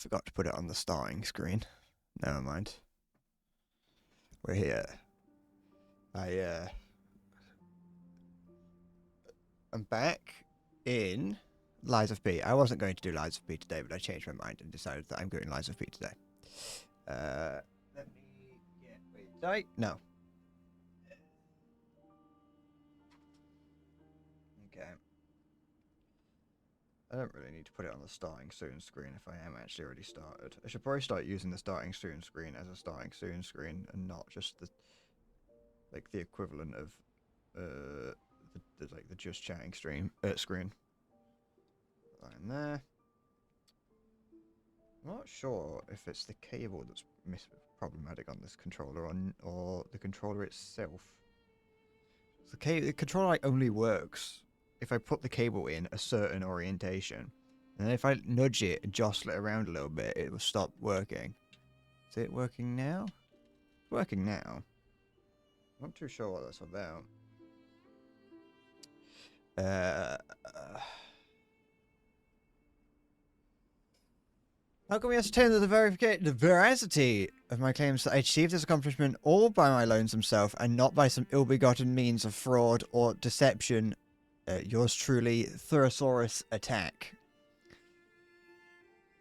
Forgot to put it on the starting screen. Never mind. We're here. I'm back in Lies of P. I wasn't going to do Lies of P today, but I changed my mind and decided that I'm doing Lies of P today. Let me get... Wait, sorry? No. Okay. I don't really need to put it on the starting soon screen if I am actually already started. I should probably start using the starting soon screen as a starting soon screen and not just the equivalent of the just chatting screen. Right in there. I'm not sure if it's the cable that's problematic on this controller or the controller itself. The controller only works if I put the cable in a certain orientation. And then if I nudge it and jostle it around a little bit, it will stop working. Is it working now? It's working now. I'm not too sure what that's about. How can we ascertain that the veracity of my claims that I achieved this accomplishment all by my lonesome self and not by some ill-begotten means of fraud or deception? Yours truly, Therosaurus Attack.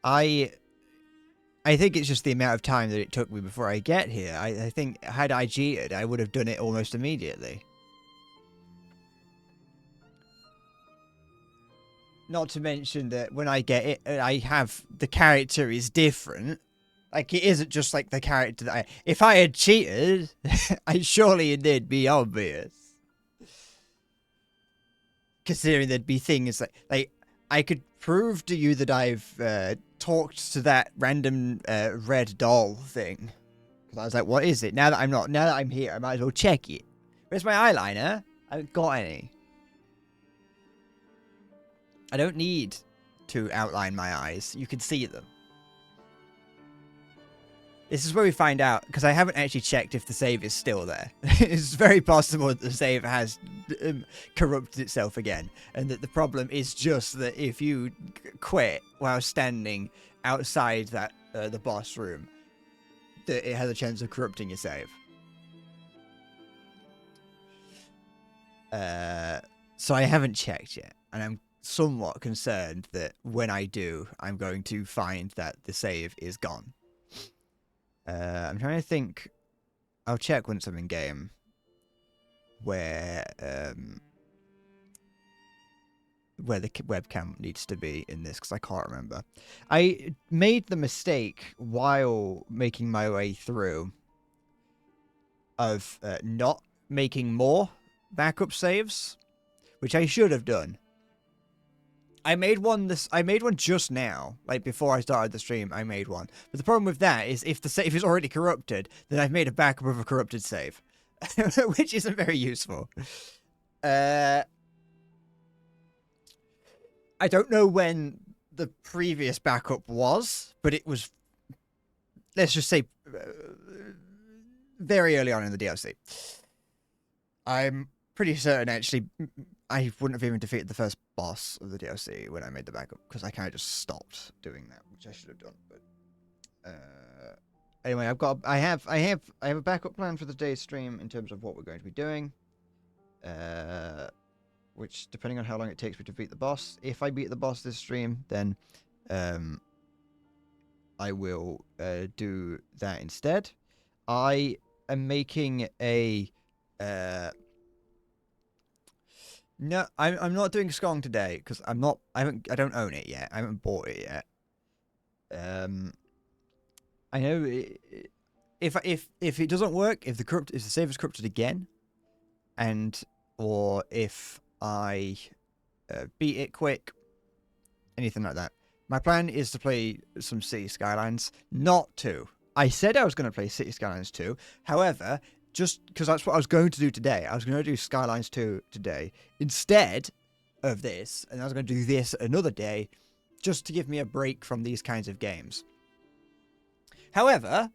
I think it's just the amount of time that it took me before I get here. I think had I cheated, I would have done it almost immediately. Not to mention that when I get it, the character is different. Like, it isn't just like the character that if I had cheated, surely it'd be obvious. Considering there'd be things like I could prove to you that I've talked to that random red doll thing. Because I was like, what is it? Now that I'm here, I might as well check it. Where's my eyeliner? I haven't got any. I don't need to outline my eyes. You can see them. This is where we find out, because I haven't actually checked if the save is still there. It's very possible that the save has corrupted itself again, and that the problem is just that if you quit while standing outside that the boss room, that it has a chance of corrupting your save. So I haven't checked yet, and I'm somewhat concerned that when I do, I'm going to find that the save is gone. I'm trying to think. I'll check once I'm in game where the webcam needs to be in this, because I can't remember. I made the mistake while making my way through of not making more backup saves, which I should have done. I made one just now, like before I started the stream. I made one, but the problem with that is if the save is already corrupted, then I've made a backup of a corrupted save, which isn't very useful. I don't know when the previous backup was, but it was, let's just say, very early on in the DLC. I'm pretty certain, actually, I wouldn't have even defeated the first boss of the DLC when I made the backup, because I kind of just stopped doing that, which I should have done. But anyway, I have a backup plan for the day's stream in terms of what we're going to be doing. Which, depending on how long it takes me to beat the boss, if I beat the boss this stream, then I will do that instead. I am making a no, I'm not doing Skong today because I don't own it yet. I haven't bought it yet. I know if it doesn't work, if the save is corrupted again, or if I beat it quick, anything like that. My plan is to play some City Skylines, not 2. I said I was going to play City Skylines 2. However, just because that's what I was going to do today. I was going to do Skylines 2 today instead of this, and I was going to do this another day just to give me a break from these kinds of games. However,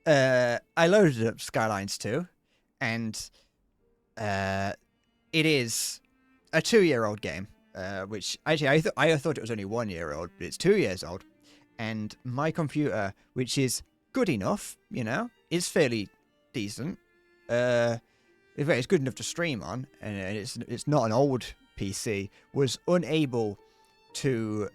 I loaded up Skylines 2, and it is a 2-year-old game, which actually I thought it was only 1 year old, but it's 2 years old, and my computer, which is good enough, you know, is fairly decent. It's good enough to stream on, and it's not an old PC, was unable to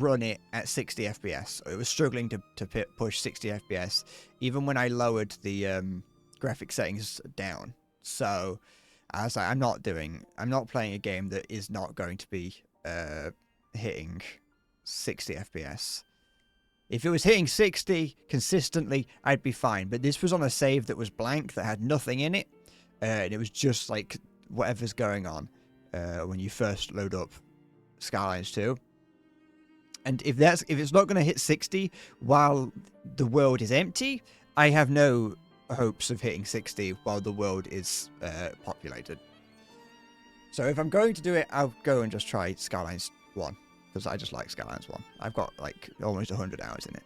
run it at 60 FPS. It was struggling to push 60 FPS, even when I lowered the graphic settings down. So I was like, I'm not playing a game that is not going to be hitting 60 FPS. If it was hitting 60 consistently, I'd be fine. But this was on a save that was blank, that had nothing in it. And it was just like whatever's going on when you first load up Skylines 2. And if it's not going to hit 60 while the world is empty, I have no hopes of hitting 60 while the world is populated. So if I'm going to do it, I'll go and just try Skylines 1. Because I just like Skylines 1. I've got like almost 100 hours in it.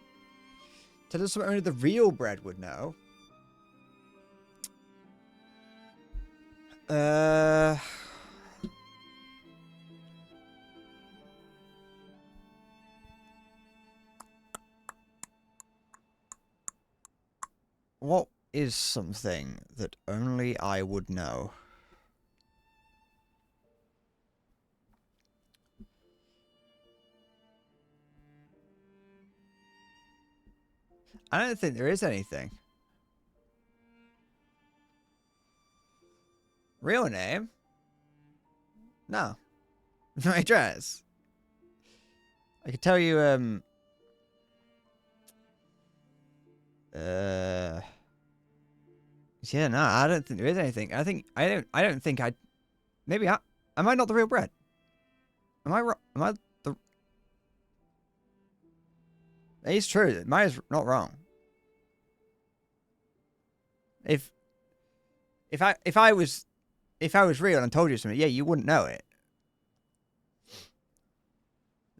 Tell us something only the real Bread would know. What is something that only I would know? I don't think there is anything. Real name? No. My address. I could tell you, yeah, no, I don't think there is anything. I don't think I... Maybe am I not the real Bread? Am I wrong? Am I the... It's true. Mine is not wrong. If I was real and told you something, yeah, you wouldn't know it.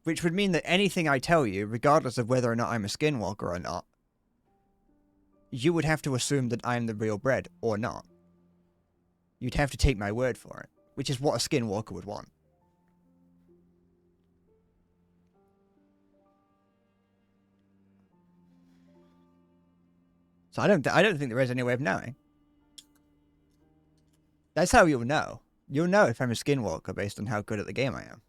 Which would mean that anything I tell you, regardless of whether or not I'm a skinwalker or not, you would have to assume that I'm the real Bread or not. You'd have to take my word for it, which is what a skinwalker would want. So I don't think there is any way of knowing. That's how you'll know. You'll know if I'm a skinwalker based on how good at the game I am.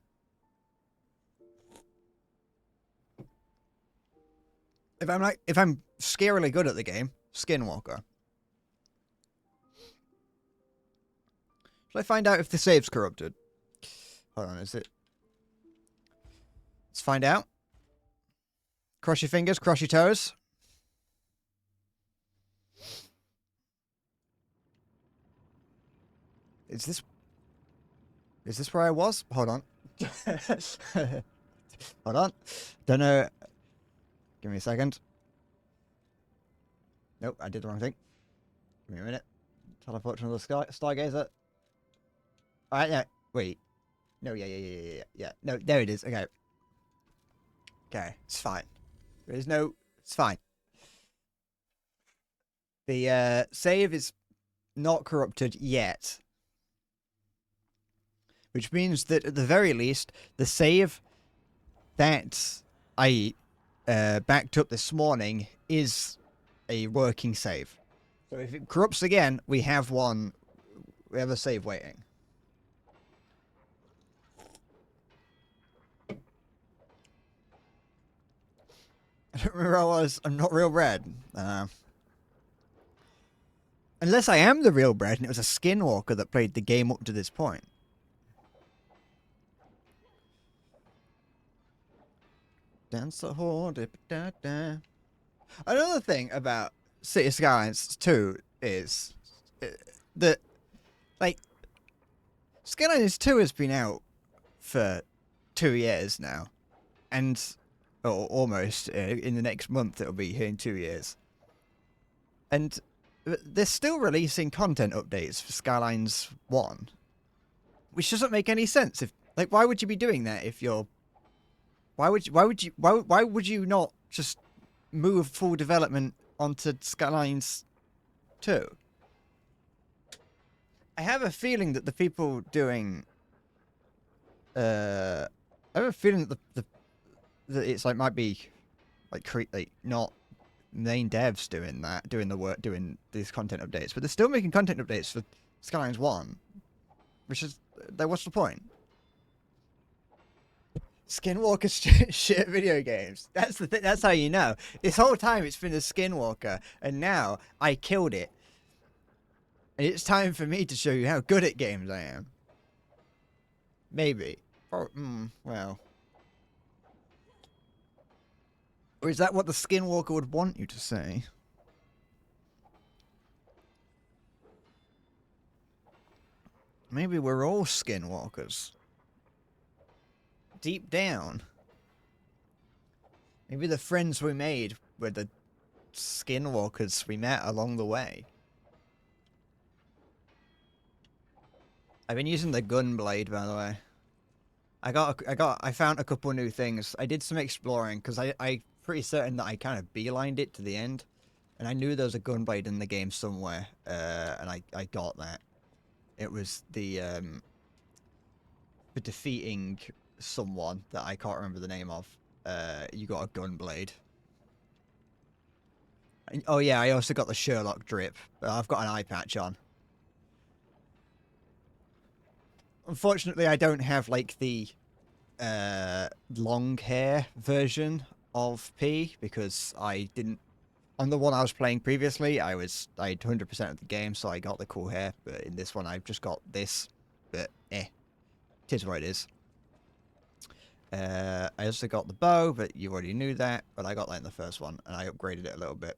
If I'm scarily good at the game, skinwalker. Shall I find out if the save's corrupted? Hold on, is it? Let's find out. Cross your fingers, cross your toes. Is this where I was? Hold on. Hold on. Don't know. Give me a second. Nope, I did the wrong thing. Give me a minute. Teleport to another stargazer. Alright, yeah. Wait. No, yeah. No, there it is. Okay. Okay, it's fine. There's no... It's fine. The save is not corrupted yet. Which means that at the very least, the save that I backed up this morning is a working save. So if it corrupts again, we have a save waiting. I don't remember where I was. I'm not real Bread. Unless I am the real Bread and it was a skinwalker that played the game up to this point. Dance the whole da-da-da. Another thing about City Skylines 2 is that, like, Skylines 2 has been out for 2 years now, and or almost in the next month it'll be here in 2 years, and they're still releasing content updates for Skylines 1, which doesn't make any sense. If, like, why would you be doing that if you're... Why would you not just move full development onto Skylines 2? I have a feeling that the people doing... I have a feeling that it's like might be like not main devs doing the work, doing these content updates, but they're still making content updates for Skylines 1, which is what's the point? Skinwalker shit video games. That's the thing. That's how you know. This whole time it's been a Skinwalker, and now I killed it. And it's time for me to show you how good at games I am. Maybe. Or, well. Or is that what the Skinwalker would want you to say? Maybe we're all Skinwalkers. Deep down. Maybe the friends we made were the Skinwalkers we met along the way. I've been using the Gunblade, by the way. I found a couple new things. I did some exploring because I pretty certain that I kind of beelined it to the end, and I knew there was a Gunblade in the game somewhere, and I got that. It was the for defeating someone that I can't remember the name of. You got a Gunblade. And, oh yeah, I also got the Sherlock drip. I've got an eye patch on. Unfortunately, I don't have like the long hair version of P because I didn't. On the one I was playing previously, I had 100% of the game, so I got the cool hair. But in this one, I've just got this. But it is what it is. I also got the bow, but you already knew that. But I got that in the first one, and I upgraded it a little bit.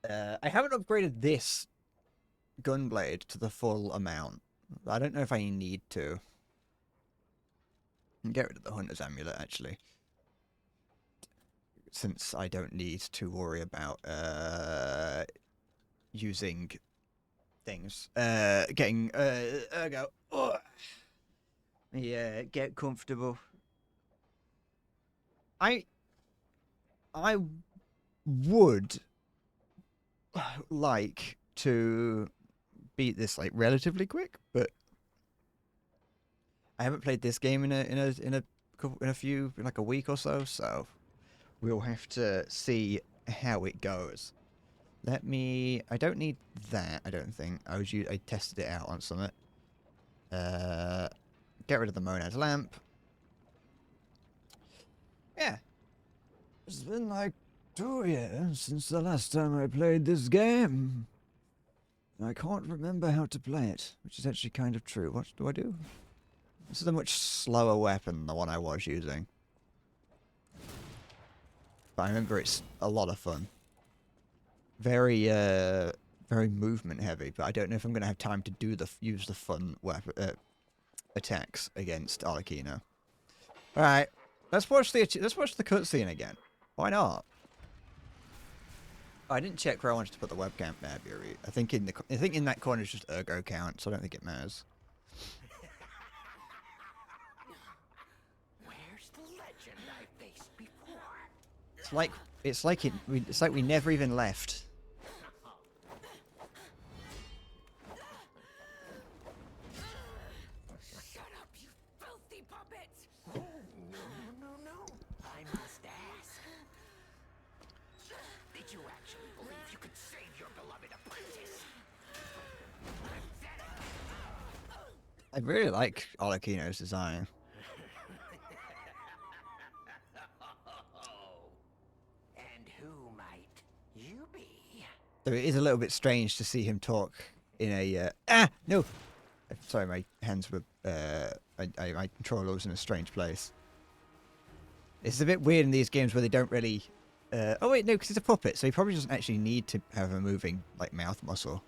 I haven't upgraded this Gunblade to the full amount. I don't know if I need to. Get rid of the Hunter's Amulet, actually. Since I don't need to worry about using things. Getting ergo. Oh. Yeah, get comfortable. I would like to beat this like relatively quick, but I haven't played this game in like a week or so, so we'll have to see how it goes. I don't need that, I don't think. I tested it out on something. Get rid of the Monad lamp. Yeah. It's been like 2 years since the last time I played this game. I can't remember how to play it, which is actually kind of true. What do I do? This is a much slower weapon than the one I was using. But I remember it's a lot of fun. Very movement heavy, but I don't know if I'm going to have time to use the fun weapon attacks against Arlecchino. All right, let's watch the cutscene again. Why not? I didn't check where I wanted to put the webcam there, Buri. I think in that corner is just ergo count, so I don't think it matters. Where's the legend I faced before? It's like we never even left. Shut up, you filthy puppets! No. I must ask. Did you actually believe you could save your beloved apprentice? I really like Arlecchino's design. And who might you be? Though it is a little bit strange to see him talk in a no. Sorry, my hands were my controller was in a strange place. It's a bit weird in these games where they don't really. Oh wait, no, because it's a puppet, so he probably doesn't actually need to have a moving like mouth muscle.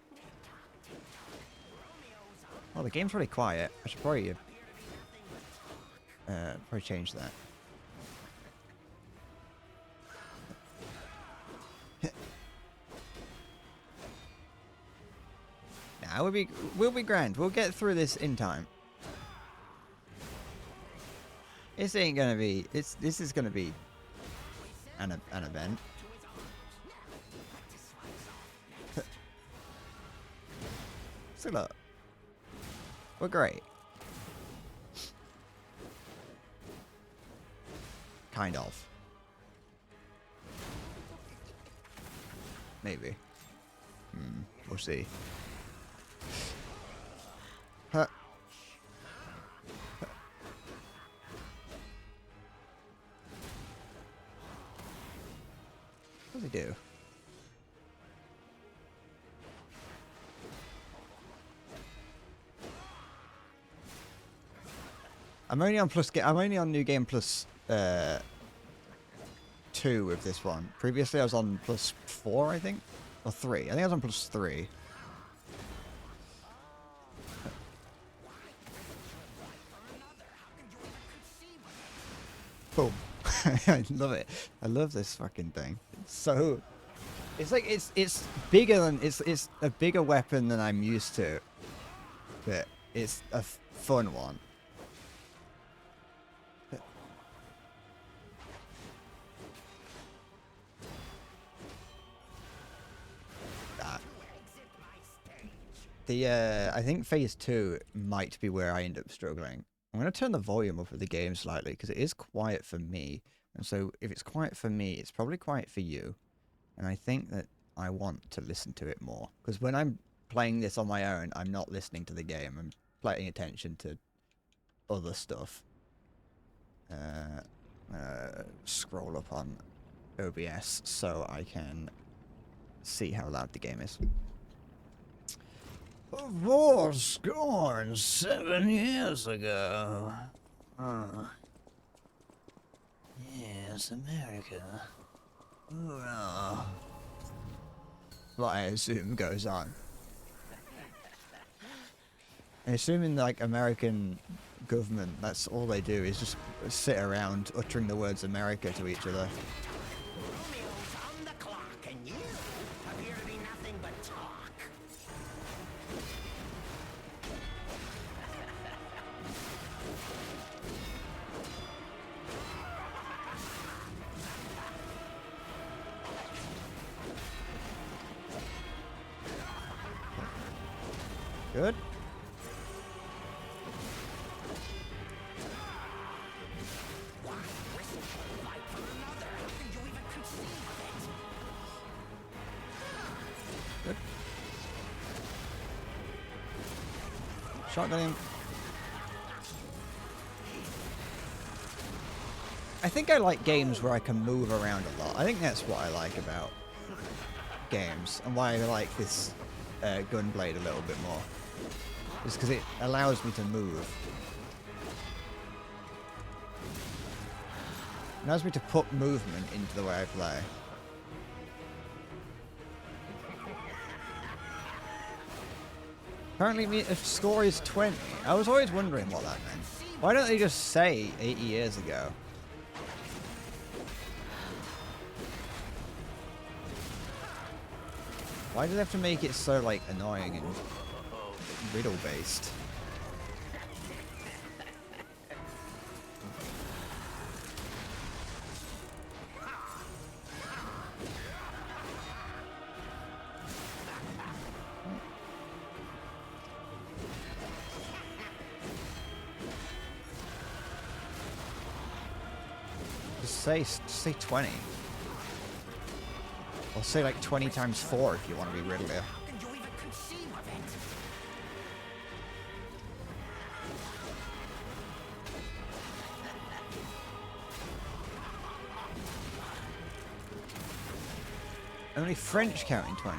Oh, the game's really quiet. I should probably change that. Nah, we'll be grand. We'll get through this in time. This ain't gonna be. This is gonna be an event. So look, we're great. Kind of. Maybe. We'll see. Huh. What does he do? I'm only on I'm only on New Game Plus 2 with this one. Previously I was on plus 4, I think. Or 3. I think I was on plus 3. Boom. I love it. I love this fucking thing. So it's like it's bigger than it's a bigger weapon than I'm used to. But it's a fun one. I think phase 2 might be where I end up struggling. I'm going to turn the volume up of the game slightly because it is quiet for me. And so if it's quiet for me, it's probably quiet for you. And I think that I want to listen to it more. Because when I'm playing this on my own, I'm not listening to the game. I'm paying attention to other stuff. Scroll up on OBS so I can see how loud the game is. A war scorned 7 years ago. Yes, America. Hoorah. What I assume goes on. I assume in like American government, that's all they do is just sit around uttering the words America to each other. Romeo's on the clock, and you appear to be nothing but talk. Good. Good. Shotgun him. I think I like games where I can move around a lot. I think that's what I like about games and why I like this Gunblade a little bit more. Is because it allows me to move. It allows me to put movement into the way I play. Apparently, if score is 20. I was always wondering what that meant. Why don't they just say 80 years ago? Why do they have to make it so, like, annoying and riddle-based? Just say 20. Or say like 20 times 4 if you want to be riddler. How can you even conceive of it? Only French counting 20s.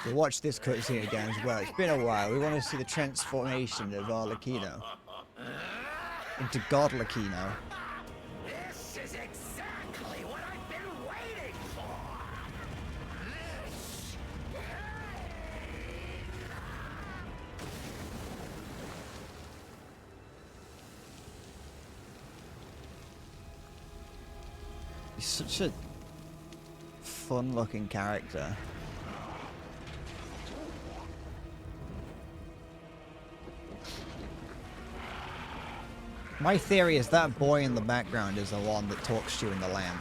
We'll watch this cutscene again as well. It's been a while. We want to see the transformation of Arlecchino into God Lucchino. This is exactly what I've been waiting for. He's such a fun-looking character. My theory is that boy in the background is the one that talks to you in the lamp.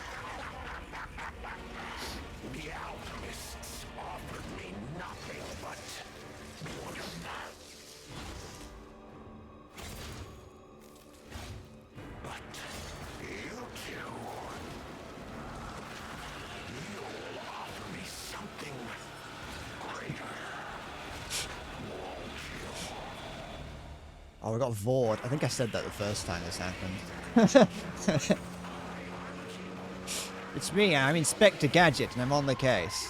The alchemists offered me nothing but Oh, I got Vord. I think I said that the first time this happened. It's me, I'm Inspector Gadget, and I'm on the case.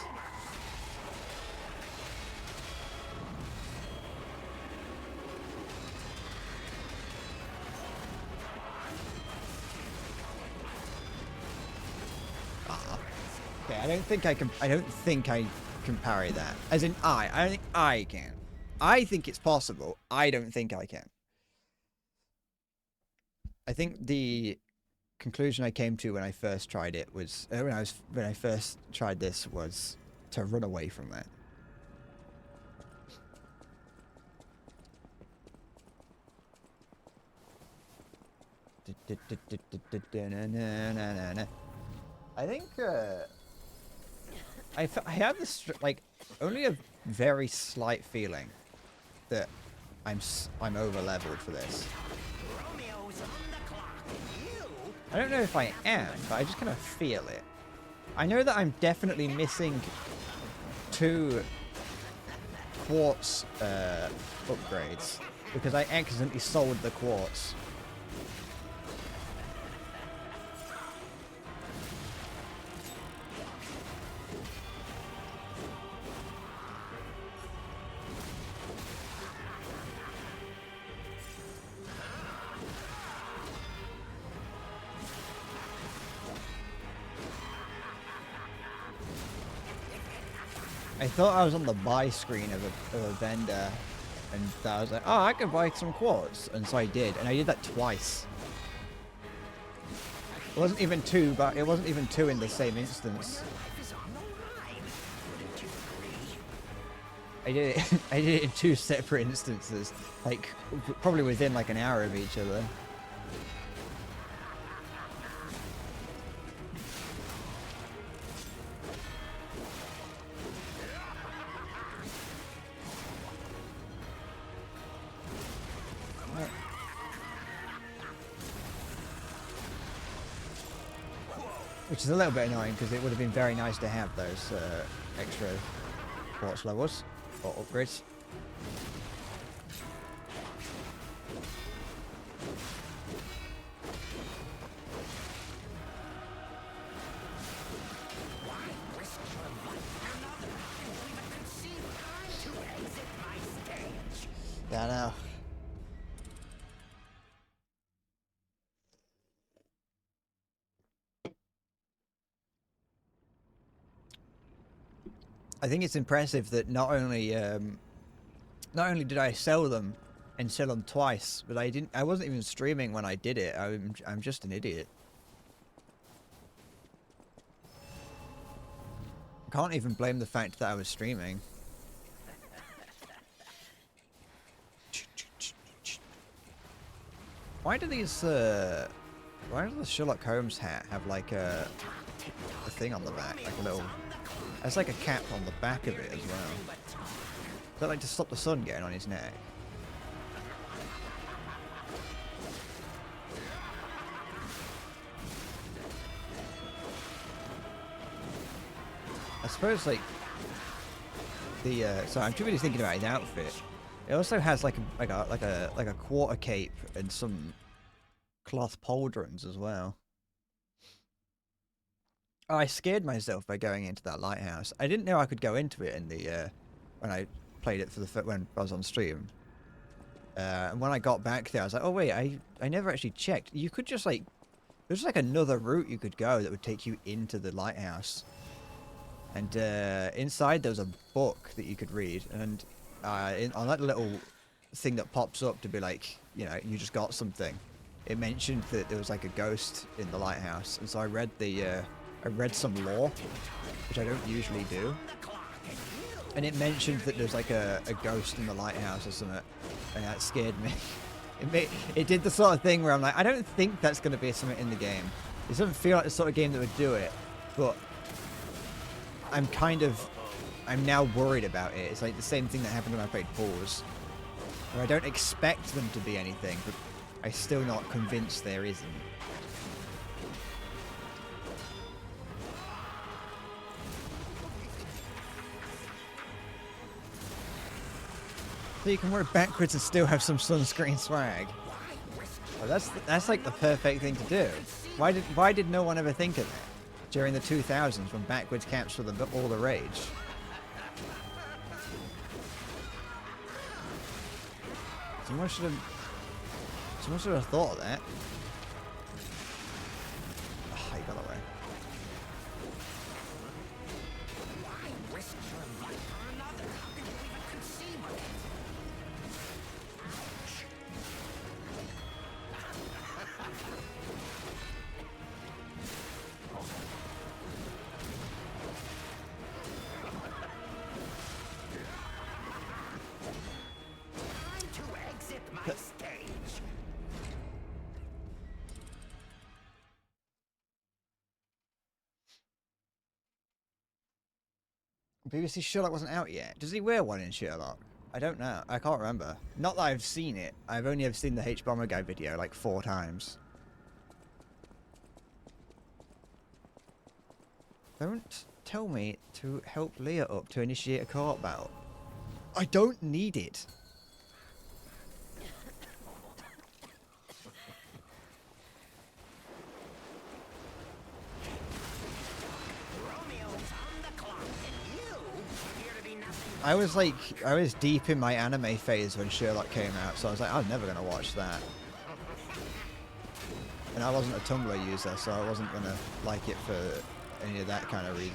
Okay, I don't think I can parry that. As in I don't think I can. I think it's possible. I don't think I can. I think the conclusion I came to when I first tried it was when I first tried this was to run away from that. I think I have this like only a very slight feeling that I'm over leveled for this. Romeo's on the clock. You? I don't know if I am, but I just kind of feel it. I know that I'm definitely missing 2 quartz upgrades because I accidentally sold the quartz. I thought I was on the buy screen of a vendor, and I was like, oh, I can buy some quartz, and so I did, and I did that twice. It wasn't even 2, but it wasn't even 2 in the same instance. Life is on the line. Wouldn't you agree? I did it. I did it in 2 separate instances, like probably within like an hour of each other. Which is a little bit annoying because it would have been very nice to have those extra quartz levels or upgrades. Why risk your life for another? You won't even conceive time to exit my stage. Yeah, I know. I think it's impressive that not only did I sell them and sell them twice, but I wasn't even streaming when I did it. I'm just an idiot. Can't even blame the fact that I was streaming. Why do these why does the Sherlock Holmes hat have like a thing on the back, like a little? There's like a cap on the back of it as well. Is that like to stop the sun getting on his neck? I suppose like the so I'm too busy thinking about his outfit. It also has like a quarter cape and some cloth pauldrons as well. Oh, I scared myself by going into that lighthouse. I didn't know I could go into it in the when I played it for when I was on stream. And when I got back there, I was like, oh wait, I never actually checked. You could just like there's like another route you could go that would take you into the lighthouse. And inside there was a book that you could read, and on that little thing that pops up to be like, you know, you just got something. It mentioned that there was like a ghost in the lighthouse, and so I read some lore, which I don't usually do, and it mentioned that there's like a ghost in the lighthouse or something, and that scared me. It did the sort of thing where I'm like, I don't think that's going to be something in the game. It doesn't feel like the sort of game that would do it, but I'm now worried about it. It's like the same thing that happened when I played Pause, where I don't expect them to be anything, but I'm still not convinced there isn't. So you can work backwards and still have some sunscreen swag. Well, that's like the perfect thing to do. Why did no one ever think of that during the 2000s when backwards caps were all the rage? Someone should have thought of that. Oh, he got away. Why risk your life for another? How can you even conceive of it? Time to exit my stage. BBC Sherlock wasn't out yet. Does he wear one in Sherlock? I don't know. I can't remember. Not that I've seen it. I've only ever seen the H-Bomber Guy video like 4 times. Don't tell me to help Leah up to initiate a co-op battle. I don't need it. Romeo's on the clock, and you appear to be nothing but I was deep in my anime phase when Sherlock came out, so I was like, I'm never gonna watch that. And I wasn't a Tumblr user, so I wasn't gonna like it for any of that kind of reason.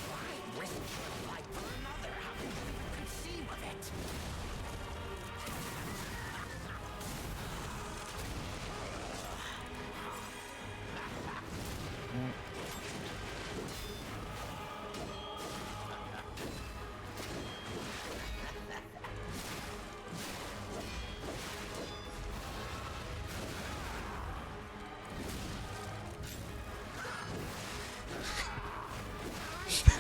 why risk your life for another? How can you even conceive of it?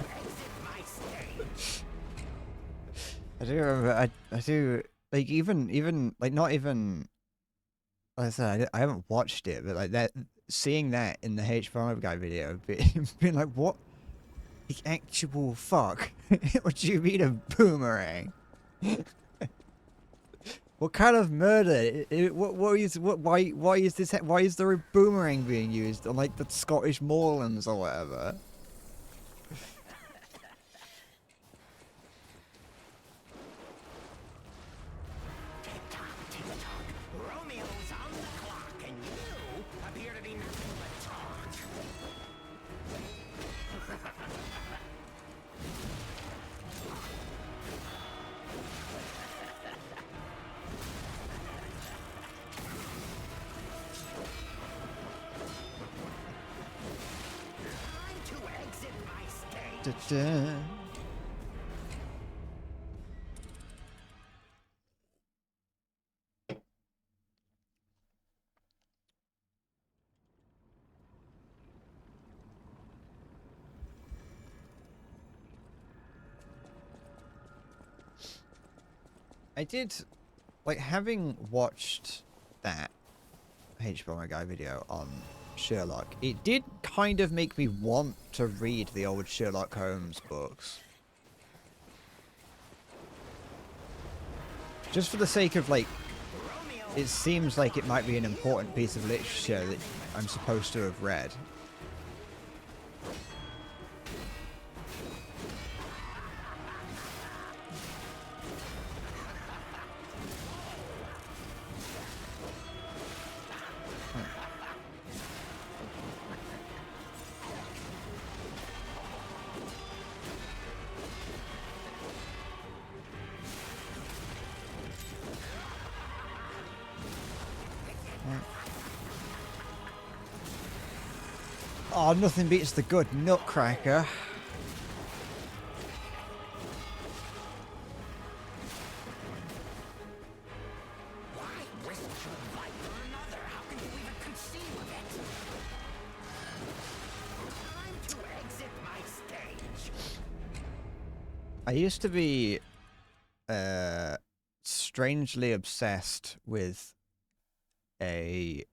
Exit my stage. I do remember, I do, like, even, like, not even, like I said, I haven't watched it, but, like, that, seeing that in the H5 Guy video, being like, what the actual fuck? What do you mean a boomerang? What kind of murder? Why is this, why is there a boomerang being used on, like, the Scottish moorlands or whatever? Tick-tock, tick-tock. Romeo's on the clock, and you appear to be nothing but talk. Time to exit my stage. Da-da. I did, like, having watched that H-Bomber Guy video on Sherlock, it did kind of make me want to read the old Sherlock Holmes books. Just for the sake of, like, it seems like it might be an important piece of literature that I'm supposed to have read. Oh, nothing beats the good Nutcracker. Why risk your life for another? How can you even conceive of it? Time to exit my stage. I used to be strangely obsessed with a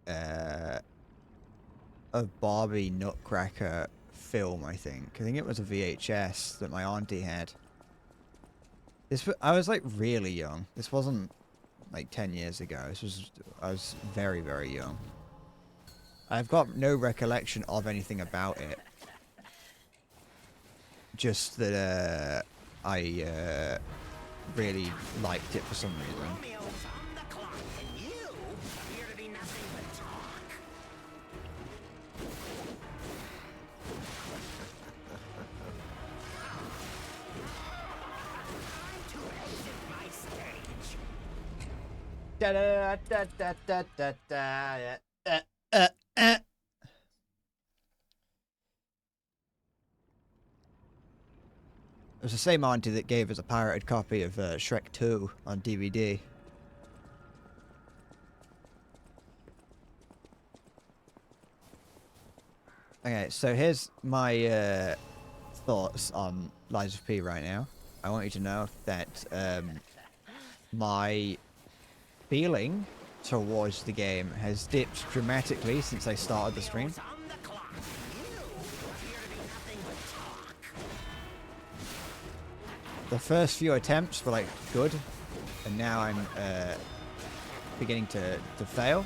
a Barbie Nutcracker film, I think. I think it was a VHS that my auntie had. I was like really young. This wasn't like 10 years ago. I was very, very young. I've got no recollection of anything about it. Just that I really liked it for some reason. Romeo's on the clock, and you appear to be nothing but talk. Time to exit my stage. Da da da da da da da. Uh. It was the same auntie that gave us a pirated copy of Shrek 2 on DVD. Okay, so here's my thoughts on Lies of P right now. I want you to know that my feeling towards the game has dipped dramatically since I started the stream. Romeo's on the clock, and you appear to be nothing but talk. The first few attempts were like good, and now I'm beginning to fail.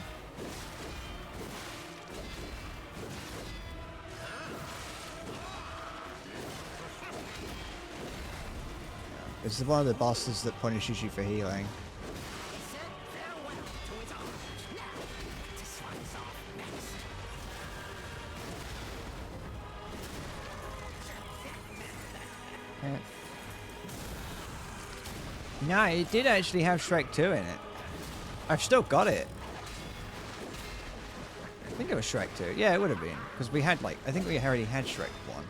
This is one of the bosses that punishes you for healing. He said farewell to his arms. Now, to slice off next. No, it did actually have Shrek 2 in it. I've still got it. I think it was Shrek 2. Yeah, it would have been. Because we had, like, I think we already had Shrek 1.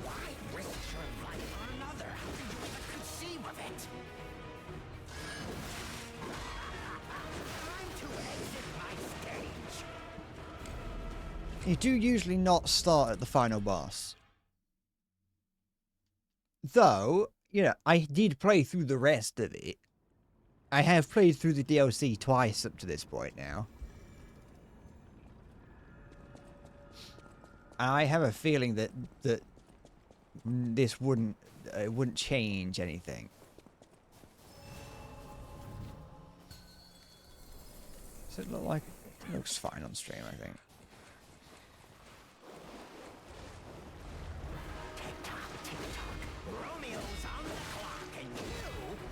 Why risk your life for another? How could you even conceive of it? Time to exit my stage. You do usually not start at the final boss. Though, you know, I did play through the rest of it. I have played through the DLC twice up to this point now. I have a feeling that this wouldn't change anything. Does it look like it looks fine on stream, I think. Tick-tock, tick-tock. Romeo's on the clock, and you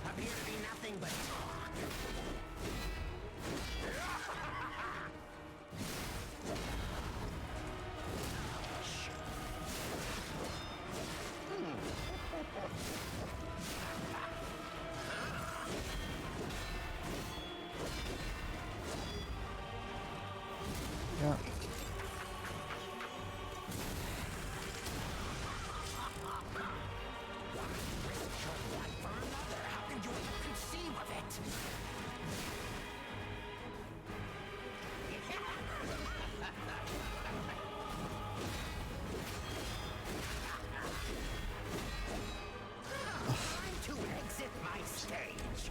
appear to be nothing but talk. Yeah. How could you even conceive of it? Time to exit my stage.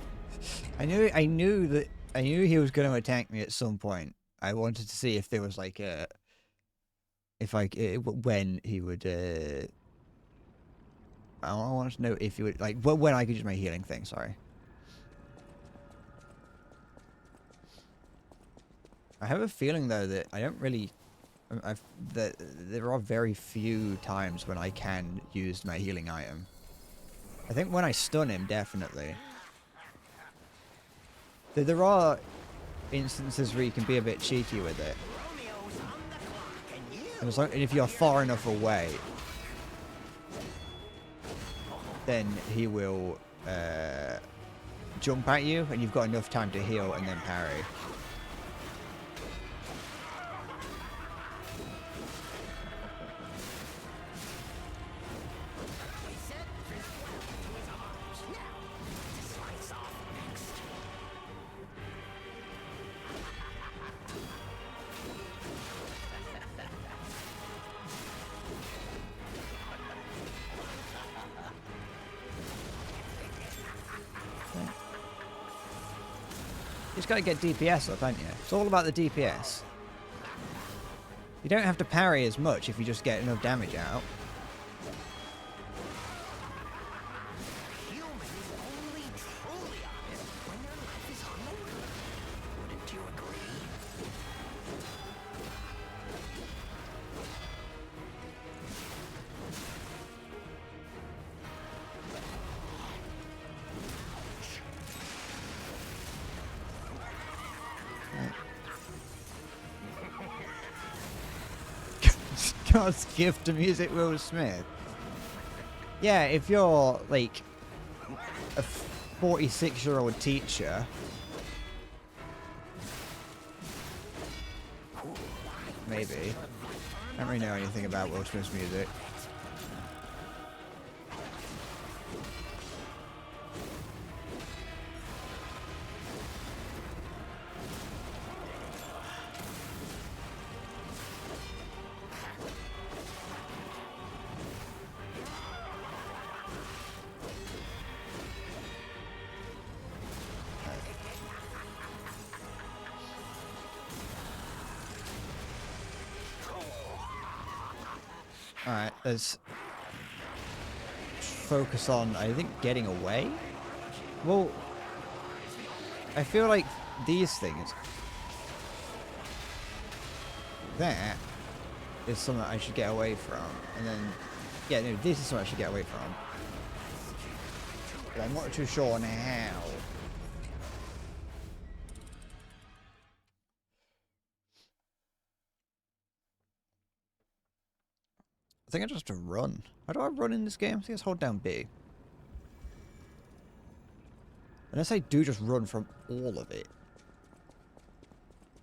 I knew he was going to attack me at some point. I wanted to see if there was like a, when he would. I want to know if he would like when I could use my healing thing. Sorry. I have a feeling though that I don't really. That there are very few times when I can use my healing item. I think when I stun him, definitely. There are instances where you can be a bit cheeky with it. Romeo's on the clock, and you And, and if you're far enough away, then he will jump at you, and you've got enough time to heal and then parry. He said farewell to his arms. Now, to gotta get DPS up, haven't you? It's all about the DPS. You don't have to parry as much if you just get enough damage out. Humans only truly honest when their life is on the line. Wouldn't you agree? God's gift to music, Will Smith. Yeah, if you're like a 46-year-old teacher, maybe. I don't really know anything about Will Smith's music. Alright, let's focus on, I think, getting away? Well, I feel like these things... That is something I should get away from. And then... Yeah, no, this is something I should get away from. But I'm not too sure on how. I think I just have to run. How do I run in this game? I think it's hold down B. Unless I do just run from all of it.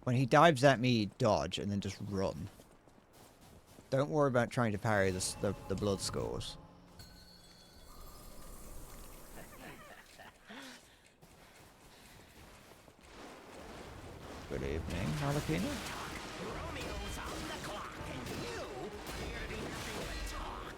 When he dives at me, dodge, and then just run. Don't worry about trying to parry the blood scores. Good evening, Jalapeno. Romeo's on the clock, and you appear to be nothing but talk.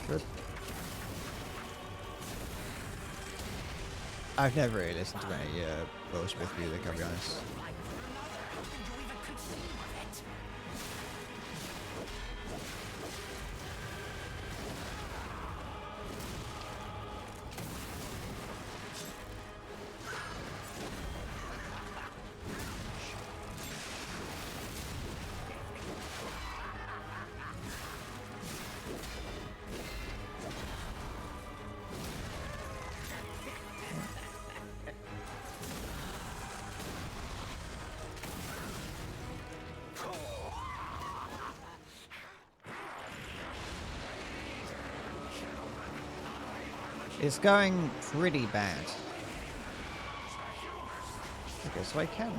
Good. I've never really listened to any Will Smith music, I'll be honest. Like for another, how could you even conceive of it? It's going pretty bad. Okay, so I can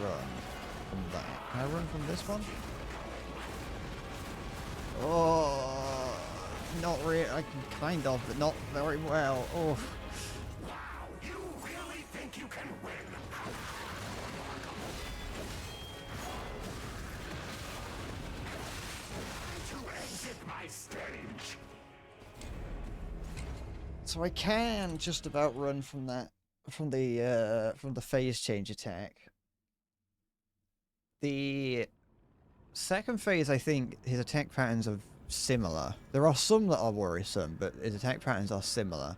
run from that. Can I run from this one? Oh, not really. I can kind of, but not very well. Oh. You really think you can win? To exit my stage. So I can just about run from that, from the phase change attack. The second phase, I think his attack patterns are similar. There are some that are worrisome, but his attack patterns are similar.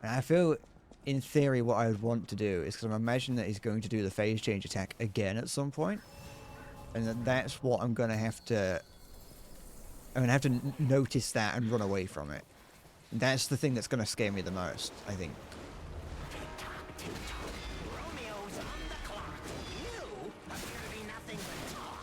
And I feel, in theory, what I would want to do is, because I'm imagining that he's going to do the phase change attack again at some point, and that's what I'm going to have to... I'm going to have to notice that and run away from it. That's the thing that's going to scare me the most, I think. Tick-tock, tick-tock. Romeo's on the clock. You appear to be nothing but talk.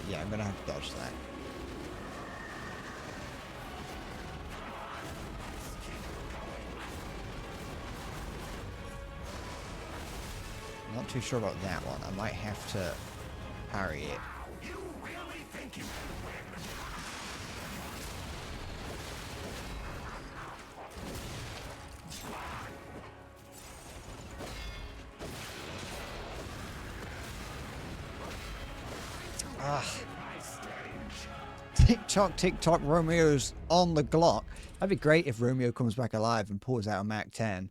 Yeah, I'm gonna have to dodge that. Not too sure about that one. I might have to parry it. You really think you TikTok, TikTok, Romeo's on the Glock. That'd be great if Romeo comes back alive and pulls out a Mac 10.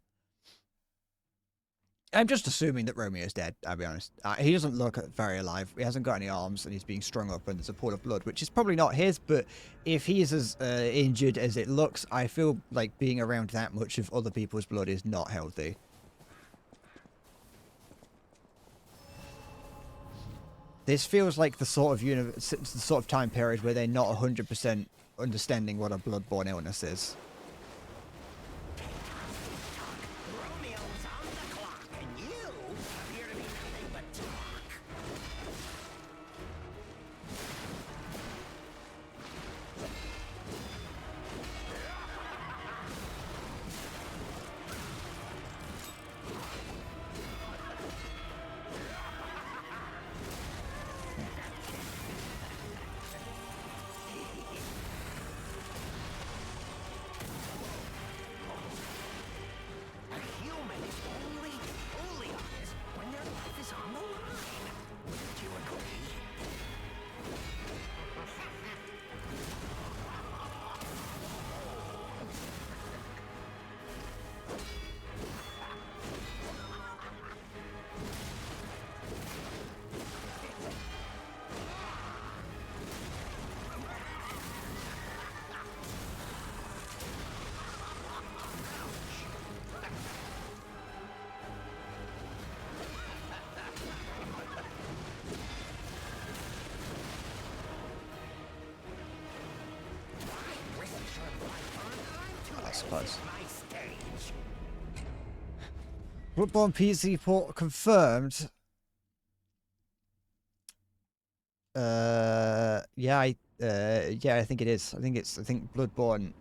I'm just assuming that Romeo's dead, I'll be honest. He doesn't look very alive. He hasn't got any arms and he's being strung up and there's a pool of blood, which is probably not his, but if he's as injured as it looks, I feel like being around that much of other people's blood is not healthy. This feels like the sort of time period where they're not 100% understanding what a bloodborne illness is. Romeo's on the clock, and you appear to be nothing but talk. A human is only honest when their life is on the line. Wouldn't you agree? I suppose. My stage. Bloodborne PC port confirmed. Yeah, I think it is. I think Bloodborne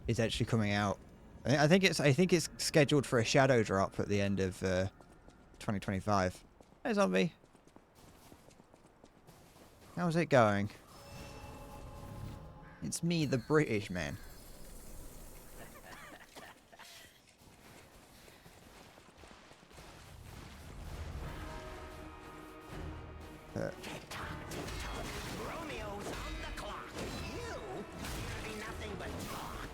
is actually coming out. I think it's scheduled for a shadow drop at the end of 2025. Hey, zombie. How's it going? It's me, the British man. Tick-tock, tick-tock. Romeo's on the clock, and you appear to be nothing but talk.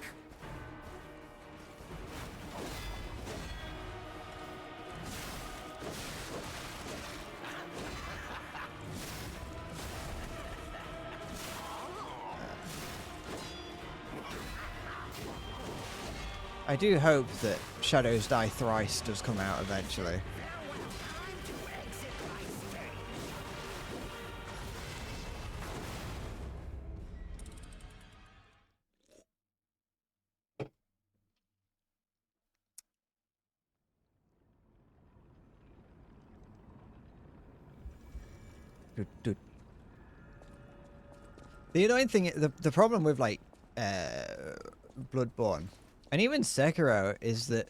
I do hope that Shadows Die Thrice does come out eventually. Farewell, time to exit my stage. The annoying thing, the problem with like Bloodborne and even Sekiro is that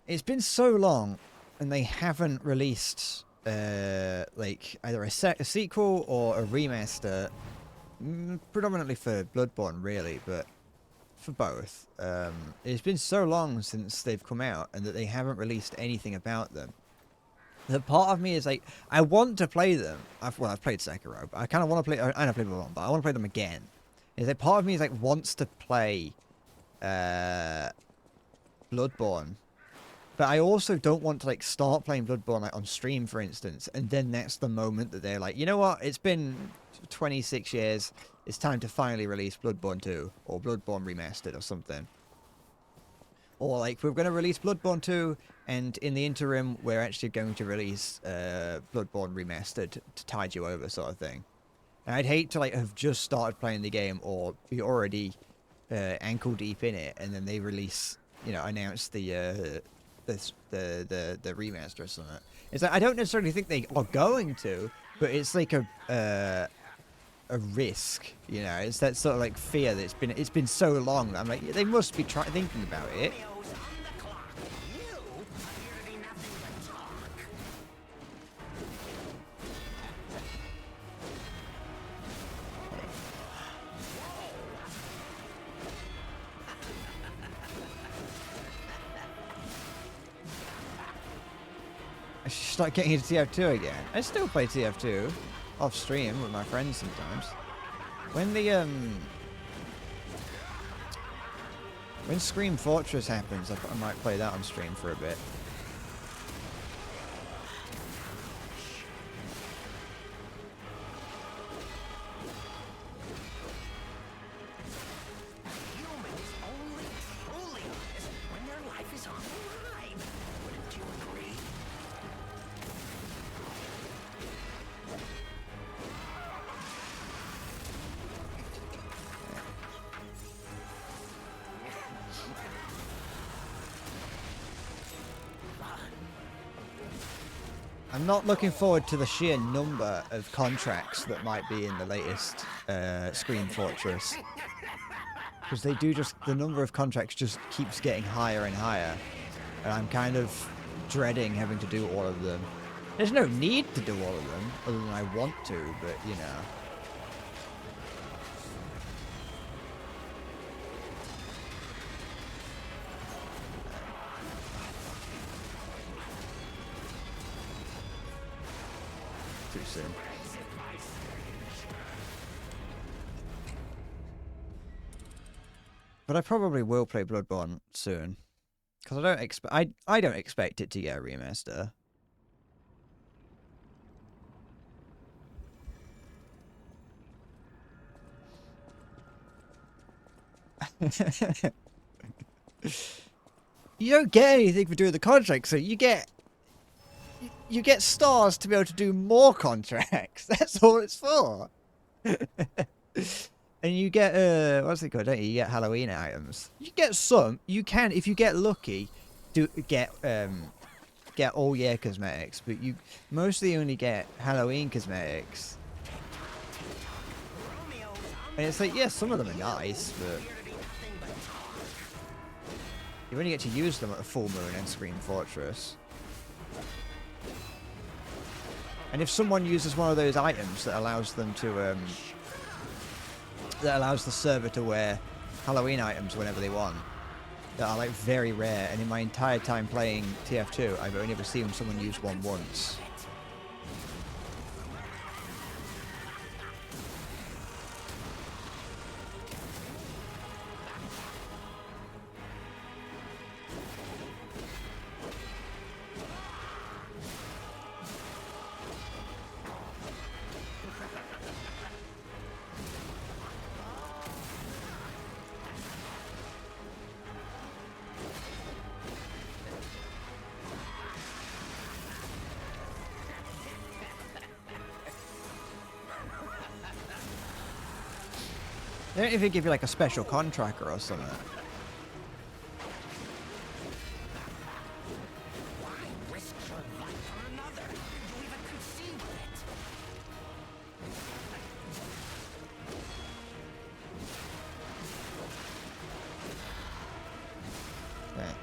it's been so long and they haven't released like either a sequel or a remaster, predominantly for Bloodborne really, but for both. It's been so long since they've come out and that they haven't released anything about them. The part of me is like, I want to play them. I've played Sekiro, but I kind of want to play. I don't play Bloodborne, but I want to play them again. Is that part of me is like wants to play Bloodborne, but I also don't want to like start playing Bloodborne like on stream, for instance, and then that's the moment that they're like, you know what? It's been 26 years. It's time to finally release Bloodborne 2 or Bloodborne Remastered or something. Or like, we're going to release Bloodborne 2, and in the interim, we're actually going to release Bloodborne Remastered to tide you over, sort of thing. And I'd hate to like have just started playing the game or be already ankle deep in it, and then they release, you know, announce the remaster or something. It's like, I don't necessarily think they are going to, but it's like a a risk, you know. It's that sort of like fear that it's been so long that I'm like, they must be thinking about it. Romeo's on the clock, and you appear to be nothing but talk. I should start getting into TF2 again. I still play TF2 off stream with my friends sometimes. When the when Scream Fortress happens, I might play that on stream for a bit. Humans only truly honest when their life is on the line. Wouldn't you agree? I'm not looking forward to the sheer number of contracts that might be in the latest Scream Fortress. Because they do just, the number of contracts just keeps getting higher and higher. And I'm kind of dreading having to do all of them. There's no need to do all of them, other than I want to, but you know. Too soon. But I probably will play Bloodborne soon, because I don't expect it to get a remaster. You don't get anything for doing the contract, so you get stars to be able to do more contracts. That's all it's for. And you get what's it called? Don't you? You get Halloween items. You get some. You can, if you get lucky, get all year cosmetics, but you mostly only get Halloween cosmetics. And it's like, yeah, some of them are nice, but you only get to use them at a full moon in Scream Fortress. And if someone uses one of those items that allows them to that allows the server to wear Halloween items whenever they want, that are like very rare, and in my entire time playing TF2 I've only ever seen someone use one once. They don't even give you like a special contractor or something. Why risk your life for another? Do you even conceive of it? Okay.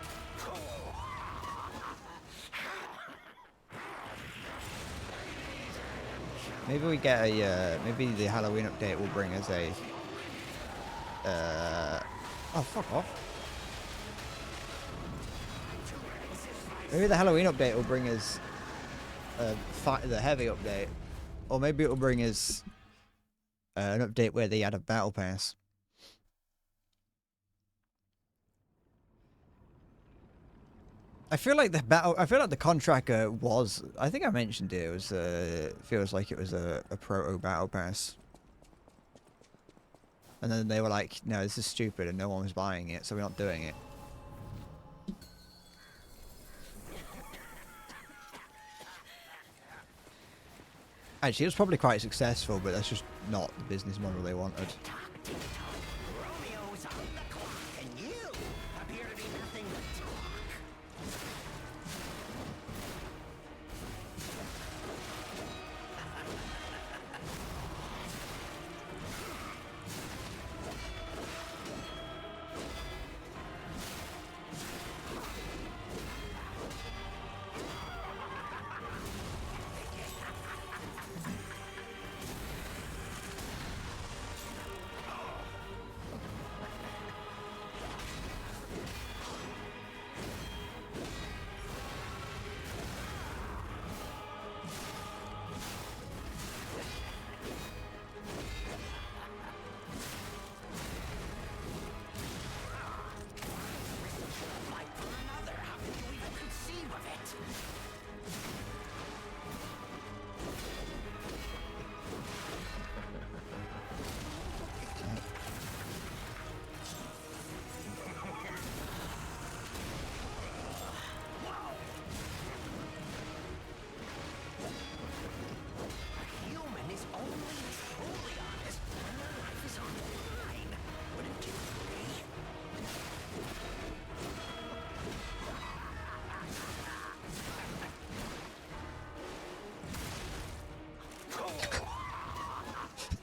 Maybe we get a maybe the Halloween update will bring us a oh, fuck off. Maybe the Halloween update will bring us the heavy update. Or maybe it will bring us an update where they add a battle pass. I feel like the contractor was, I think I mentioned it, was feels like it was a proto battle pass. And then they were like, no, this is stupid and no one was buying it, so we're not doing it. Actually, it was probably quite successful, but that's just not the business model they wanted. Romeo's on the clock, and you appear to be nothing but talk.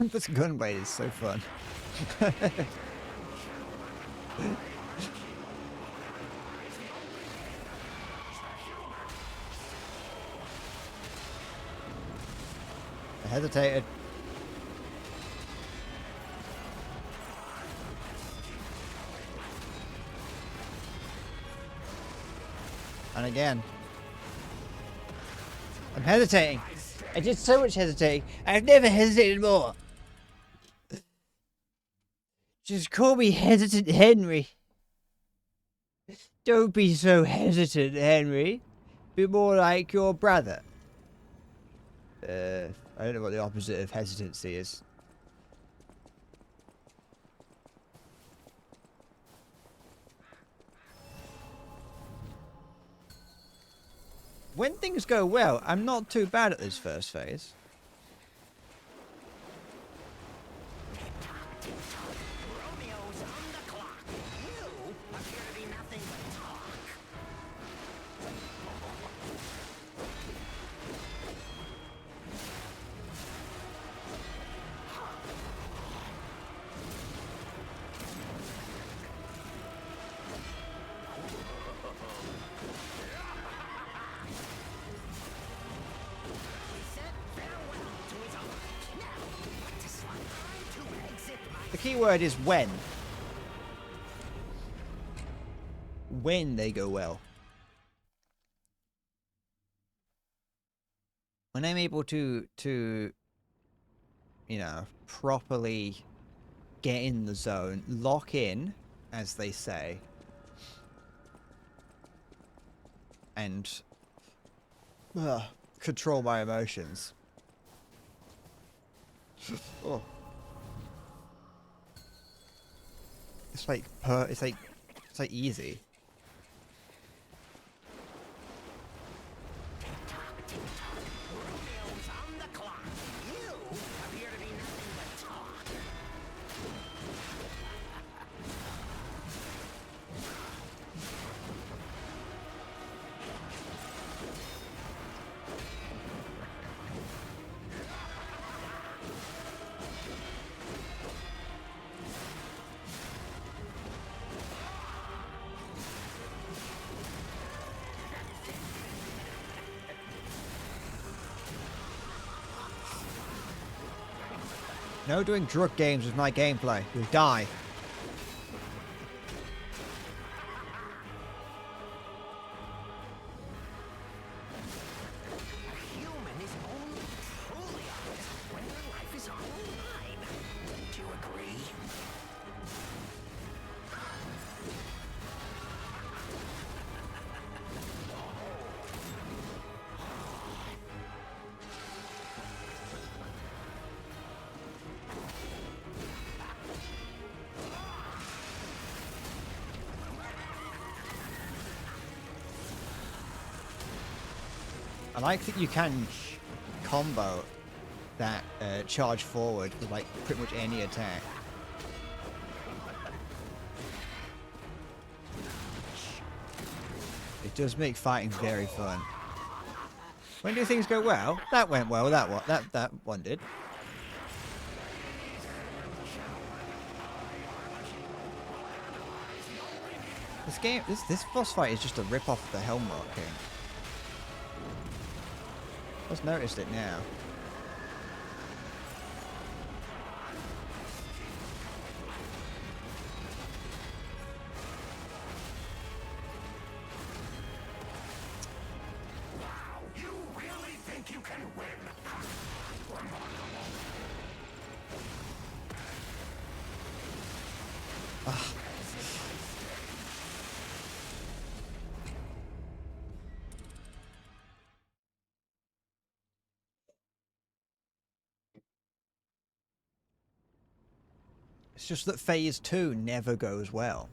This Gunblade is so fun. I hesitated. And again. I'm hesitating. I did so much hesitating. I've never hesitated more. Just call me Hesitant Henry. Don't be so hesitant, Henry. Be more like your brother. I don't know what the opposite of hesitancy is. When things go well, I'm not too bad at this first phase. Romeo's on the clock. You appear to be nothing but talk. He said farewell to his arms. Now, what does one eye to exit my The key word is when. When they go well. When I'm able to you know, properly get in the zone, lock in, as they say, and control my emotions. Oh. It's like it's like easy. Romeo's on the clock. You appear to be nothing but talk. No doing drug games with my gameplay. You'll die. A human is only truly honest when their life is on the line. Don't you agree? I like that you can combo that charge forward with like pretty much any attack. It does make fighting very fun. When do things go well? That went well. That one did. This boss fight is just a rip off of the Helmrock King. Just noticed it now. You really think you can win? It's just that phase 2 never goes well.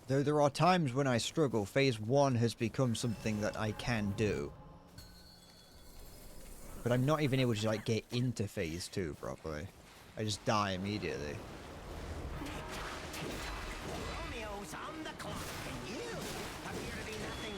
Though there are times when I struggle, phase 1 has become something that I can do. But I'm not even able to like get into phase 2 properly. I just die immediately. Romeo's on the clock, and you appear to be nothing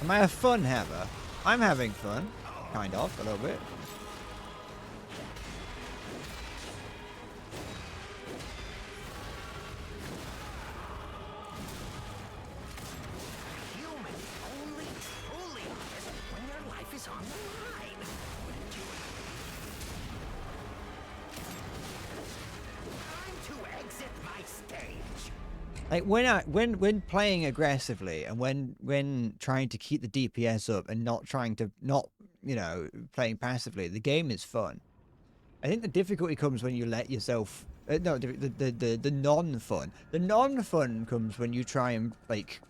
Am I a fun haver? I'm having fun. Kind of, a little bit. Human only truly honest when your life is on the line. Wouldn't you agree? Time to exit my stage. Like when playing aggressively and when trying to keep the DPS up and not trying to you know, playing passively, the game is fun. I think the difficulty comes when you let yourself no, the non-fun. The non-fun comes when you try and like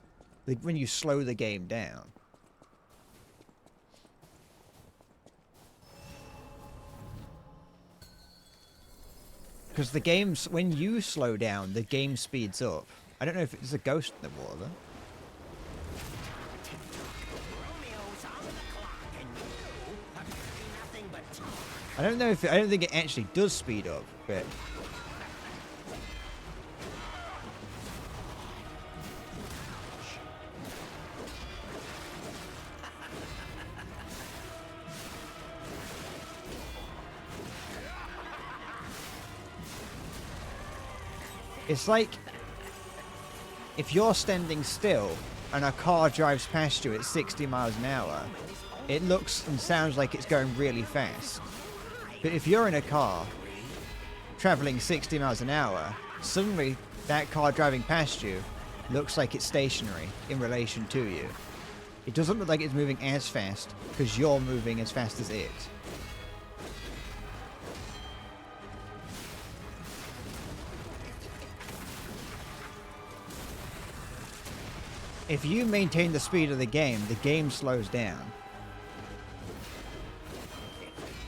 when you slow the game down. Because the game's, when you slow down, the game speeds up. I don't know if it's a ghost in the water. Romeo's on the clock, and you appear to be nothing but talk. I don't know if I don't think it actually does speed up, but it's like if you're standing still and a car drives past you at 60 miles an hour, it looks and sounds like it's going really fast. But if you're in a car traveling 60 miles an hour, suddenly that car driving past you looks like it's stationary in relation to you. It doesn't look like it's moving as fast because you're moving as fast as it. If you maintain the speed of the game slows down.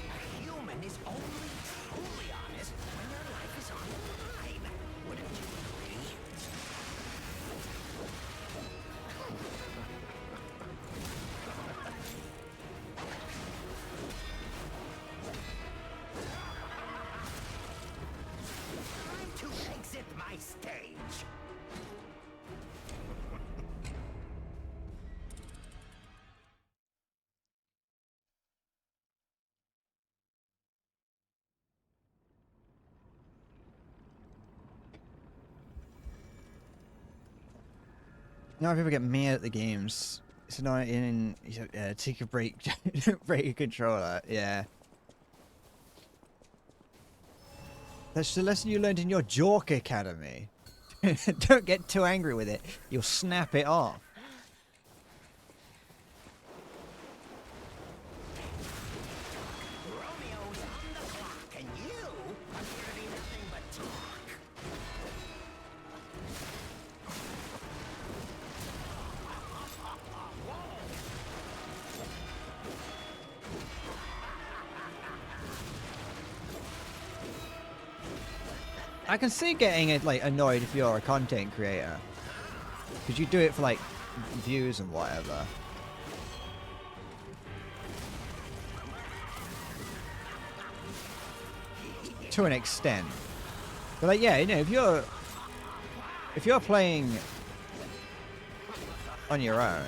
A human is only truly honest when their life is on the line. Wouldn't you agree? Time to exit my stage. Now people get mad at the games. It's annoying. Take a break, break your controller. Yeah. That's the lesson you learned in your Jork Academy. Don't get too angry with it. You'll snap it off. Romeo's on the clock, and you appear to be nothing but talk. I can see getting like annoyed if you're a content creator, because you do it for like views and whatever. To an extent, but like yeah, you know, if you're playing on your own,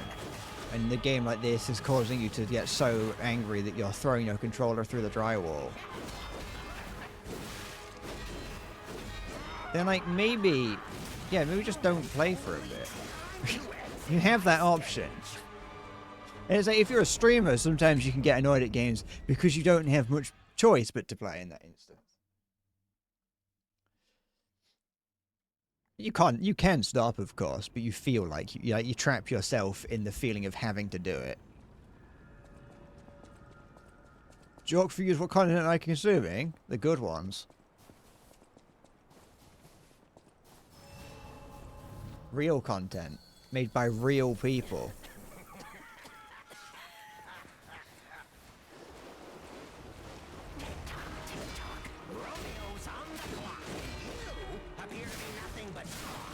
and the game like this is causing you to get so angry that you're throwing your controller through the drywall, then like maybe just don't play for a bit. You have that option. And it's like if you're a streamer, sometimes you can get annoyed at games because you don't have much choice but to play in that instance. You can stop, of course, but you feel like you trap yourself in the feeling of having to do it. Joke for you is what content I'm consuming? The good ones. Real content made by real people. Tick-tock, Romeo's on the clock, and you appear to be nothing but talk.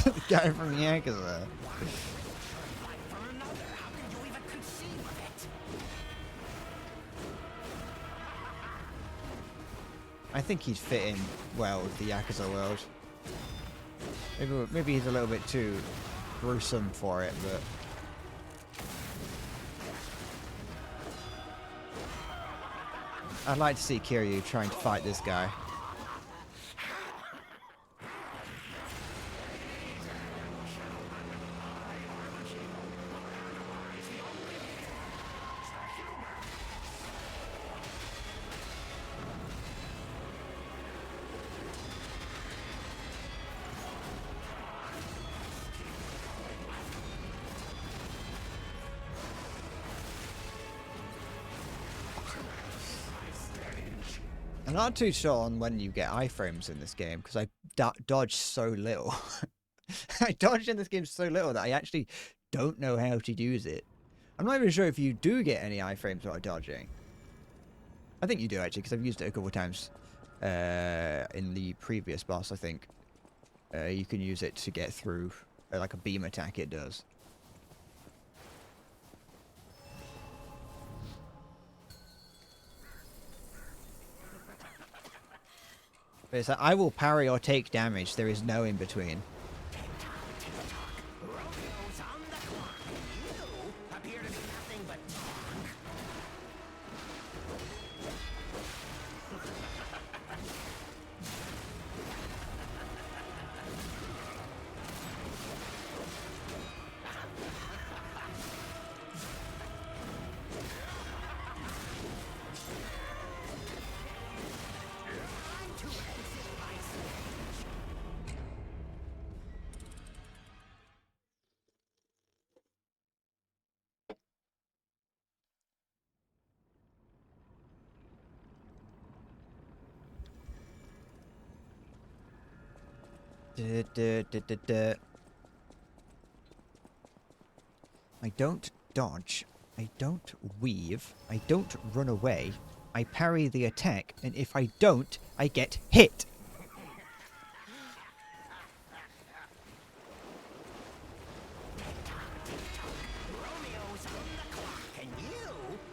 The guy from Yakuza. Like for another, how could you even conceive of it? I think he'd fit in well with the Yakuza world. Maybe he's a little bit too gruesome for it, but I'd like to see Kiryu trying to fight this guy. I'm not too sure on when you get iframes in this game because I dodge so little. I dodge in this game so little that I actually don't know how to use it. I'm not even sure if you do get any iframes while dodging. I think you do actually because I've used it a couple of times in the previous boss. I think you can use it to get through like a beam attack. It does. But it's like, I will parry or take damage. There is no in between. Romeo's on the clock, and you appear to be nothing but talk. I'm to exit my stage. I don't dodge. I don't weave. I don't run away. I parry the attack, and if I don't, I get hit. Romeo's on the clock, and you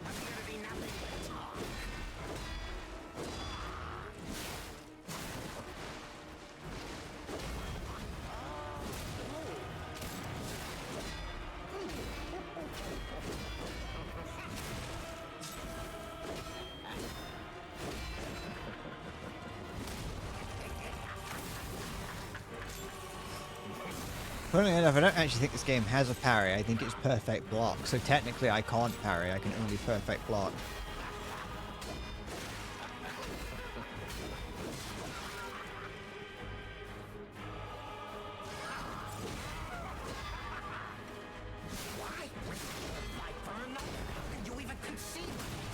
appear to be nothing but talk. Funnily enough, I don't actually think this game has a parry. I think it's perfect block. So technically I can't parry. I can only perfect block. Why risk your life for another? How could you even conceive of it?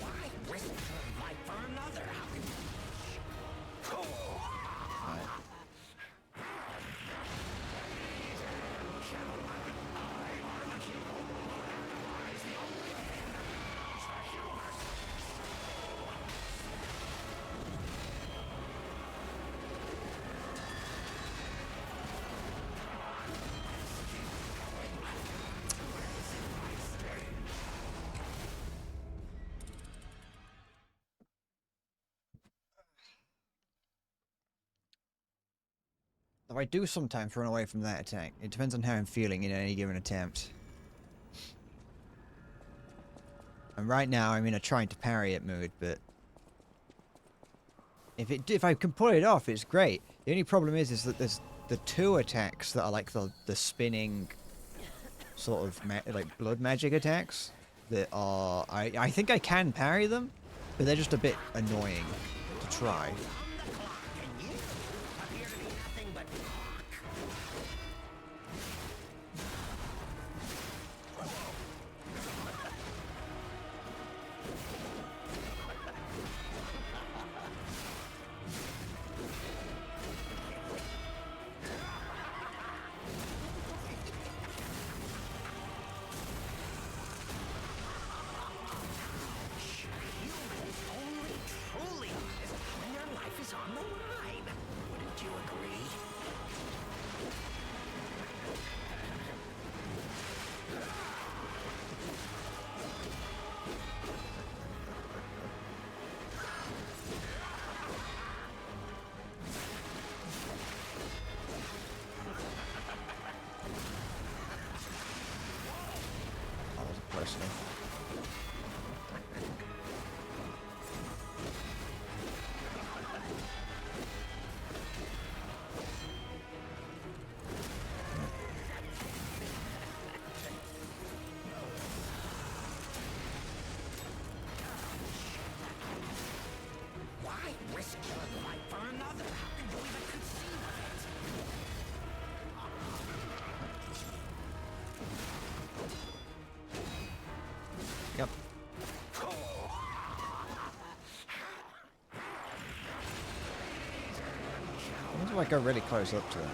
Why risk your life for another? How could you? Though I do sometimes run away from that attack. It depends on how I'm feeling in any given attempt. And right now I'm in a trying to parry it mood, but if I can pull it off, it's great. The only problem is that there's the two attacks that are like the spinning sort of like blood magic attacks that are I think I can parry them, but they're just a bit annoying to try. On the clock, and you appear to be nothing but talk. risk your life for another? How could you even conceive of it? Yep. I wonder if I go really close up to them.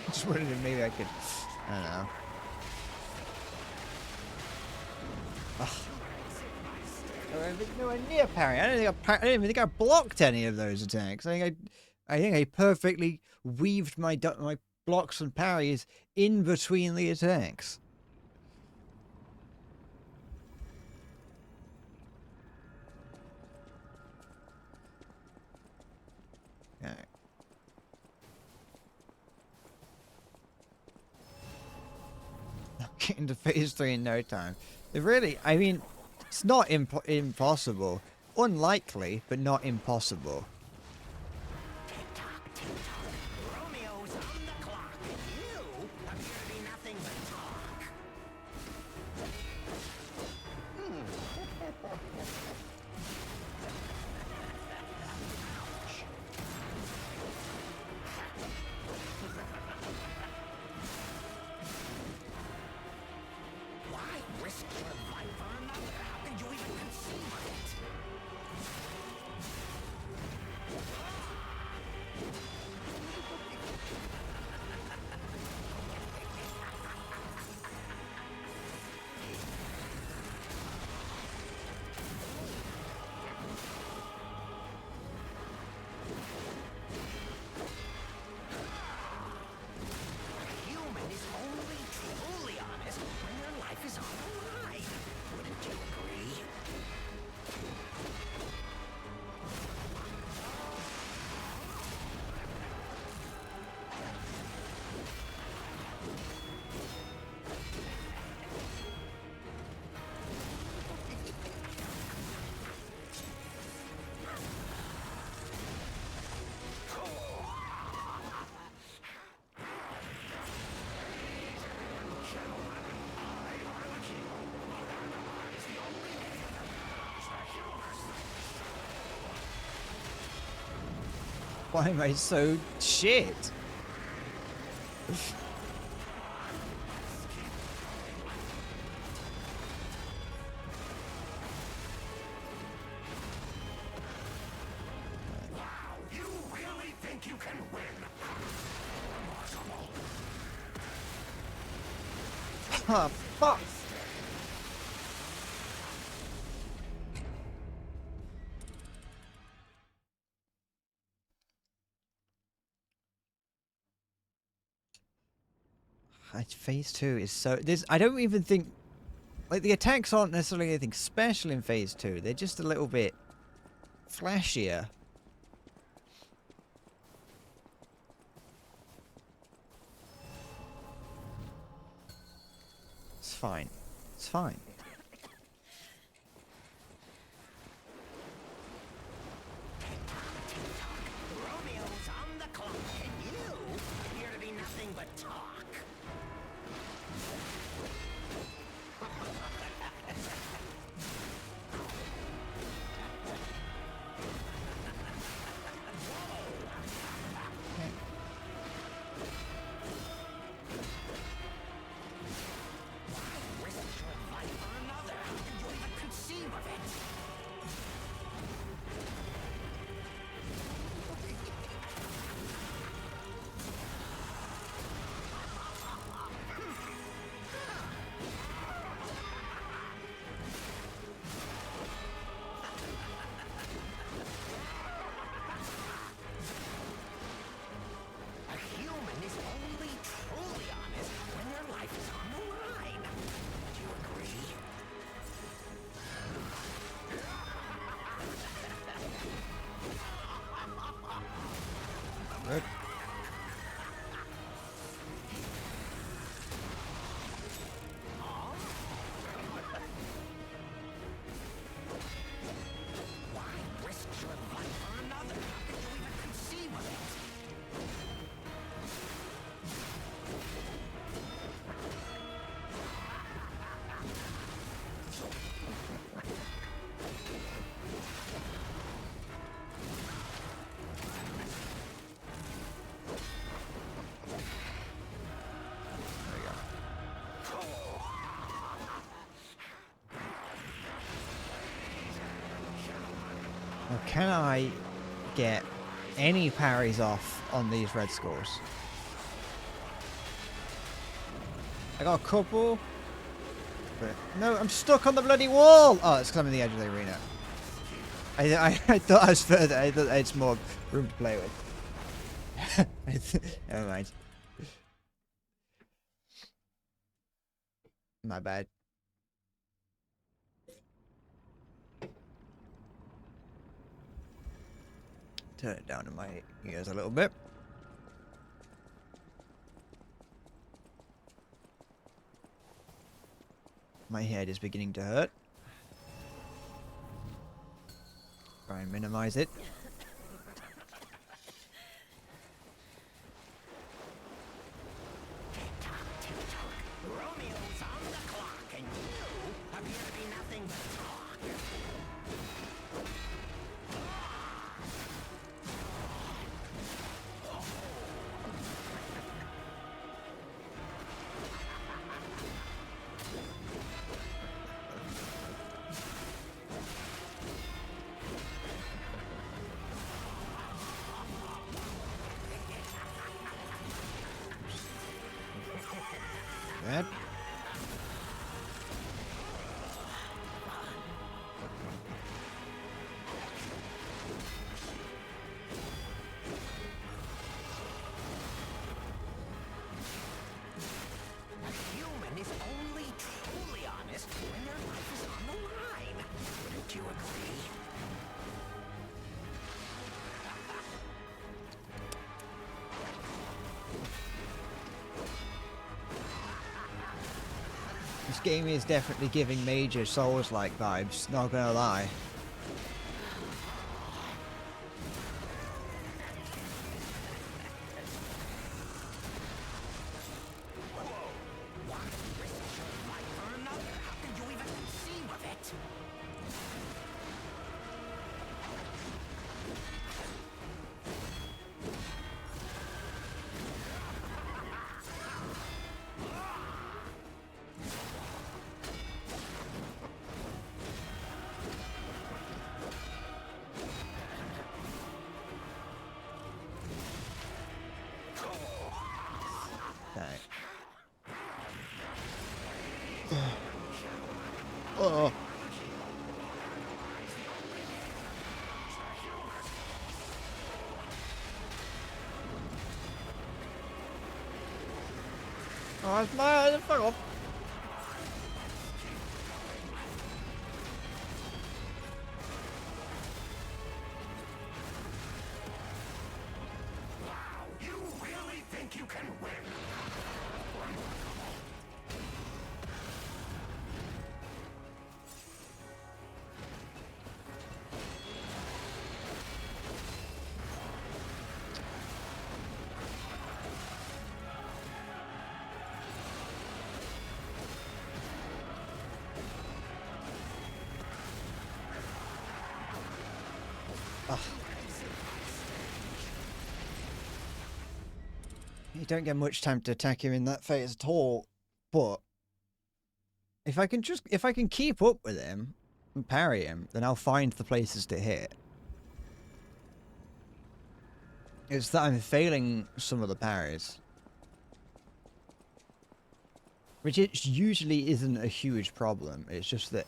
I just wondered if maybe I could. I don't know. Ugh. I was nowhere near parry. I don't even think I blocked any of those attacks. I think I perfectly weaved my blocks and parries in between the attacks. Okay. Get into phase 3 in no time. It really, I mean, it's not impossible. Unlikely, but not impossible. Tick-tock, tick-tock. Romeo's on the clock, and you appear to be nothing but talk. Why risk your life for another? How could you even conceive of it? A human is only truly honest when their life is on the line. Wouldn't you agree? Why am I so shit? You really think you can win? Ah, fuck! Phase 2 is so... I don't even think... Like, the attacks aren't necessarily anything special in Phase 2. They're just a little bit flashier. It's fine. It's fine. Romeo's on the clock, and you appear to be nothing but talk. Risk your life Now, can I get any parries off on these red scores? I got a couple. But no, I'm stuck on the bloody wall! Oh, it's because I'm in the edge of the arena. I thought I was further. I thought it's more room to play with. Never mind. My bad. Turn it down in my ears a little bit. My head is beginning to hurt. Try and minimize it. Romeo's on the clock, and you appear to be nothing but talk. Bad. A human is only truly honest when their life is on the line. Wouldn't you agree? This game is definitely giving major Souls-like vibes, not gonna lie. Life or another? How could you even conceive of it? Okay. Oh. Oh, it's my fuck off. You really think you can win? You don't get much time to attack him in that phase at all, but if I can keep up with him and parry him, then I'll find the places to hit. It's that I'm failing some of the parries. Which it usually isn't a huge problem, it's just that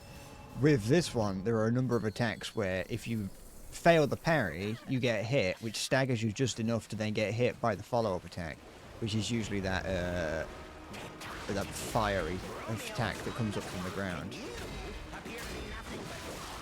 with this one, there are a number of attacks where if you fail the parry, you get hit, which staggers you just enough to then get hit by the follow-up attack, which is usually that that fiery attack that comes up from the ground. Appear to be nothing but talk.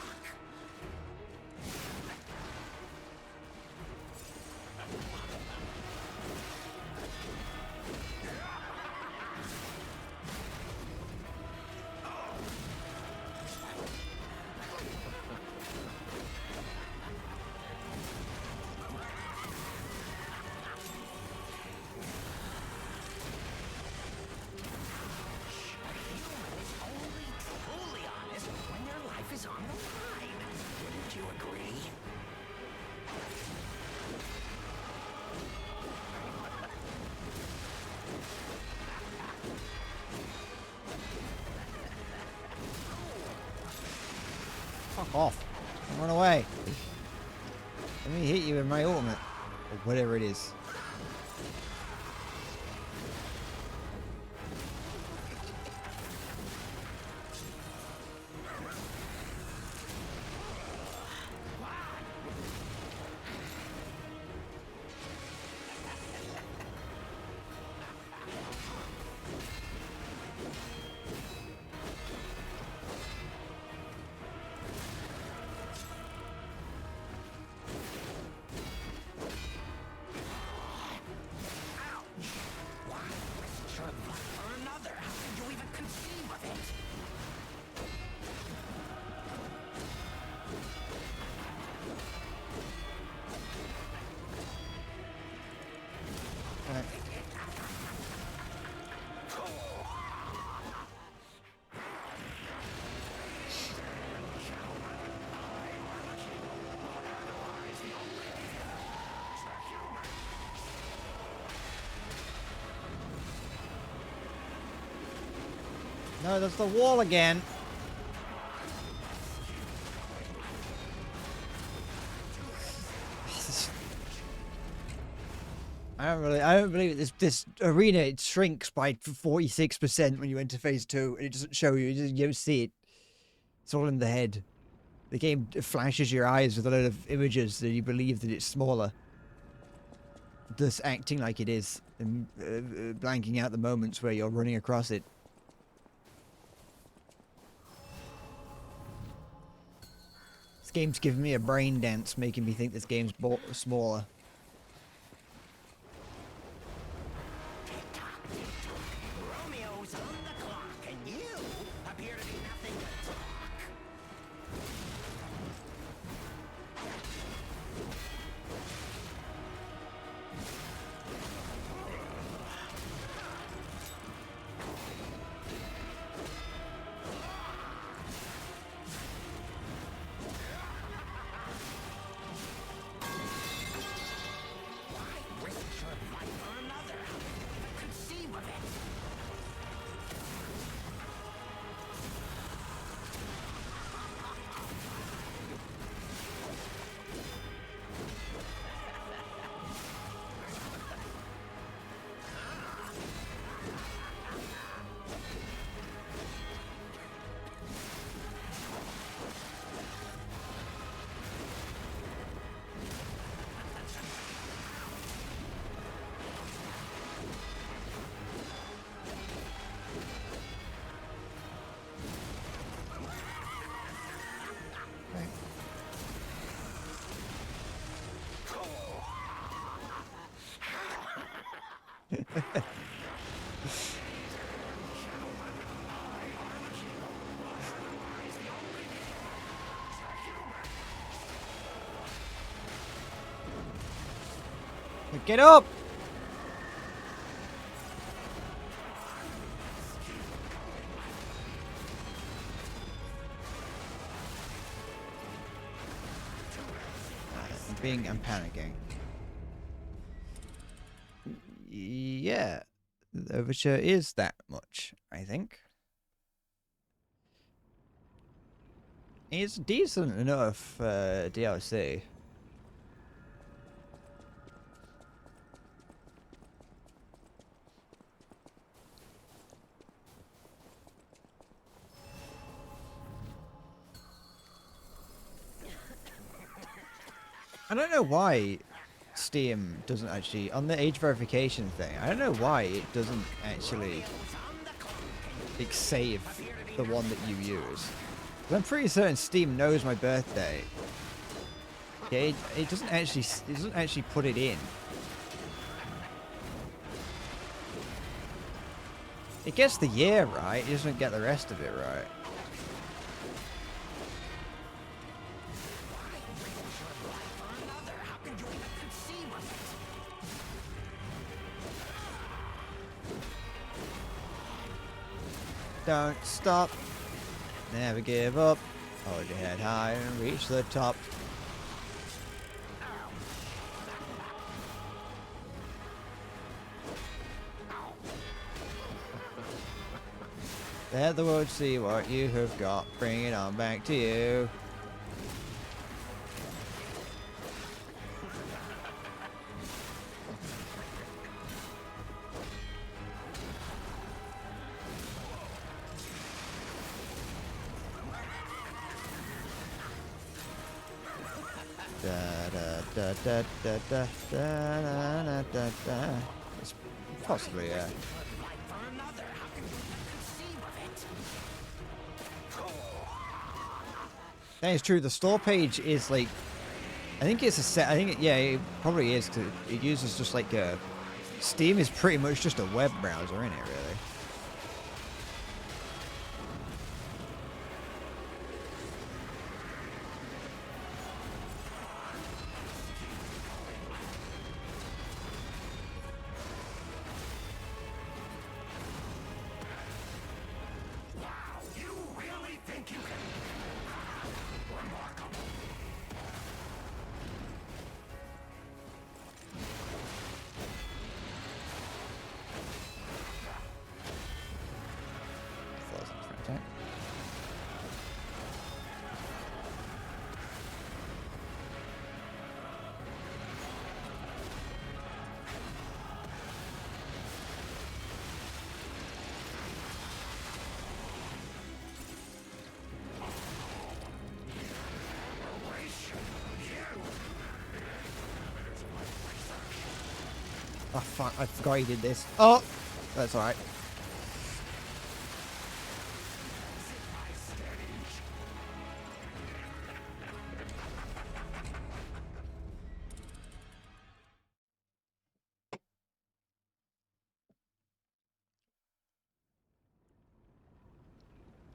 Truly honest when their life is on the line. Wouldn't you agree? Fuck off. Run away. Let me hit you with my ultimate. Or whatever it is. Or another. How could you even conceive of it? Right. No, that's the wall again. I don't believe it. This arena, it shrinks by 46% when you enter phase 2, and it doesn't show you. You don't see it. It's all in the head. The game flashes your eyes with a load of images that you believe that it's smaller. Thus acting like it is, and blanking out the moments where you're running across it. This game's giving me a brain dance, making me think this game's smaller. Romeo's on the clock, and you appear to be nothing but talk. Why risk your life for another? How could you even conceive of it? Get up! I'm panicking. Yeah, the Overture is that much, I think. It's decent enough DLC. I don't know why Steam doesn't actually, on the age verification thing, I don't know why it doesn't actually save the one that you use. But I'm pretty certain Steam knows my birthday. Yeah, it doesn't actually put it in. It gets the year right, it doesn't get the rest of it right. Don't stop, never give up, hold your head high and reach the top. Let the world see what you have got, bring it on back to you. Da, da, da, da, da, da, da, da, da, da. It's possibly, One life for another. How can you even conceive of it? That is true. The store page is like, I think it's a set. I think, yeah, it probably is. 'Cause it uses just like a. Steam is pretty much just a web browser, in it, really. You really think you can? Remarkable. Thought it was a different attack. Oh fuck, I forgot he did this. Oh! That's alright.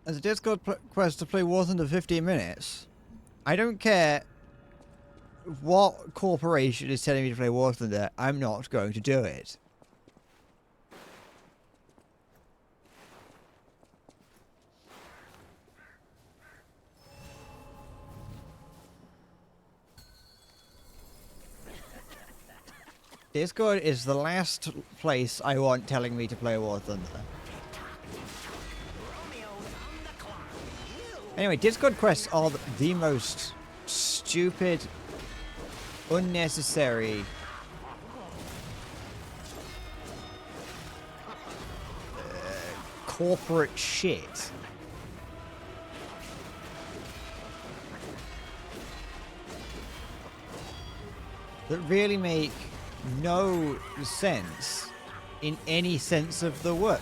As a Discord quest to play Warzone for 15 minutes, I don't care what corporation is telling me to play Warzone there, I'm not going to do it. Discord is the last place I want telling me to play Warzone there. Romeo's on the clock. You Anyway, Discord quests are the most stupid, unnecessary, corporate shit. That really make no sense in any sense of the word.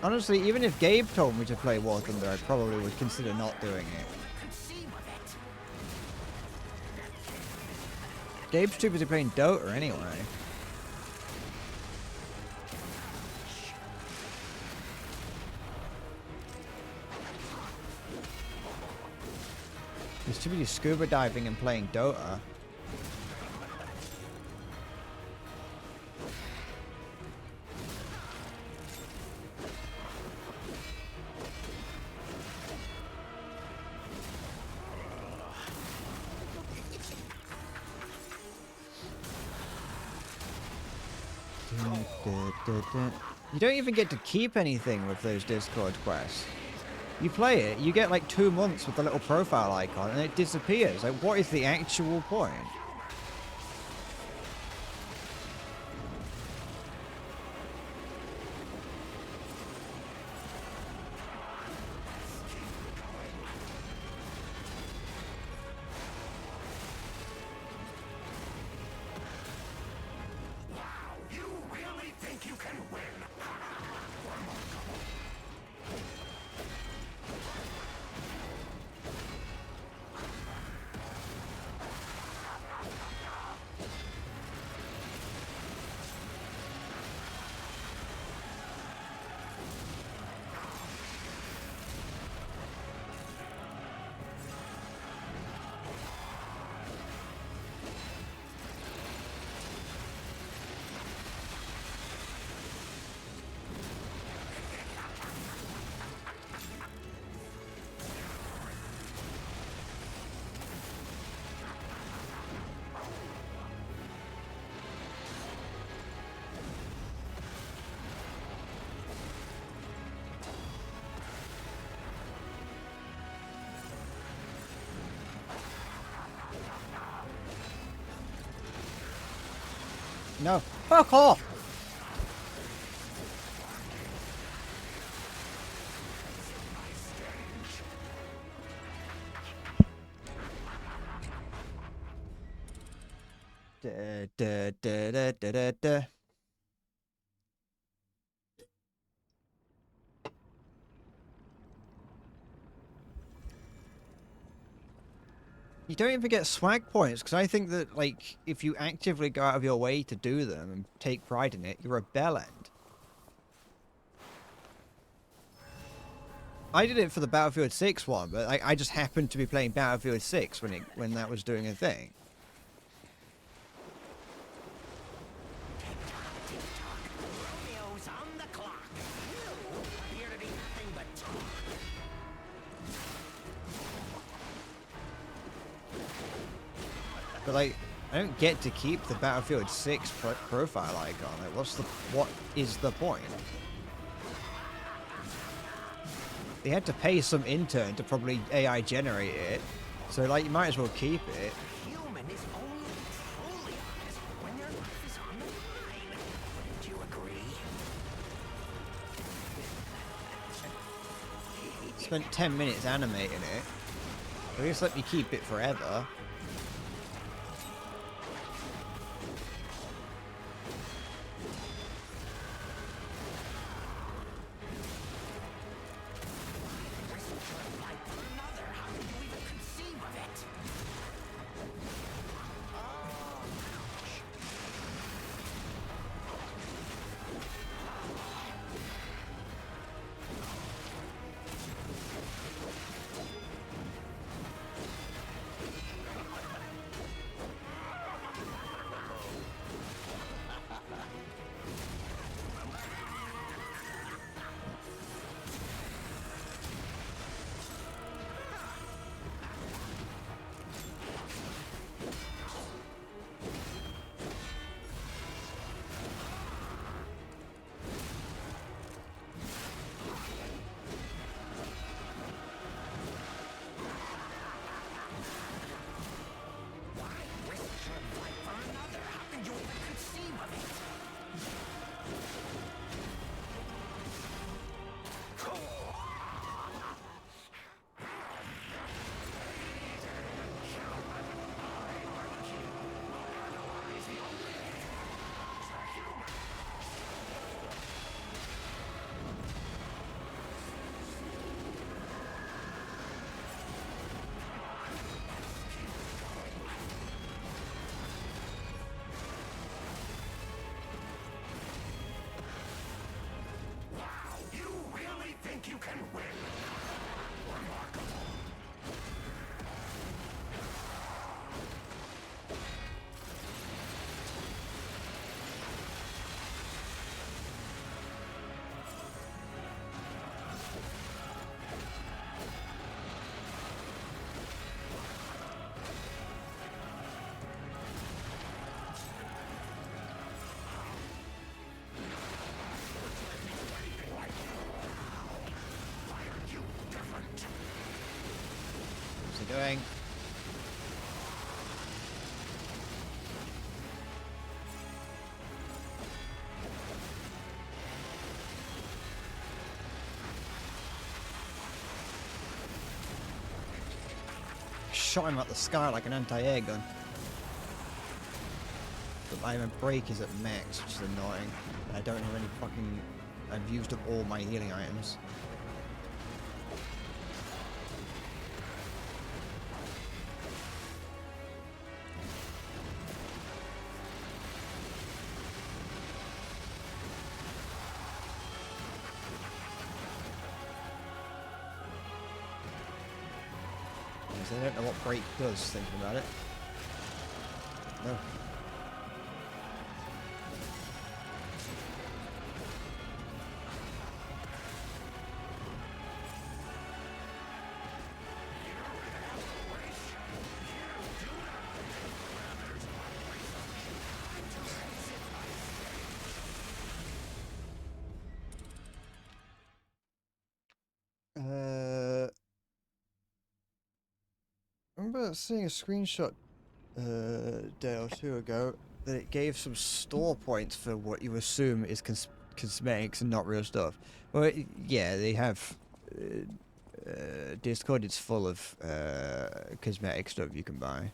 Honestly, even if Gabe told me to play War Thunder, I probably would consider not doing it. conceive of it. Gabe's too busy playing Dota anyway. He's too busy scuba diving and playing Dota. You don't even get to keep anything with those Discord quests. You play it, you get like 2 months with the little profile icon, and it disappears. Like, what is the actual point? You really think you can win? No. Fuck off! Da, da, da, da, da, da, da. You don't even get swag points, because I think that, like, if you actively go out of your way to do them and take pride in it, you're a bellend. I did it for the Battlefield 6 one, but I just happened to be playing Battlefield 6 when that was doing a thing. Romeo's on the clock, and you appear to be nothing but talk. But, like, I don't get to keep the Battlefield 6 profile icon. Like, what is the point? They had to pay some intern to probably AI generate it, so, like, you might as well keep it. Human is only truly honest when their life is on the line. Wouldn't you agree? Spent 10 minutes animating it. At least let me keep it forever. How could you even conceive of it? You can win. What's he doing? Shot him at the sky like an anti-air gun. But my break is at max, which is annoying. I don't have any fucking... I've used up all my healing items. Because I don't know what break does, thinking about it. No. I remember seeing a screenshot a day or two ago that it gave some store points for what you assume is cosmetics and not real stuff. Well, yeah, they have. Discord is full of cosmetic stuff you can buy.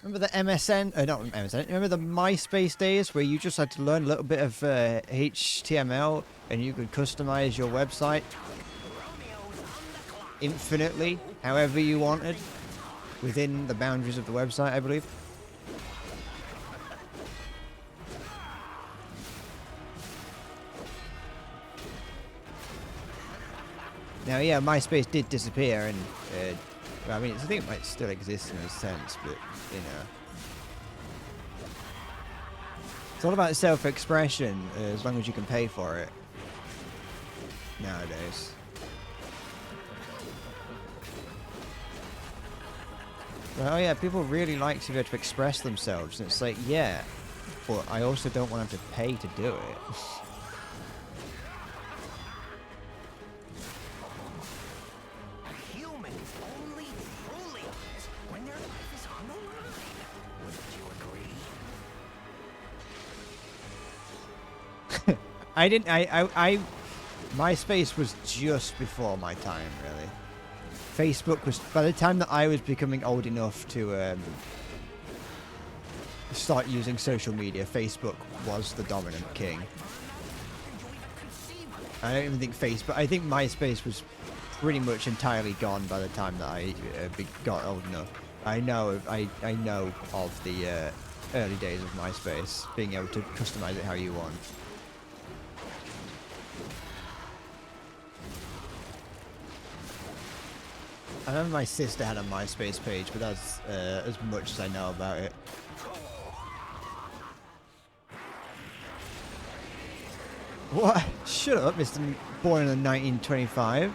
Remember the MSN? Not MSN. Remember the MySpace days where you just had to learn a little bit of HTML and you could customize your website infinitely, however you wanted, within the boundaries of the website, I believe. Now, yeah, MySpace did disappear, and I mean, I think it might still exist in a sense, but you know, it's all about self-expression as long as you can pay for it nowadays. Well, oh yeah, people really like to be able to express themselves, and it's like, yeah, but I also don't want them to pay to do it. Humans only truly honest when their life is on the line. Wouldn't you agree? I didn't. MySpace was just before my time, really. Facebook was, by the time that I was becoming old enough to start using social media, Facebook was the dominant king. I don't even think Facebook. I think MySpace was pretty much entirely gone by the time that I got old enough. I know of the early days of MySpace, being able to customize it how you want. I remember my sister had a MySpace page, but that's as much as I know about it. What? Shut up, Mr. Born in 1925.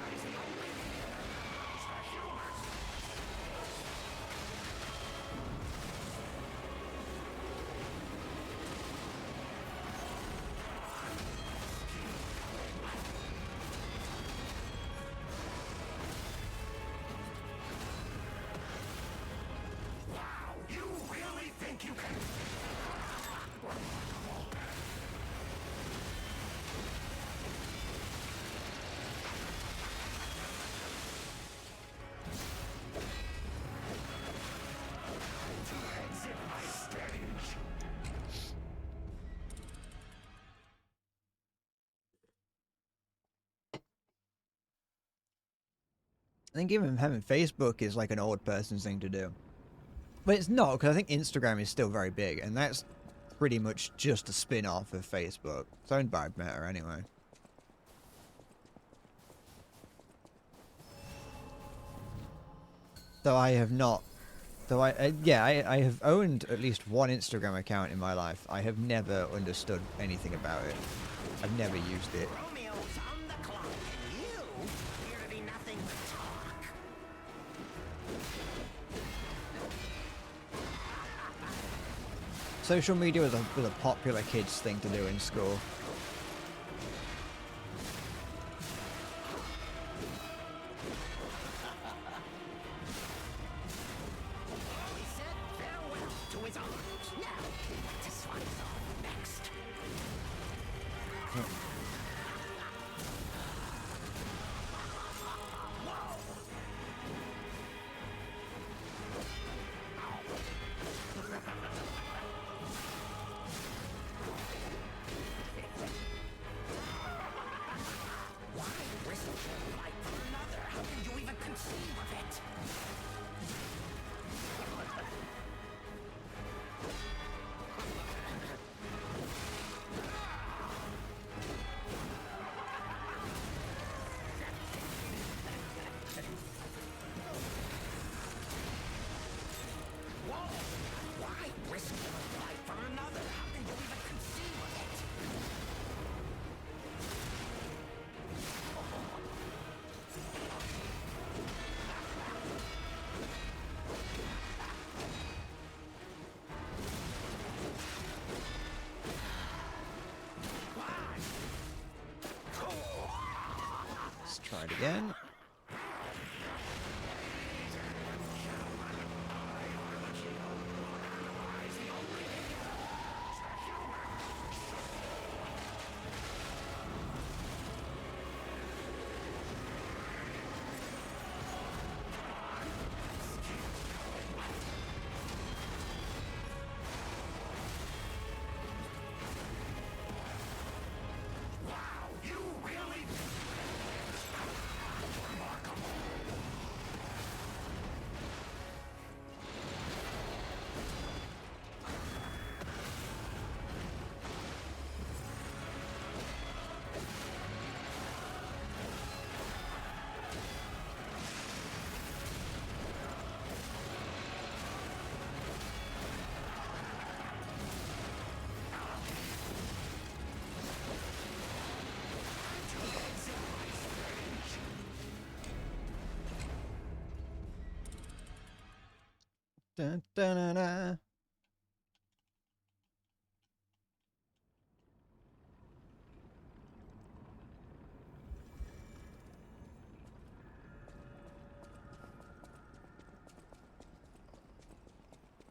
I think even having Facebook is like an old person's thing to do. But it's not, because I think Instagram is still very big, and that's pretty much just a spin-off of Facebook. It's owned by Meta anyway. Though I have not... Though I have owned at least one Instagram account in my life. I have never understood anything about it. I've never used it. Romeo's on the clock, and you appear to be nothing but talk. Social media was a popular kids thing to do in school. He said farewell to his arms. Now, what is off next? Why risk your life for another? How can you even conceive of it? Whoa! Why risk your life for another? How can you even conceive of it? Let's try it again. Dun, dun, dun, dun.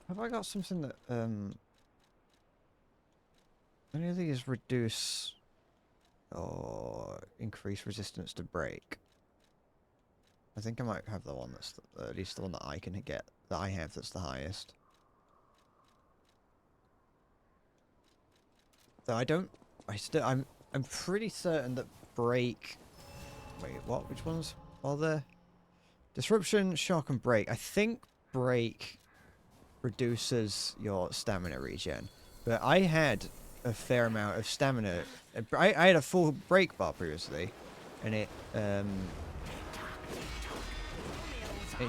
Have I got something that any of these reduce or increase resistance to break? I think I might have the one that's at least the one that I can get that I have that's the highest. Though I don't I'm pretty certain that break. Wait, what? Which ones are there? Disruption, shock, and break. I think break reduces your stamina regen, but I had a fair amount of stamina. I had a full break bar previously, and it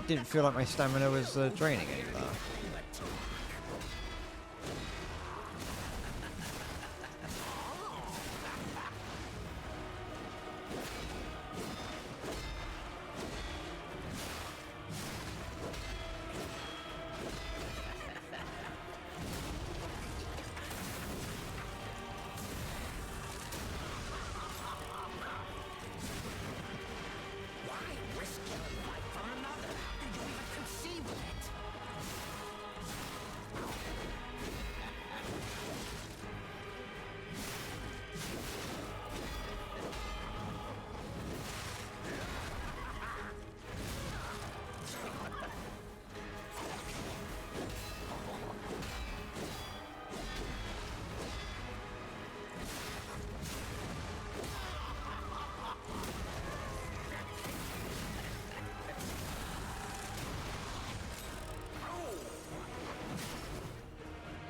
didn't feel like my stamina was draining any of that. Why risk your life for another? How could you even conceive of it?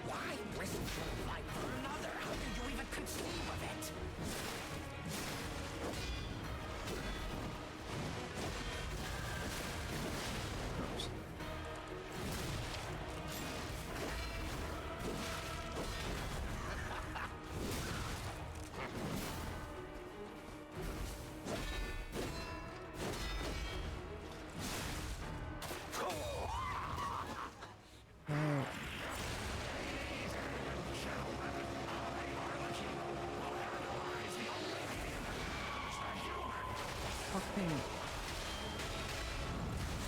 Why risk your life for another? How could you even conceive of it? Fucking.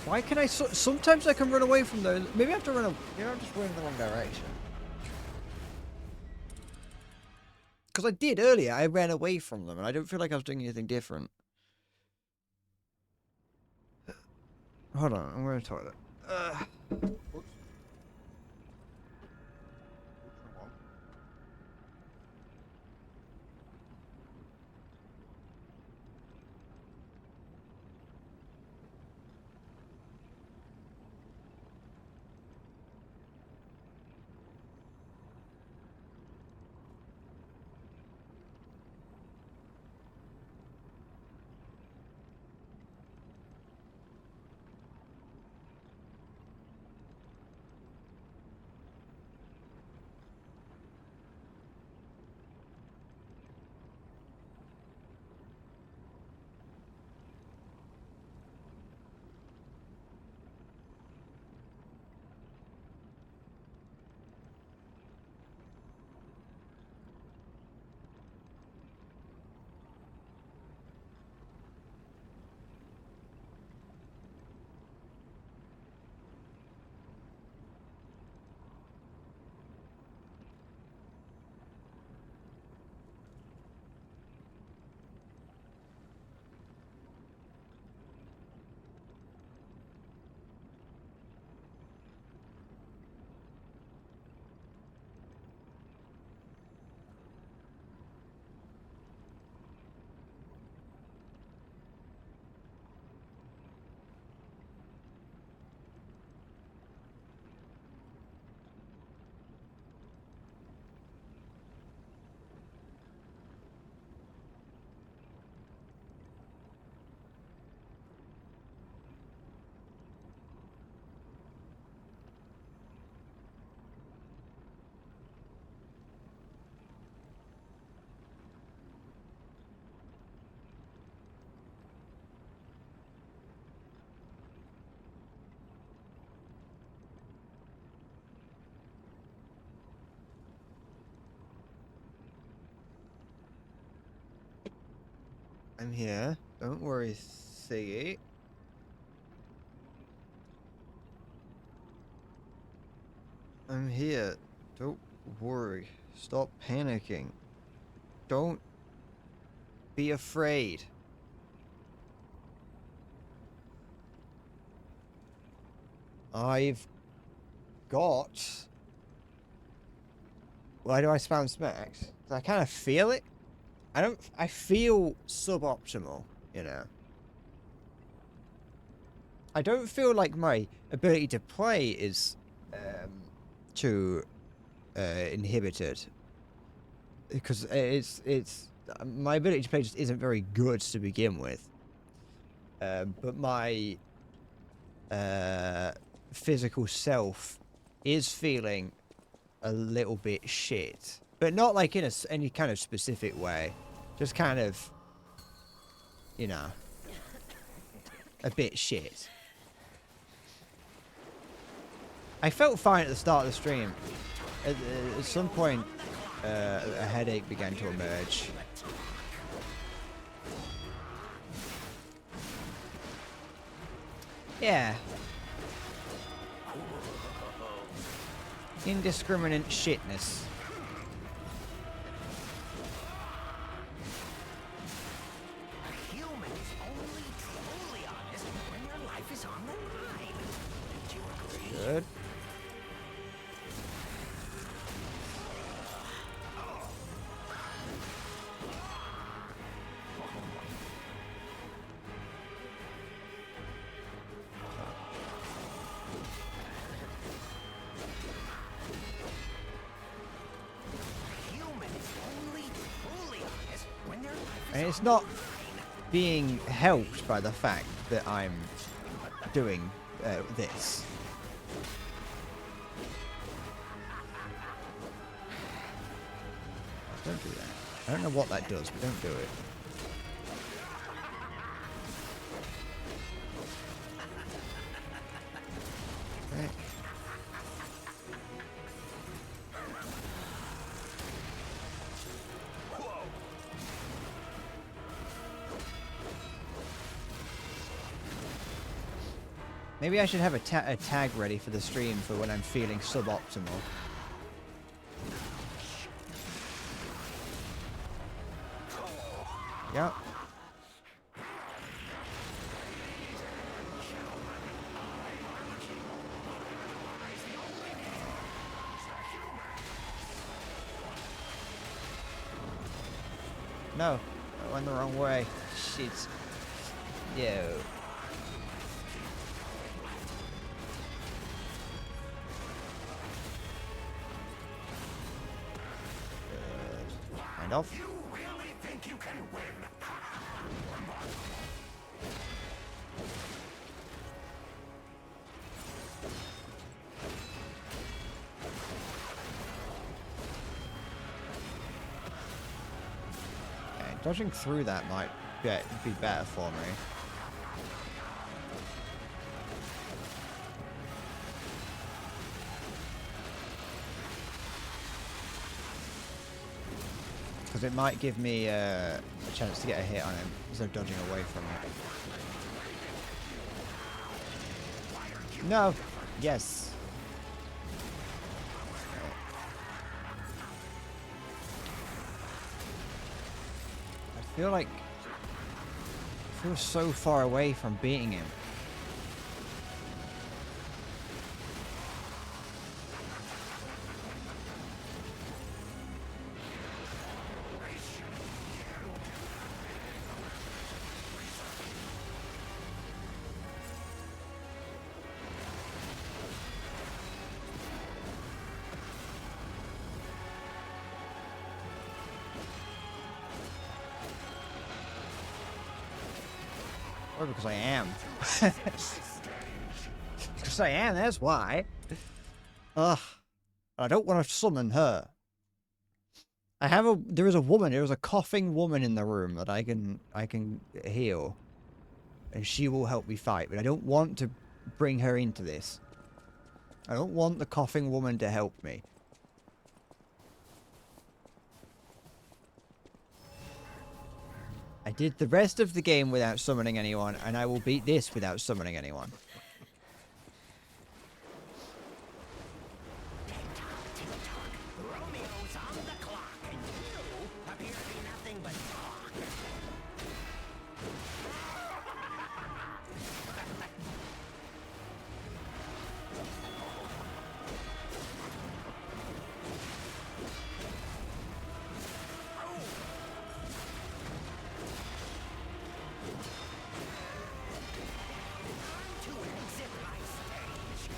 Why can I? Sometimes I can run away from those. Maybe I have to run. Maybe I'm just running in the wrong direction. Because I did earlier. I ran away from them, and I don't feel like I was doing anything different. Hold on, I'm going to the toilet. Whoops. I'm here. Don't worry, Siggy. I'm here. Don't worry. Stop panicking. Don't be afraid. I've got... Why do I spam smacks? 'Cause I kind of feel it. I feel suboptimal, you know. I don't feel like my ability to play is too inhibited, because it's my ability to play just isn't very good to begin with. But my physical self is feeling a little bit shit, but not like in any kind of specific way, just kind of, you know, a bit shit. I felt fine at the start of the stream. At some point, a headache began to emerge. Yeah. Indiscriminate shitness. A human is only truly honest when your life is on the line. Do you agree? Good. A human is only truly honest when their life is And it's on not the line. being helped by the fact that I'm doing this. Don't do that. I don't know what that does, but don't do it. Okay. Maybe I should have a tag ready for the stream for when I'm feeling suboptimal. Yep. No, I went the wrong way. Shit. Yo. Kind of. You really think you can win? Okay, dodging through that might be better for me. Because it might give me a chance to get a hit on him instead of dodging away from it. No! Yes! I feel like... I feel so far away from beating him. Or because I am. Because I am, that's why. Ugh. I don't want to summon her. There is a coughing woman in the room that I can heal. And she will help me fight, but I don't want to bring her into this. I don't want the coughing woman to help me. I did the rest of the game without summoning anyone, and I will beat this without summoning anyone. Tick-tock, tick-tock. Romeo's on the clock, and you appear to be nothing but talk. To exit my stage.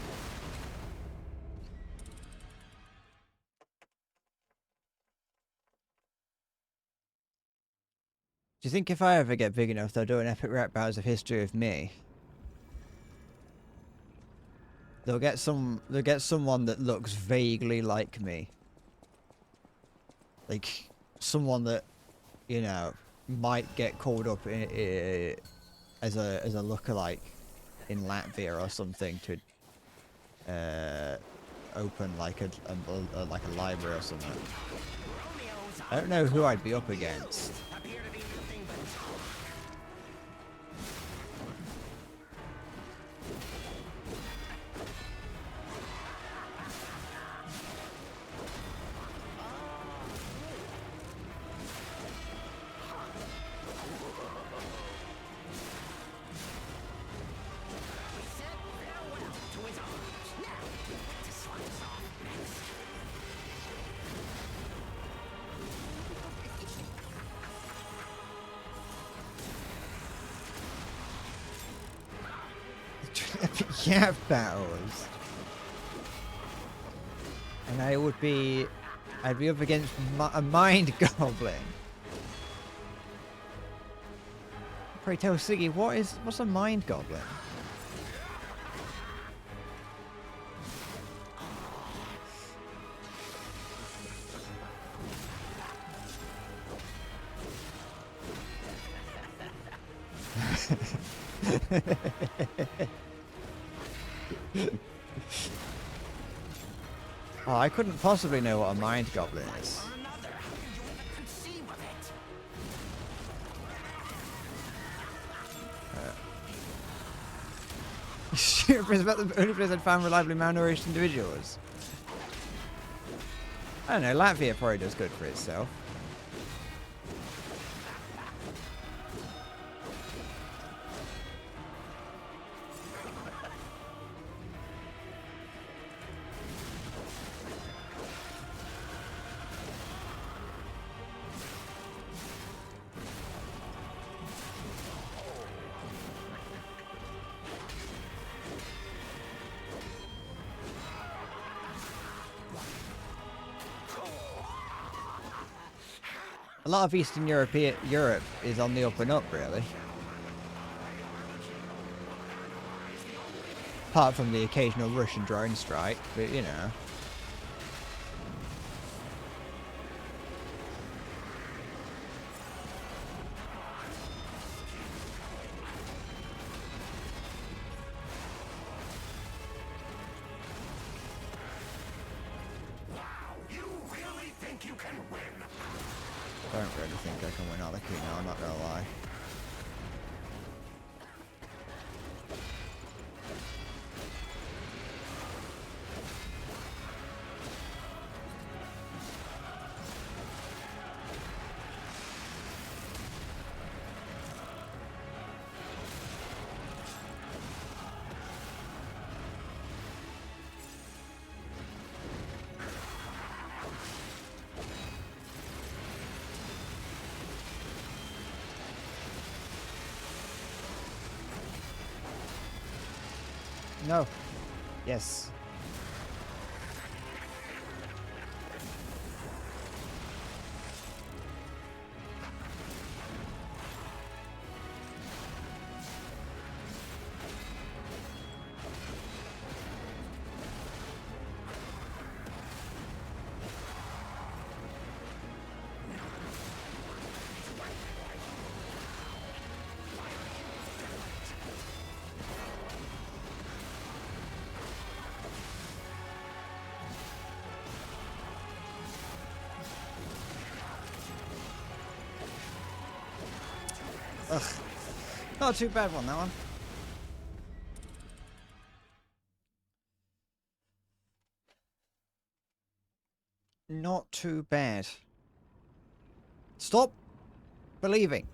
Do you think if I ever get big enough, they'll do an epic rap battles of history of me? They'll get someone that looks vaguely like me. Like someone that, you know, might get called up as a lookalike in Latvia or something to open like a library or something. Romeo's I don't know who I'd be up against. appear to be nothing but talk. We said farewell to his arms. Now, to slice off next. Epic Yap battles. And I'd be up against a mind goblin. Pray tell Siggy, what's a mind goblin? Oh, I couldn't possibly know what a mind goblin is. Or another. How could you even conceive of it? It's about the only place I'd found reliably malnourished individuals. I don't know, Latvia probably does good for itself. A lot of Eastern Europe is on the up and up, really. Apart from the occasional Russian drone strike, but you know. You really think you can win? I don't really think I can win Alaki now, I'm not gonna lie. No. Yes. Ugh. Not too bad one, that one. Not too bad. Stop believing.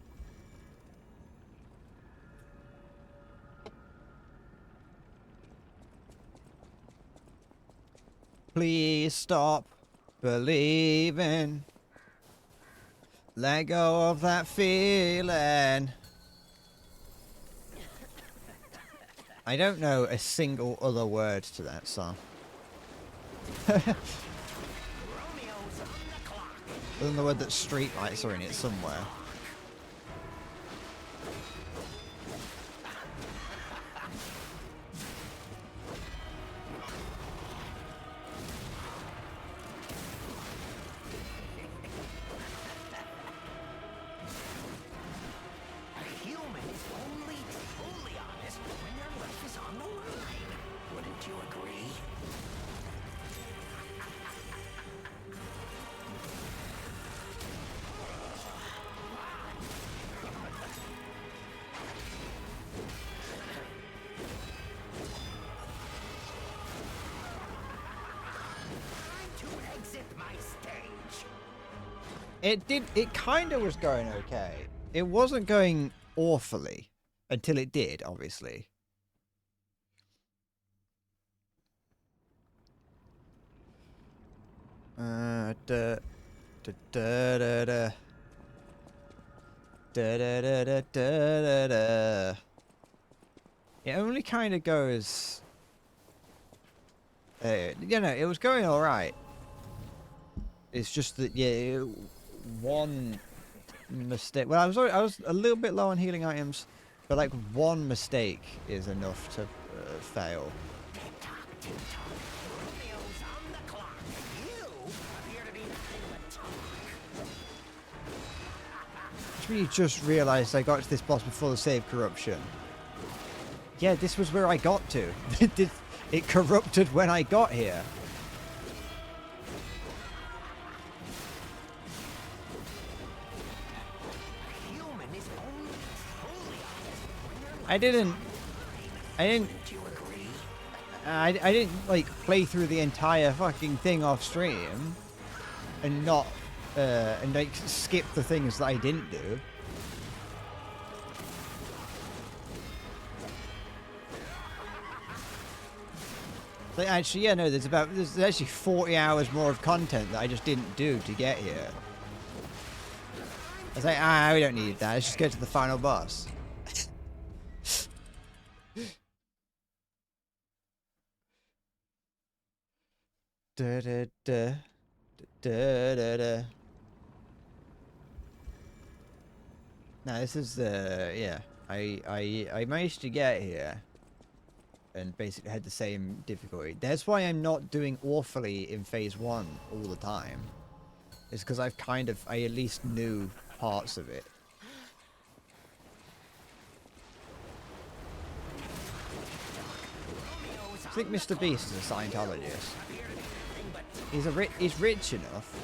Please stop believing. Let go of that feeling. I don't know a single other word to that song. Romeo's on the clock. Other than the word that streetlights are in it somewhere. A human is only truly honest when their life is on the line. Wouldn't you agree? Time to exit my stage. It kind of was going okay. It wasn't going awfully until it did, obviously. Da da da da da da da da da da da. It only kind of goes. You know, it was going all right. It's just that one mistake. Well, I was a little bit low on healing items, but like one mistake is enough to fail. Tick-tock, tick-tock. Romeo's on the clock. You appear to be nothing but talk. Which means you just realised I got to this boss before the save corruption. Yeah, this was where I got to. It corrupted when I got here. A human is only truly honest when their life I didn't Wouldn't you agree? I didn't like play through the entire fucking thing off stream and not and like skip the things that I didn't do. Like, actually, yeah, no, there's actually 40 hours more of content that I just didn't do to get here. I was like, we don't need that. Let's just go to the final boss. Da da da da da da. Now this is yeah. I managed to get here and basically had the same difficulty. That's why I'm not doing awfully in phase 1 all the time. It's because I at least knew parts of it. I think Mr. Beast is a Scientologist. He's rich enough.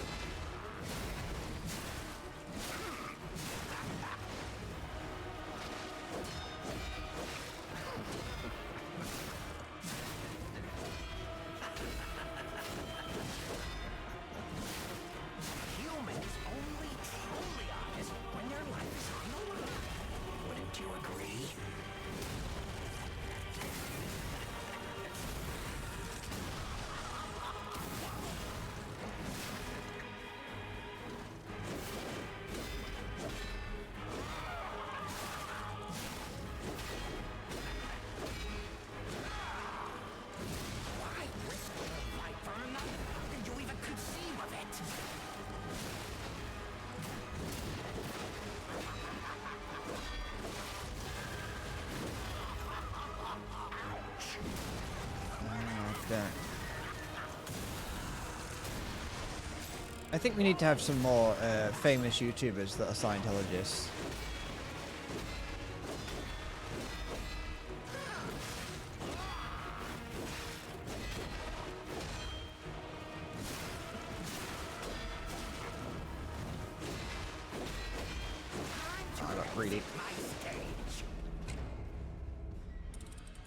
Human is only truly honest when their life is on the line. Wouldn't you agree? Why risk your life for another? How did you even conceive of it? Okay. I think we need to have some more famous YouTubers that are Scientologists. I got greedy. like My stage.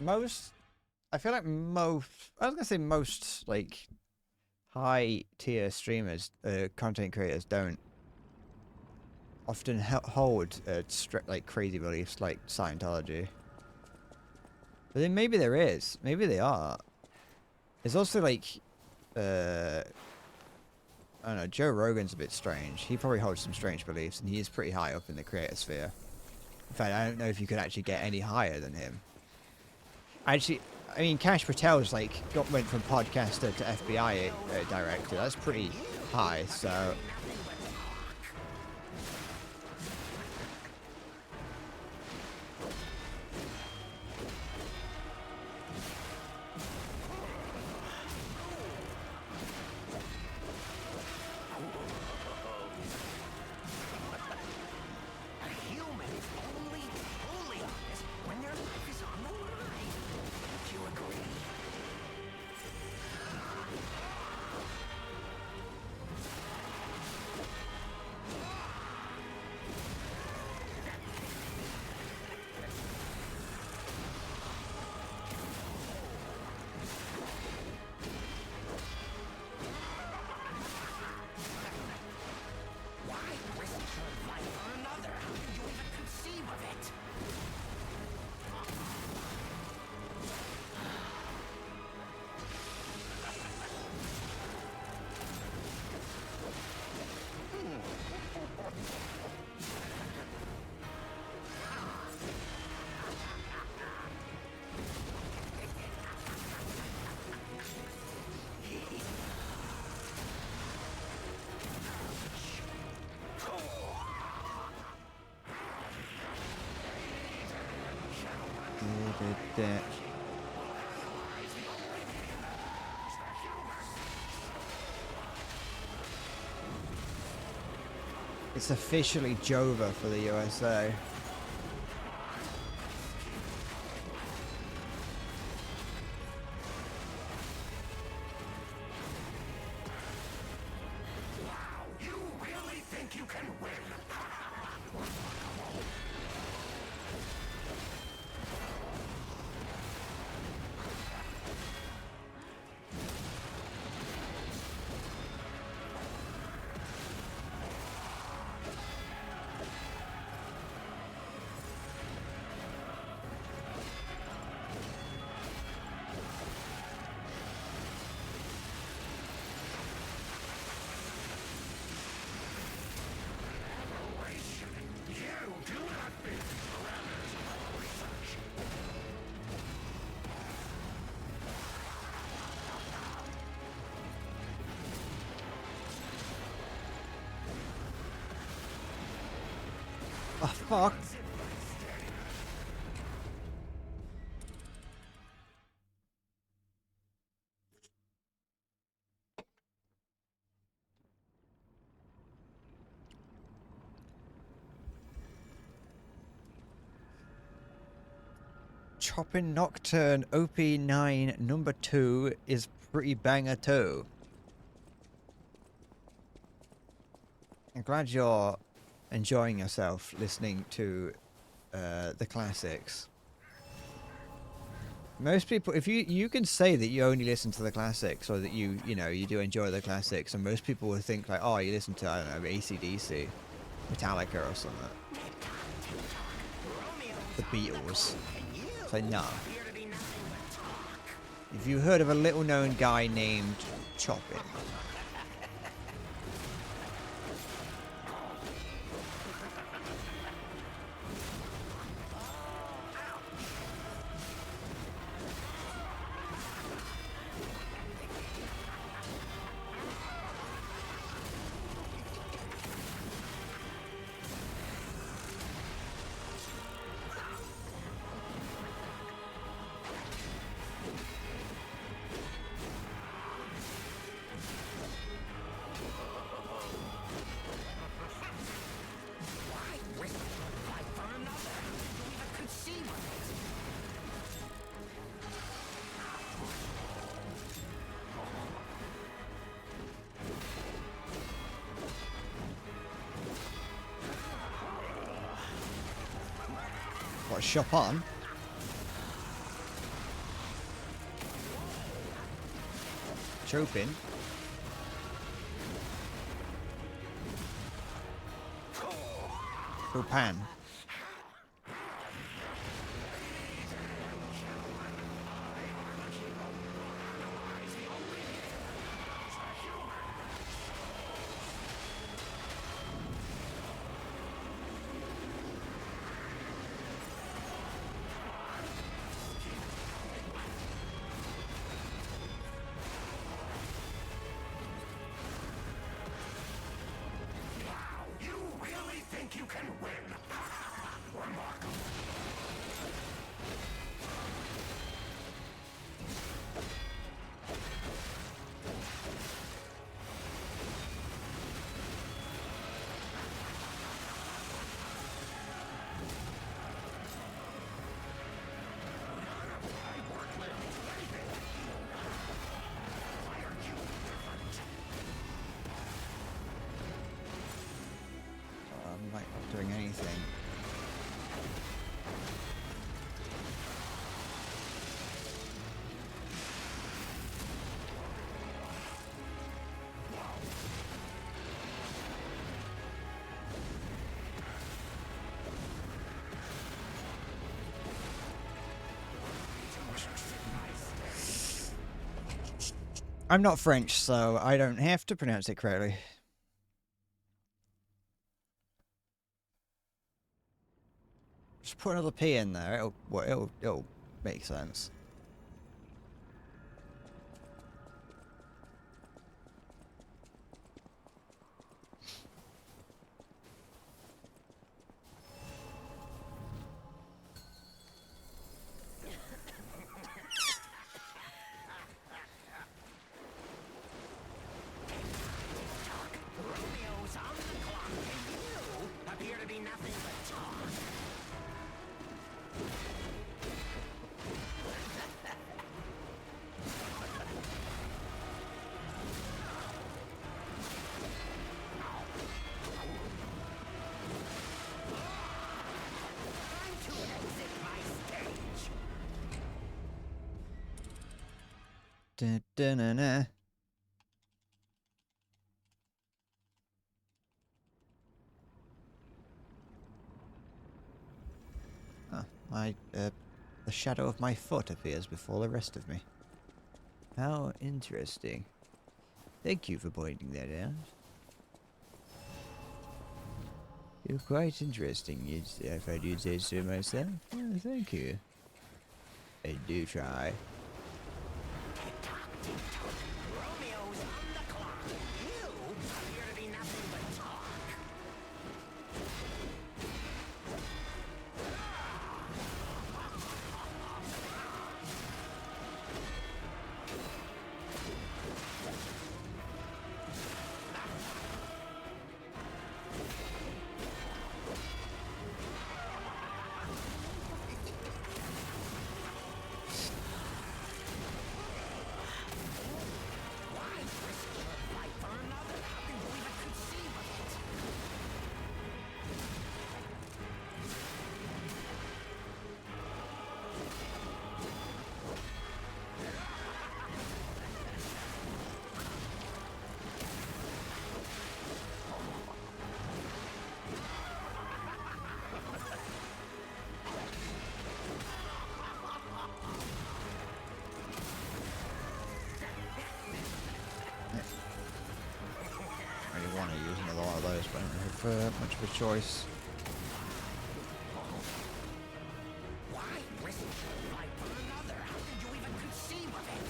most. I feel like most. I was gonna say most like high tier streamers, content creators don't often hold like crazy beliefs like Scientology. But then maybe there is. Maybe they are. There's also like, I don't know. Joe Rogan's a bit strange. He probably holds some strange beliefs, and he is pretty high up in the creator sphere. In fact, I don't know if you could actually get any higher than him. Actually, I mean, Kash Patel's like went from podcaster to FBI director. That's pretty high. So. A human is only truly honest when their life is on the line. Don't you agree? Why risk your life on another? How did you even conceive of it? It's officially Jova for the USA. You really think you can win? Oh, fuck. Chopping Nocturne OP9 number 2 is pretty banger too. I'm glad you're enjoying yourself listening to the classics. Most people, if you can say that you only listen to the classics, or that you know you do enjoy the classics, and most people will think like, oh, you listen to, I don't know, AC/DC, Metallica or something, the Beatles. It's like, no. If you heard of a little known guy named Choppin', What, shop on? Chopin? Chopin. You can win. Remarkable. I'm like not doing anything. I'm not French, so I don't have to pronounce it correctly. Just put another P in there. It'll make sense. Romeo's on the clock, and you appear to be nothing but talk. Time to exit my stage. Da-da-na-na. Ah, the shadow of my foot appears before the rest of me. How interesting. Thank you for pointing that out. You're quite interesting, if I do say so myself. Oh, thank you. I do try. Romeo's on the clock. You appear to be nothing but talk. Why risk your life for another? How can you even conceive of it? I really want to use another one of those, but I don't have much of a choice. Why risk your life for another? How could you even conceive of it?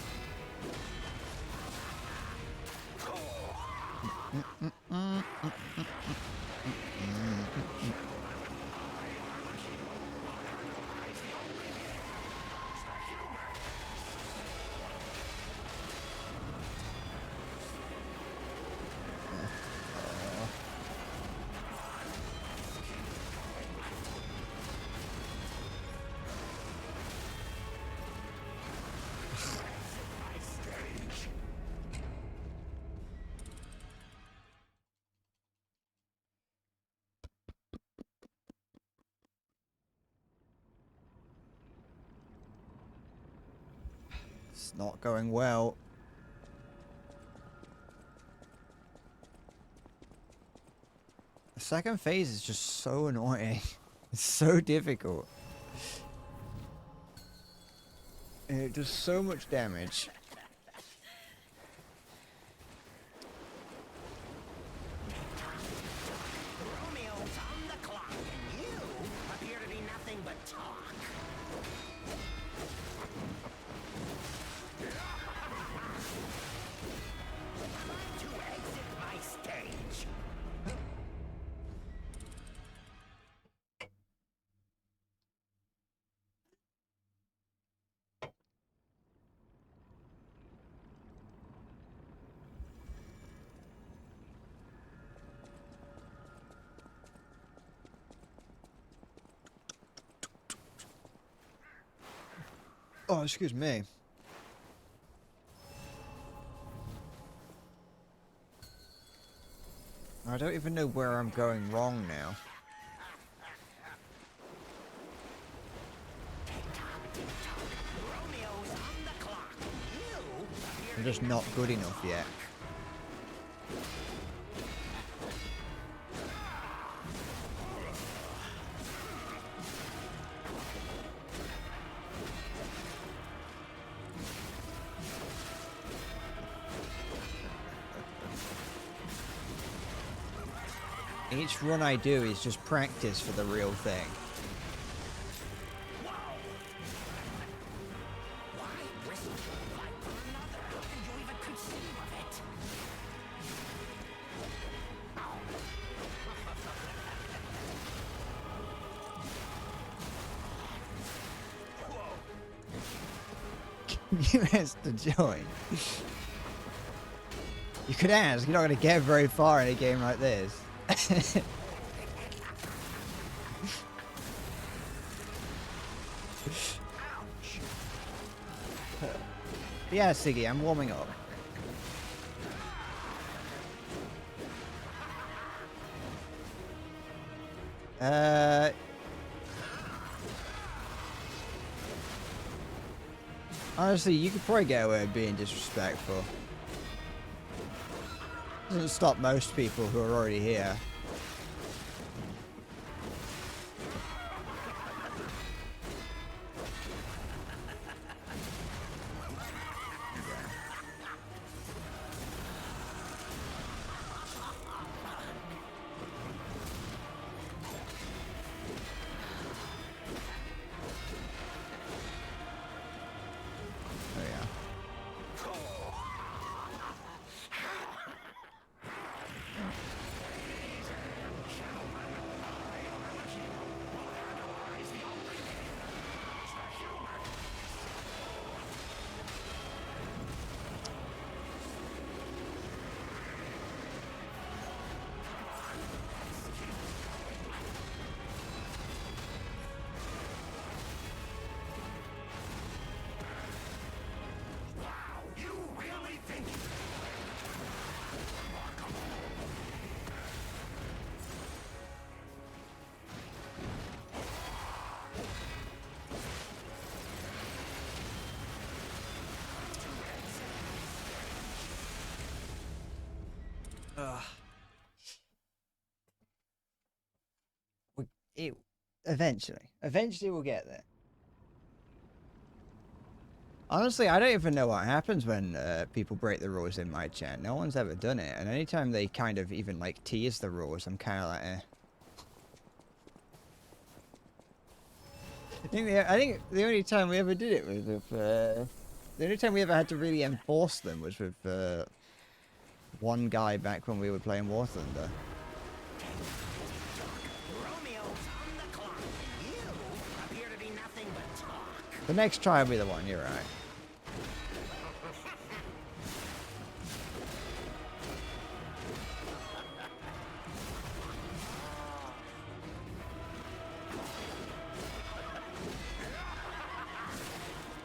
It's not going well. The second phase is just so annoying. It's so difficult. And it does so much damage. Romeo's on the clock, and you appear to be nothing but talk. To exit my stage. Oh, excuse me. I don't even know where I'm going wrong now. Romeo's on the clock, and you appear I'm to just be not good enough yet. Each run I do is just practice for the real thing. Why risk your life for another? How can you even conceive of it? You asked to join. You could ask, you're not going to get very far in a game like this. Yeah, Siggy, I'm warming up. Honestly, you could probably get away with being disrespectful. Doesn't stop most people who are already here. Oh yeah. You really think Ugh. Eventually we'll get there. Honestly, I don't even know what happens when people break the rules in my chat. No one's ever done it, and anytime they kind of even like tease the rules, I'm kind of like, eh. I think the only time we ever did it was with the only time we ever had to really enforce them was with one guy back when we were playing War Thunder. Romeo's on the clock, and you appear to be nothing but talk. The next try will be the one. You're right.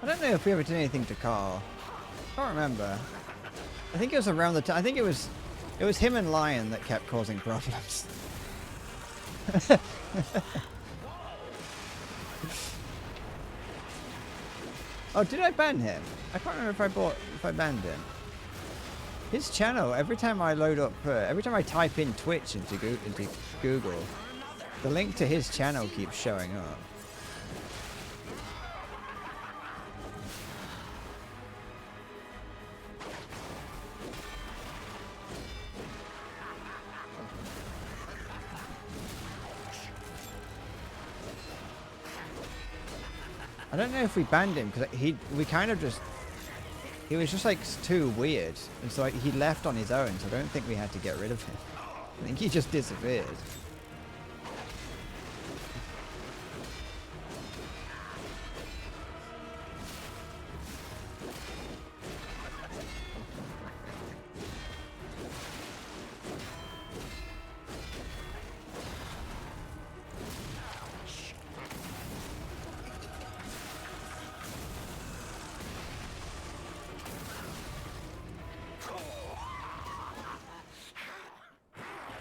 I don't know if we ever did anything to Carl. I can't remember. I think it was around the time. I think it was him and Lion that kept causing problems. Oh, did I ban him? I can't remember if I banned him. His channel, every time I load up, every time I type in Twitch into Google, the link to his channel keeps showing up. I don't know if we banned him because we kind of just, he was just like too weird, and so he left on his own. So I don't think we had to get rid of him. I think he just disappeared.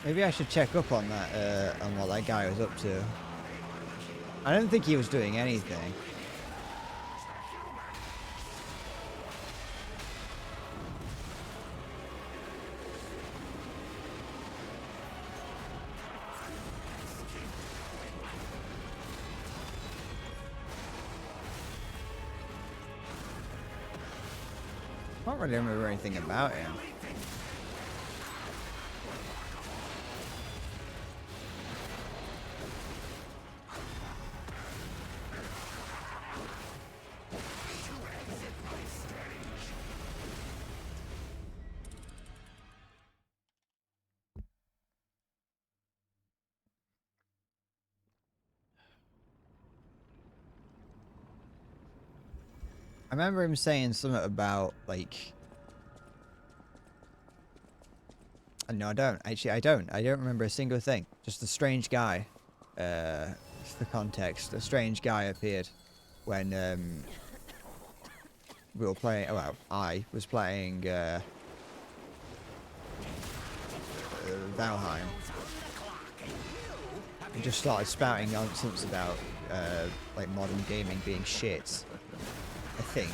Maybe I should check up on that, on what that guy was up to. I don't think he was doing anything. I don't really remember anything about him. I remember him saying something about, like... No, I don't. Actually, I don't. I don't remember a single thing. Just a strange guy. For context, a strange guy appeared when, we were playing... Well, I was playing, Valheim. And just started spouting nonsense about, like, modern gaming being shit. I think,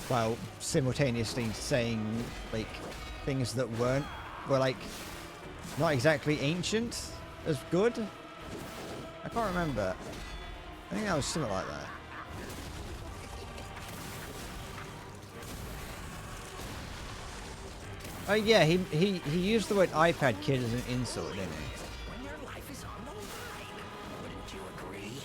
while simultaneously saying like things that were like not exactly ancient as good. I can't remember. I think that was something like that. Oh yeah, he used the word iPad kid as an insult, didn't he? When your life is on the line, wouldn't you agree?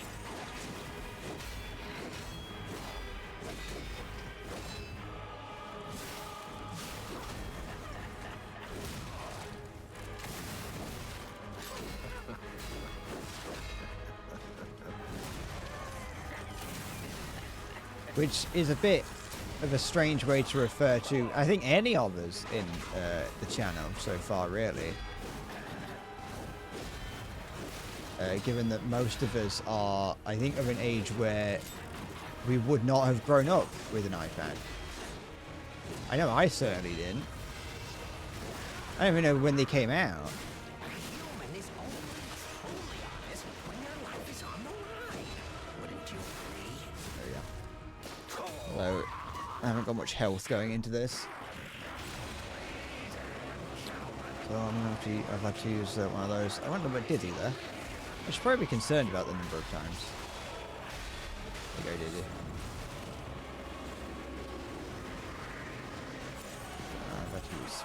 Which is a bit of a strange way to refer to, I think, any of us in the channel so far, really. Given that most of us are, I think, of an age where we would not have grown up with an iPad. I know I certainly didn't. I don't even know when they came out. A human is only honest when your life is on the line. Wouldn't you agree? There we go. So, I haven't got much health going into this. So I'm gonna have to, I've had to use one of those. I went a bit dizzy there. I should probably be concerned about the number of times. There you go, dizzy. I've had to use.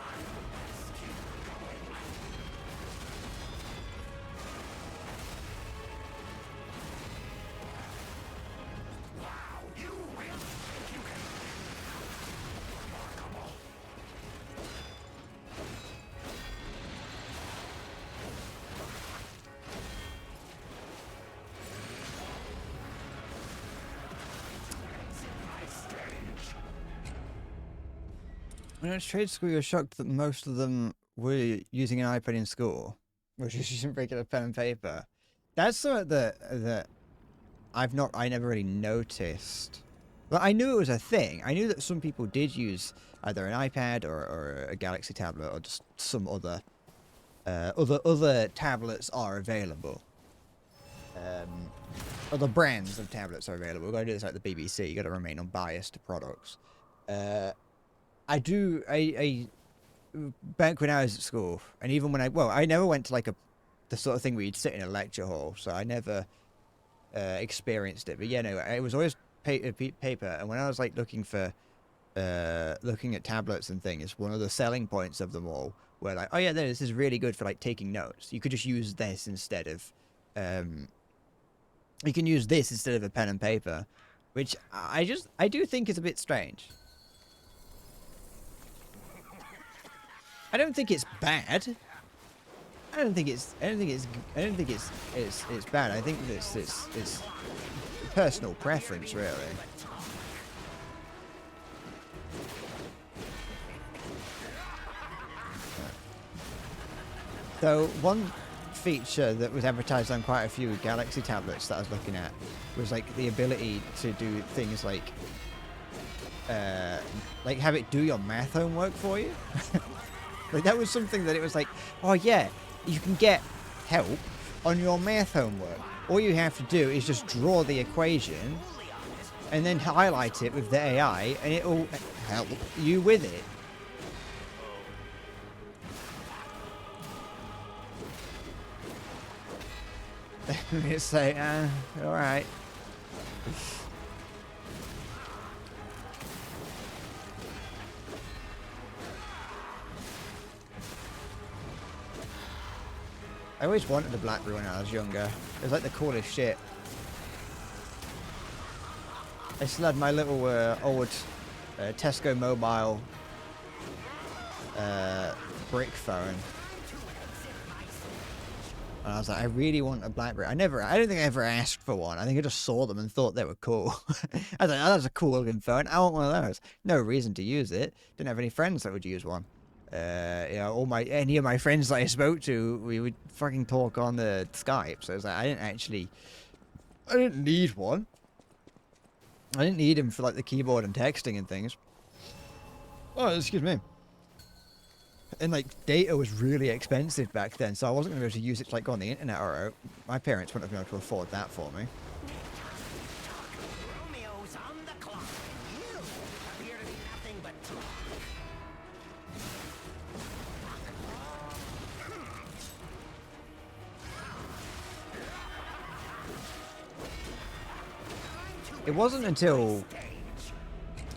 When I was trade school, you were shocked that most of them were using an iPad in school, which is using regular pen and paper. That's something that I never really noticed. But I knew it was a thing. I knew that some people did use either an iPad or a Galaxy tablet or just some other tablets are available. other brands of tablets are available. We've got to do this like the BBC. You got to remain unbiased to products. I back when I was at school, and even when I never went to like the sort of thing where you'd sit in a lecture hall, so I never experienced it. But yeah, no, it was always paper. And when I was like looking at tablets and things, one of the selling points of them all were like, oh yeah, this is really good for like taking notes. You could just use this instead of you can use this instead of a pen and paper, which I do think is a bit strange. I don't think it's bad. I don't think it's bad. I think it's personal preference, really. So one feature that was advertised on quite a few Galaxy tablets that I was looking at was like the ability to do things like have it do your math homework for you. Like that was something that it was like, oh yeah, you can get help on your math homework. All you have to do is just draw the equation and then highlight it with the AI and it will help you with it. It's like, alright. I always wanted a BlackBerry when I was younger. It was like the coolest shit. I still had my little old Tesco Mobile brick phone. And I was like, I really want a BlackBerry. I don't think I ever asked for one. I think I just saw them and thought they were cool. I was like, oh, that's a cool looking phone. I want one of those. No reason to use it. Didn't have any friends that would use one. You know, any of my friends that I spoke to, we would fucking talk on the Skype. So I was like, I didn't need one. I didn't need him for like the keyboard and texting and things. Oh, excuse me. And like data was really expensive back then, so I wasn't going to be able to use it to like go on the internet or my parents wouldn't have been able to afford that for me. Romeo's on the clock. You appear to be nothing but talk. It wasn't until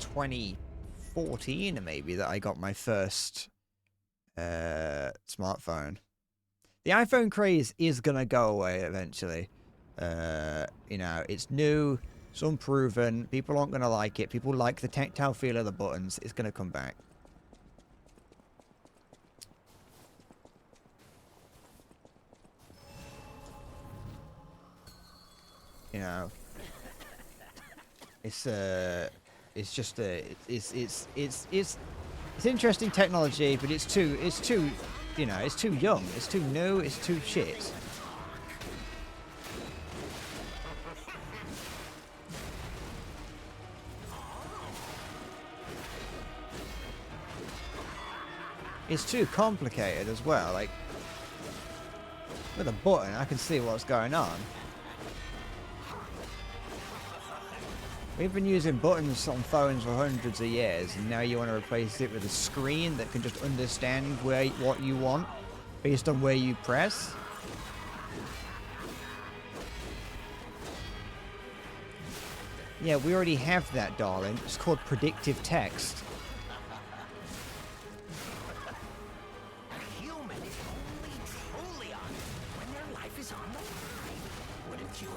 2014 maybe that I got my first smartphone. The iPhone craze is gonna go away eventually. You know, it's new, it's unproven, people aren't gonna like it, people like the tactile feel of the buttons, it's gonna come back. You know, it's interesting technology, but it's too you know, it's too young, it's too new, it's too shit. It's too complicated as well. Like with a button, I can see what's going on. We've been using buttons on phones for hundreds of years, and now you want to replace it with a screen that can just understand what you want based on where you press? Yeah, we already have that, darling. It's called predictive text. A human is only truly honest when their life is on the line. Wouldn't you agree?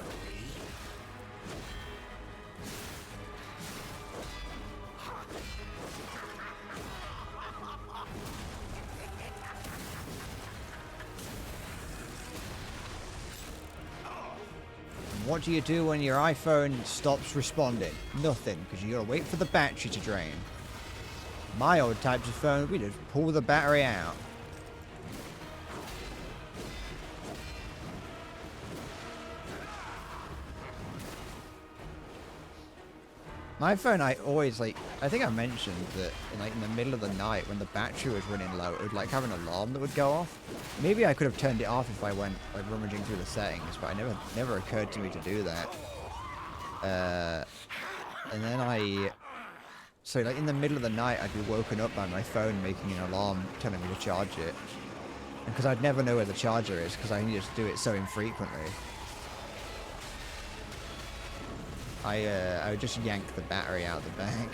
What do you do when your iPhone stops responding? Nothing, because you gotta wait for the battery to drain. My old types of phone, we just pull the battery out. My phone, I always like. I think I mentioned that, like in the middle of the night when the battery was running low, it would like have an alarm that would go off. Maybe I could have turned it off if I went like rummaging through the settings, but I never occurred to me to do that. And then so like in the middle of the night, I'd be woken up by my phone making an alarm telling me to charge it, and because I'd never know where the charger is because I just do it so infrequently. I would just yank the battery out of the back.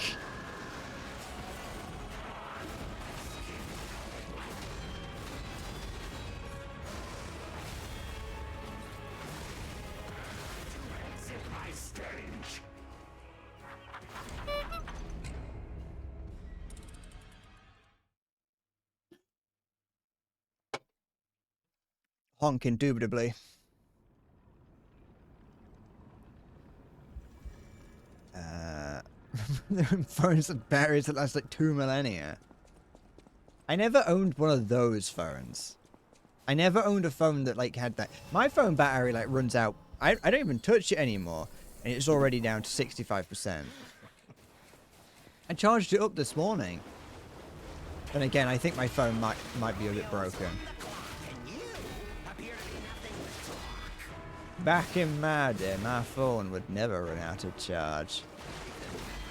Honk indubitably. Phones with batteries that last like 2 millennia. I never owned one of those phones. I never owned a phone that like had that. My phone battery like runs out. I don't even touch it anymore, and it's already down to 65%. I charged it up this morning. And again, I think my phone might be a bit broken. Back in my day, my phone would never run out of charge.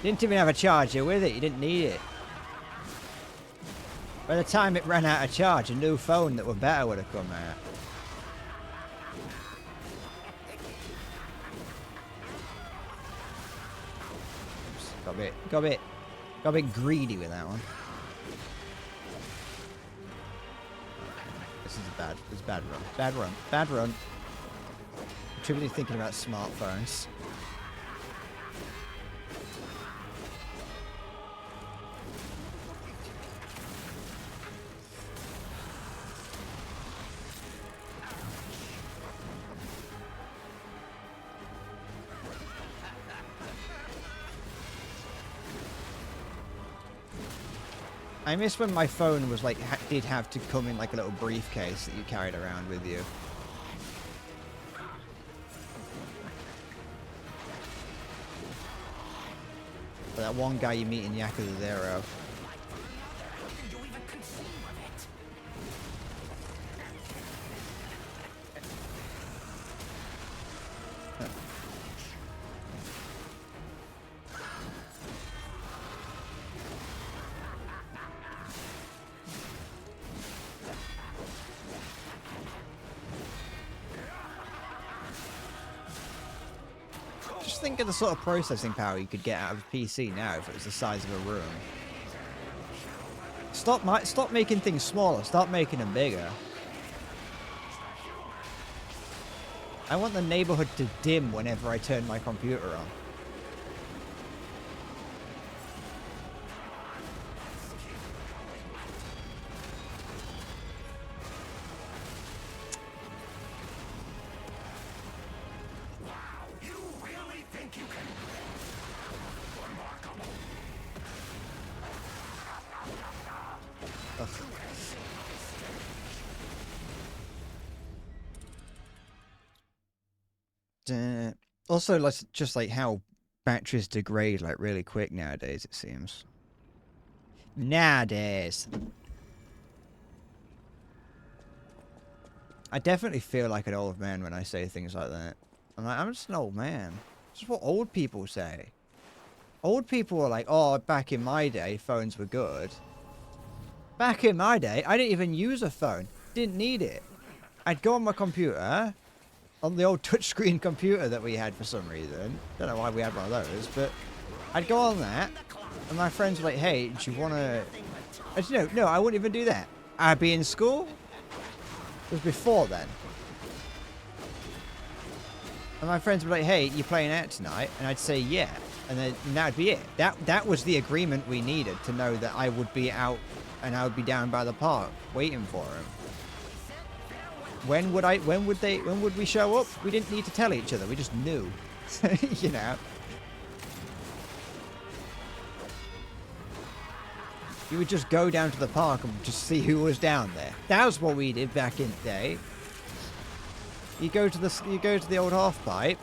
Didn't even have a charger with it, you didn't need it. By the time it ran out of charge, a new phone that were better would have come out. Oops, got a bit greedy with that one. This is a bad run. I'm too busy thinking about smartphones. I miss when my phone was like did have to come in like a little briefcase that you carried around with you. But that one guy you meet in Yakuza 0. Think of the sort of processing power you could get out of a PC now if it was the size of a room. Stop making things smaller. Start making them bigger. I want the neighborhood to dim whenever I turn my computer on. Also, just like how batteries degrade like really quick nowadays, it seems. Nowadays. I definitely feel like an old man when I say things like that. I'm just an old man. This is what old people say. Old people are like, oh, back in my day, phones were good. Back in my day, I didn't even use a phone. Didn't need it. I'd go on my computer, on the old touchscreen computer that we had for some reason. Don't know why we had one of those, but I'd go on that, and my friends were like, hey, do you want to... No, I wouldn't even do that. I'd be in school. It was before then. And my friends were like, hey, you playing out tonight? And I'd say, yeah. And then that'd be it. That was the agreement we needed to know that I would be out and I would be down by the park waiting for him. When would we show up? We didn't need to tell each other. We just knew. You know. You would just go down to the park and just see who was down there. That was what we did back in the day. You go to the old half pipe,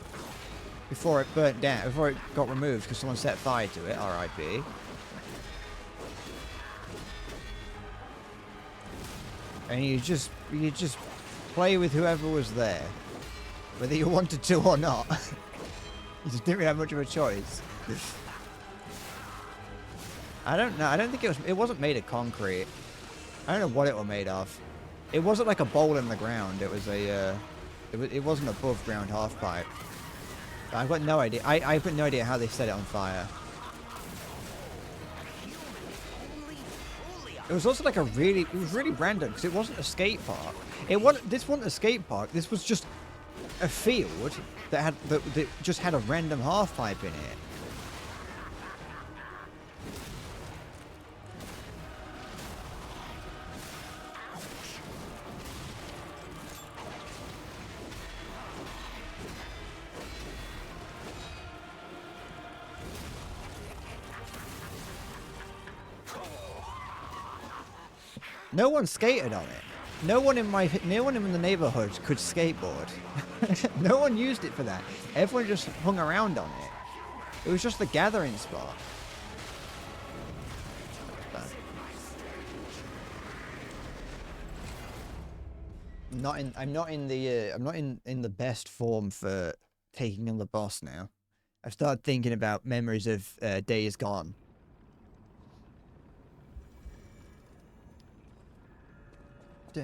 before it burnt down, before it got removed because someone set fire to it. R.I.P. And you just play with whoever was there, whether you wanted to or not. You just didn't really have much of a choice. I don't know. I don't think it wasn't made of concrete. I don't know what it was made of. It wasn't like a bowl in the ground. It was a it wasn't above ground half pipe. I've got no idea. I've got no idea how they set it on fire. It was also like it was really random because it wasn't a skate park. This wasn't a skate park. This was just a field that just had a random half pipe in it. No one skated on it. No one in the neighborhood could skateboard. No one used it for that. Everyone just hung around on it. It was just the gathering spot. I'm not in the best form for taking on the boss now. I've started thinking about memories of days gone. Oh,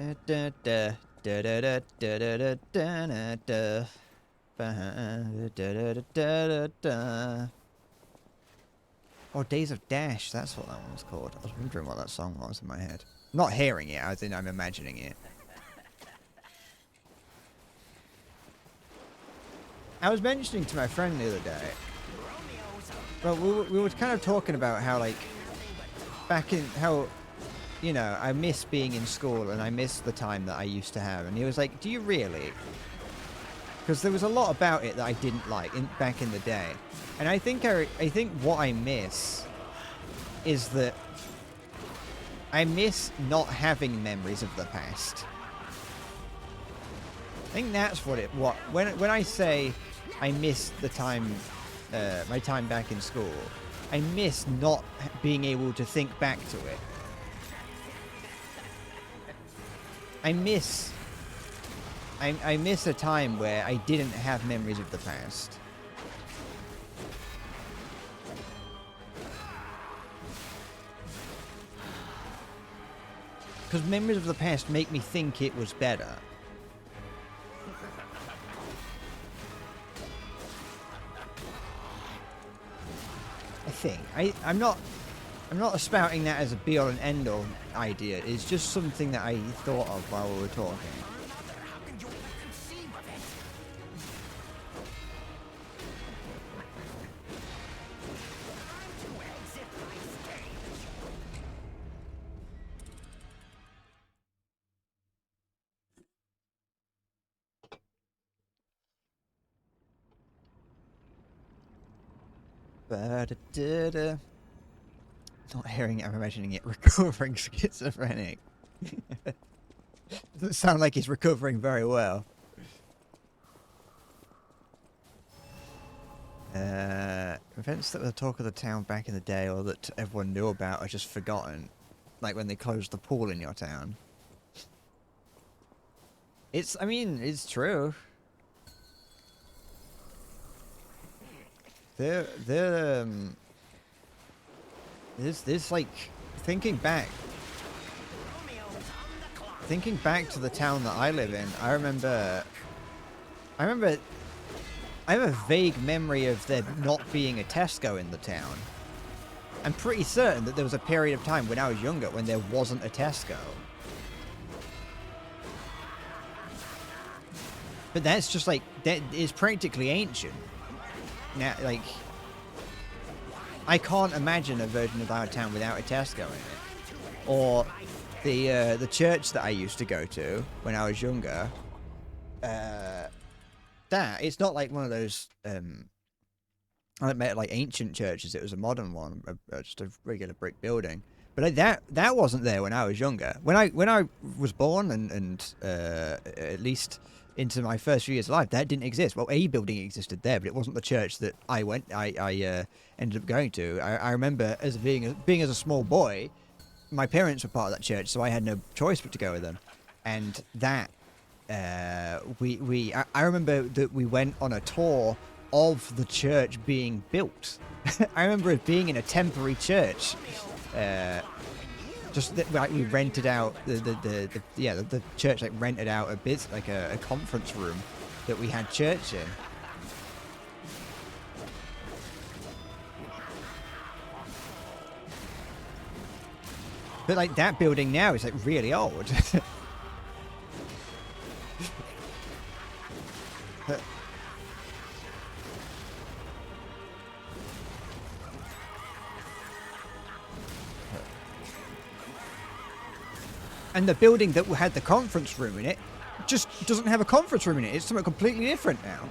Days of Dash, that's what that one was called. I was wondering what that song was in my head. I'm not hearing it, as in I'm imagining it. I was mentioning to my friend the other day, well, we were kind of talking about how, like, you know, I miss being in school and I miss the time that I used to have. And he was like, do you really? Because there was a lot about it that I didn't like back in the day. And I think what I miss is that I miss not having memories of the past. I think that's when I say I miss the time, my time back in school, I miss not being able to think back to it. I miss a time where I didn't have memories of the past. Because memories of the past make me think it was better. I think. I'm not spouting that as a be-all and end-all idea. It's just something that I thought of while we were talking. How can you even conceive of it? Time to exit my stage. Ba-da-da-da. Not hearing it, I'm imagining it. Recovering schizophrenic. Doesn't sound like he's recovering very well. Events that were the talk of the town back in the day or that everyone knew about are just forgotten. Like when they closed the pool in your town. I mean, it's true. There's like thinking back to the town that I live in. I have a vague memory of there not being a Tesco in the town. I'm pretty certain that there was a period of time when I was younger when there wasn't a Tesco. But that's just like, that is practically ancient. Now, like, I can't imagine a version of our town without a Tesco in it. Or the church that I used to go to when I was younger. It's not like one of those like ancient churches. It was a modern one, just a regular brick building. But that wasn't there when I was younger. When I was born and at least into my first few years of life, that didn't exist. Well, a building existed there, but it wasn't the church that I ended up going to. I remember as being as a small boy, my parents were part of that church, so I had no choice but to go with them. And that I remember that we went on a tour of the church being built. I remember it being in a temporary church. Just that, like, we rented out the church, like, rented out a bit, like a conference room that we had church in. But like that building now is like really old. And the building that had the conference room in it just doesn't have a conference room in it. It's something completely different now.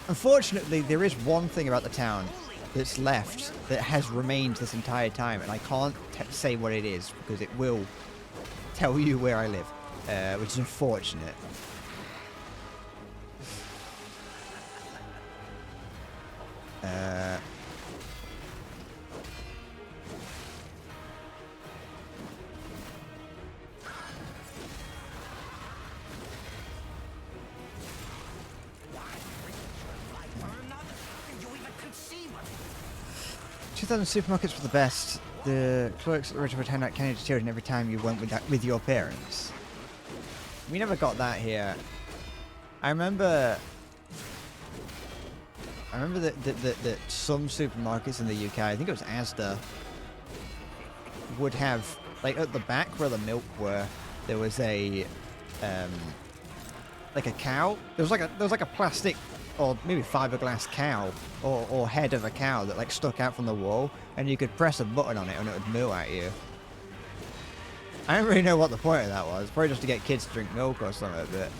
Unfortunately, there is one thing about the town that's left that has remained this entire time, and I can't say what it is because it will tell you where I live, which is unfortunate. Supermarkets were the best. The clerks at the Richard hand out candy to children every time you went with your parents. We never got that here. I remember that some supermarkets in the UK, I think it was Asda, would have, like, at the back where the milk were, there was a like a cow. There was like a plastic or maybe fiberglass cow or head of a cow that like stuck out from the wall, and you could press a button on it and it would moo at you. I don't really know what the point of that was. Probably just to get kids to drink milk or something, but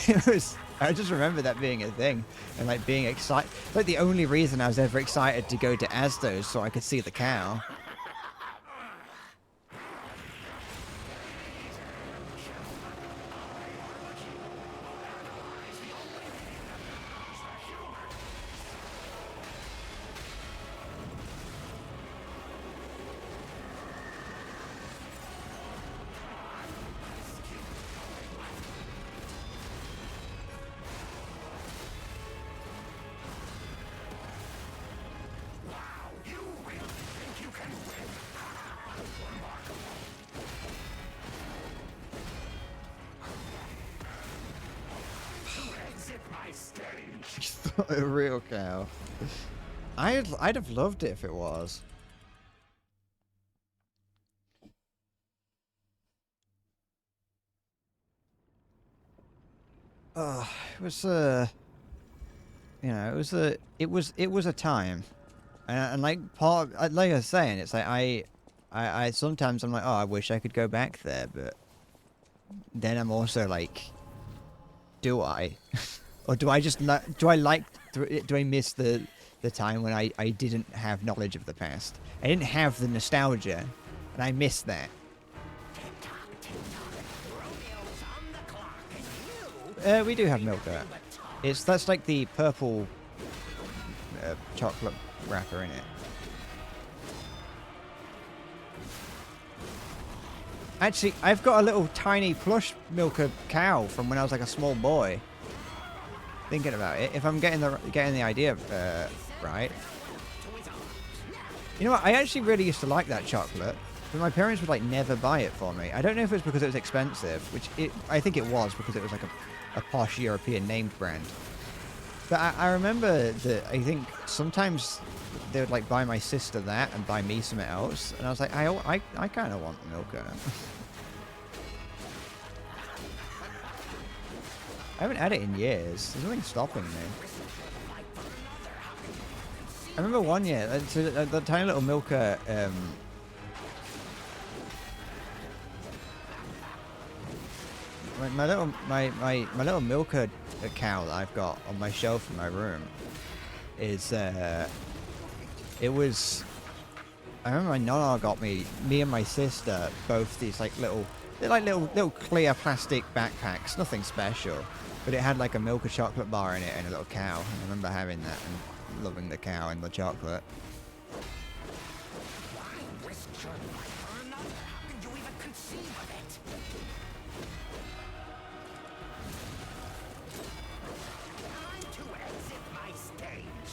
it was, I just remember that being a thing and like being excited. Like the only reason I was ever excited to go to Asda's so I could see the cow. A real cow. I'd have loved it if it was. It was you know, it was a time, and like like I was saying, it's like I sometimes I'm like, oh, I wish I could go back there, but then I'm also like, do I? Or do I just not, do I miss the time when I didn't have knowledge of the past? I didn't have the nostalgia, and I missed that. We do have Milka. That's like the purple chocolate wrapper in it. Actually, I've got a little tiny plush Milka cow from when I was like a small boy. Thinking about it, if I'm getting the idea right. You know what? I actually really used to like that chocolate, but my parents would like never buy it for me. I don't know if it's because it was expensive, which I think it was because it was like a posh European named brand. But I remember that I think sometimes they would like buy my sister that and buy me something else, and I was like, I kind of want Milka. I haven't had it in years. There's nothing stopping me. I remember one year, the tiny little Milka, my little Milka cow that I've got on my shelf in my room is, it was, I remember my nonna got me and my sister both these like little They're like little clear plastic backpacks, nothing special. But it had like a Milka chocolate bar in it and a little cow. And I remember having that and loving the cow and the chocolate. Why risk your life for another? How could you even conceive of it? Time to exit my stage.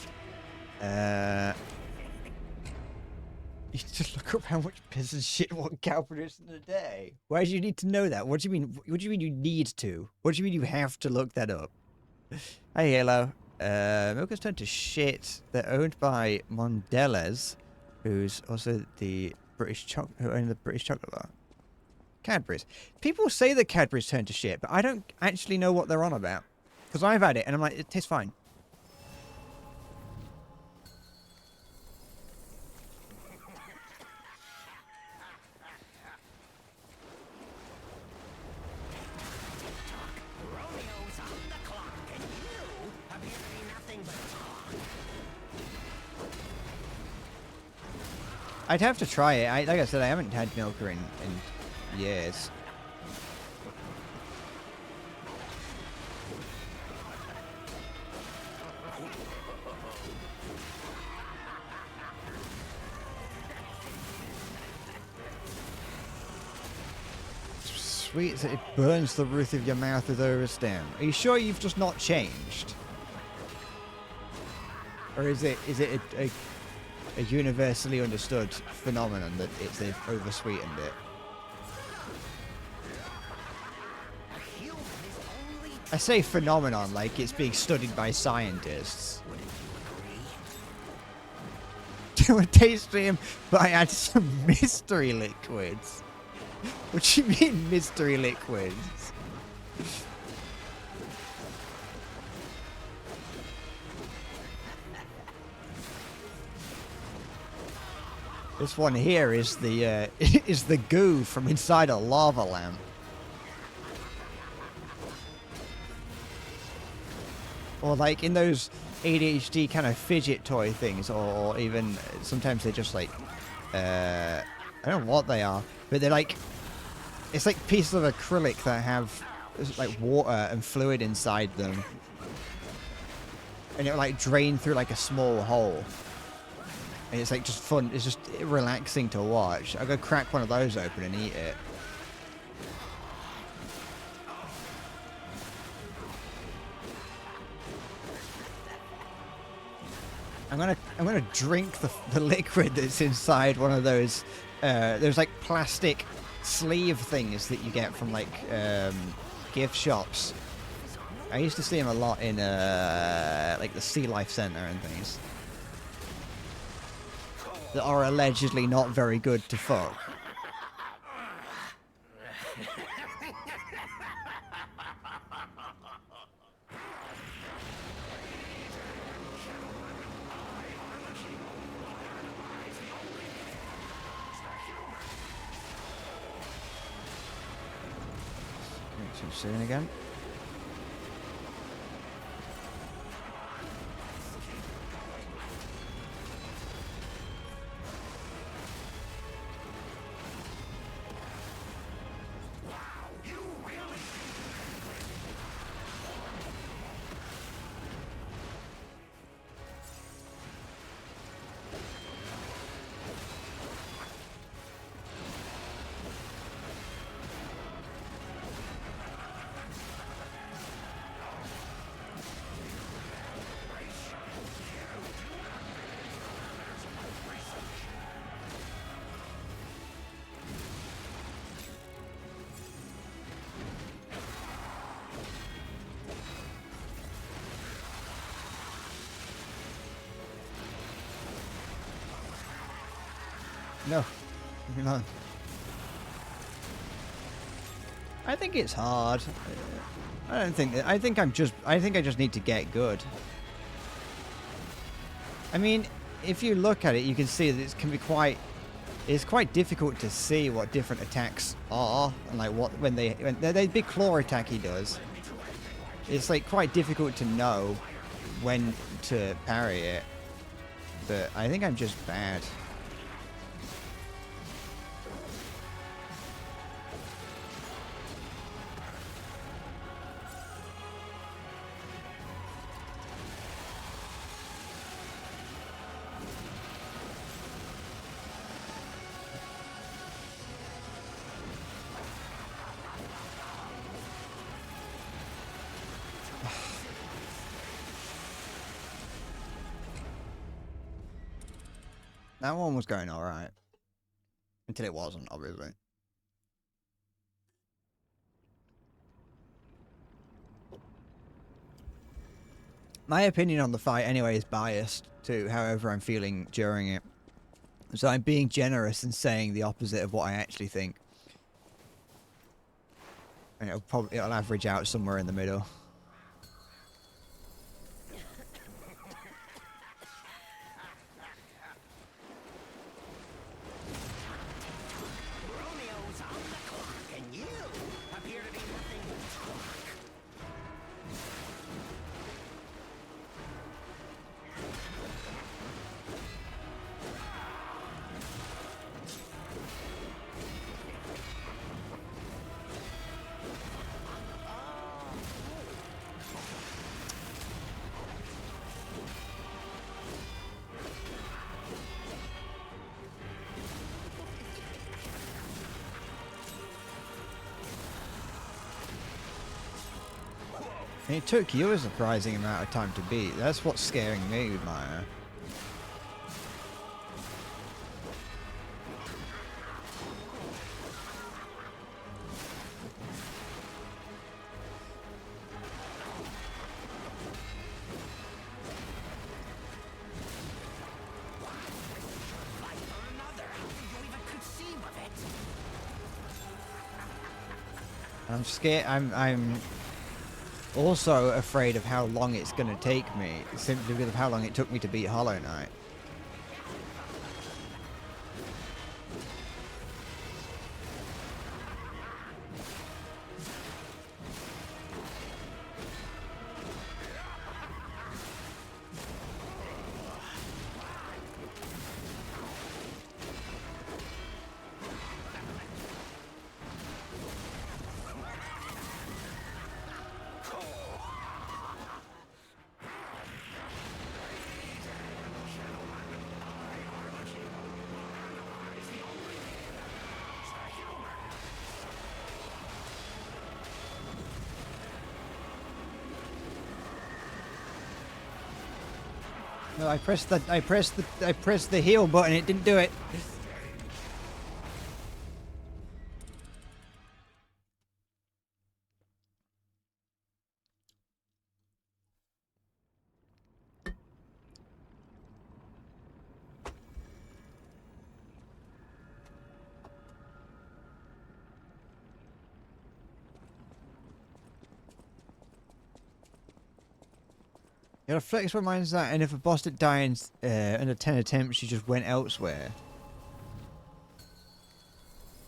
You just look up how much piss and shit one cow produces in a day. Why do you need to know that? What do you mean? What do you mean you need to? What do you mean you have to look that up? Hi, Halo. Milka's turned to shit. They're owned by Mondelez, who's also the who own the British chocolate bar. Cadbury's. People say that Cadbury's turned to shit, but I don't actually know what they're on about. Because I've had it and I'm like, it tastes fine. Romeo's on the clock, and you appear to be nothing but talk. I'd have to try it. Like I said, I haven't had Milka in years. Sweet, it burns the roof of your mouth with overstem. Are you sure you've just not changed? Or is it a universally understood phenomenon that they've oversweetened it? I say phenomenon like it's being studied by scientists. To a taste stream, but I add some mystery liquids. What do you mean mystery liquids? This one here is the is the goo from inside a lava lamp. Or like in those ADHD kind of fidget toy things, or even sometimes they're just like I don't know what they are, but they're like, it's like pieces of acrylic that have like water and fluid inside them, and it will like drain through like a small hole, and it's like just fun. It's just relaxing to watch. I'll go crack one of those open and eat it. I'm gonna drink the liquid that's inside one of those. There's like plastic sleeve things that you get from like gift shops. I used to see them a lot in like the Sea Life Center and things that are allegedly not very good to fuck. Too soon again. No, moving on. I think it's hard. I think I just need to get good. I mean, if you look at it, you can see that it's quite difficult to see what different attacks are, and like when the big claw attack he does. It's like quite difficult to know when to parry it. But I think I'm just bad. That one was going alright. Until it wasn't, obviously. My opinion on the fight, anyway, is biased to however I'm feeling during it. So I'm being generous and saying the opposite of what I actually think. And it'll average out somewhere in the middle. Romeo's on the clock, and you appear to be nothing but talk. And it took you a surprising amount of time to beat. That's what's scaring me, Maya. Fight for another. How did you even conceive of it? I'm scared. I'm also afraid of how long it's going to take me, simply because of how long it took me to beat Hollow Knight. No, I pressed the heal button. It didn't do it. You got a flexible mindset, and if a boss didn't die in under 10 attempts, you just went elsewhere.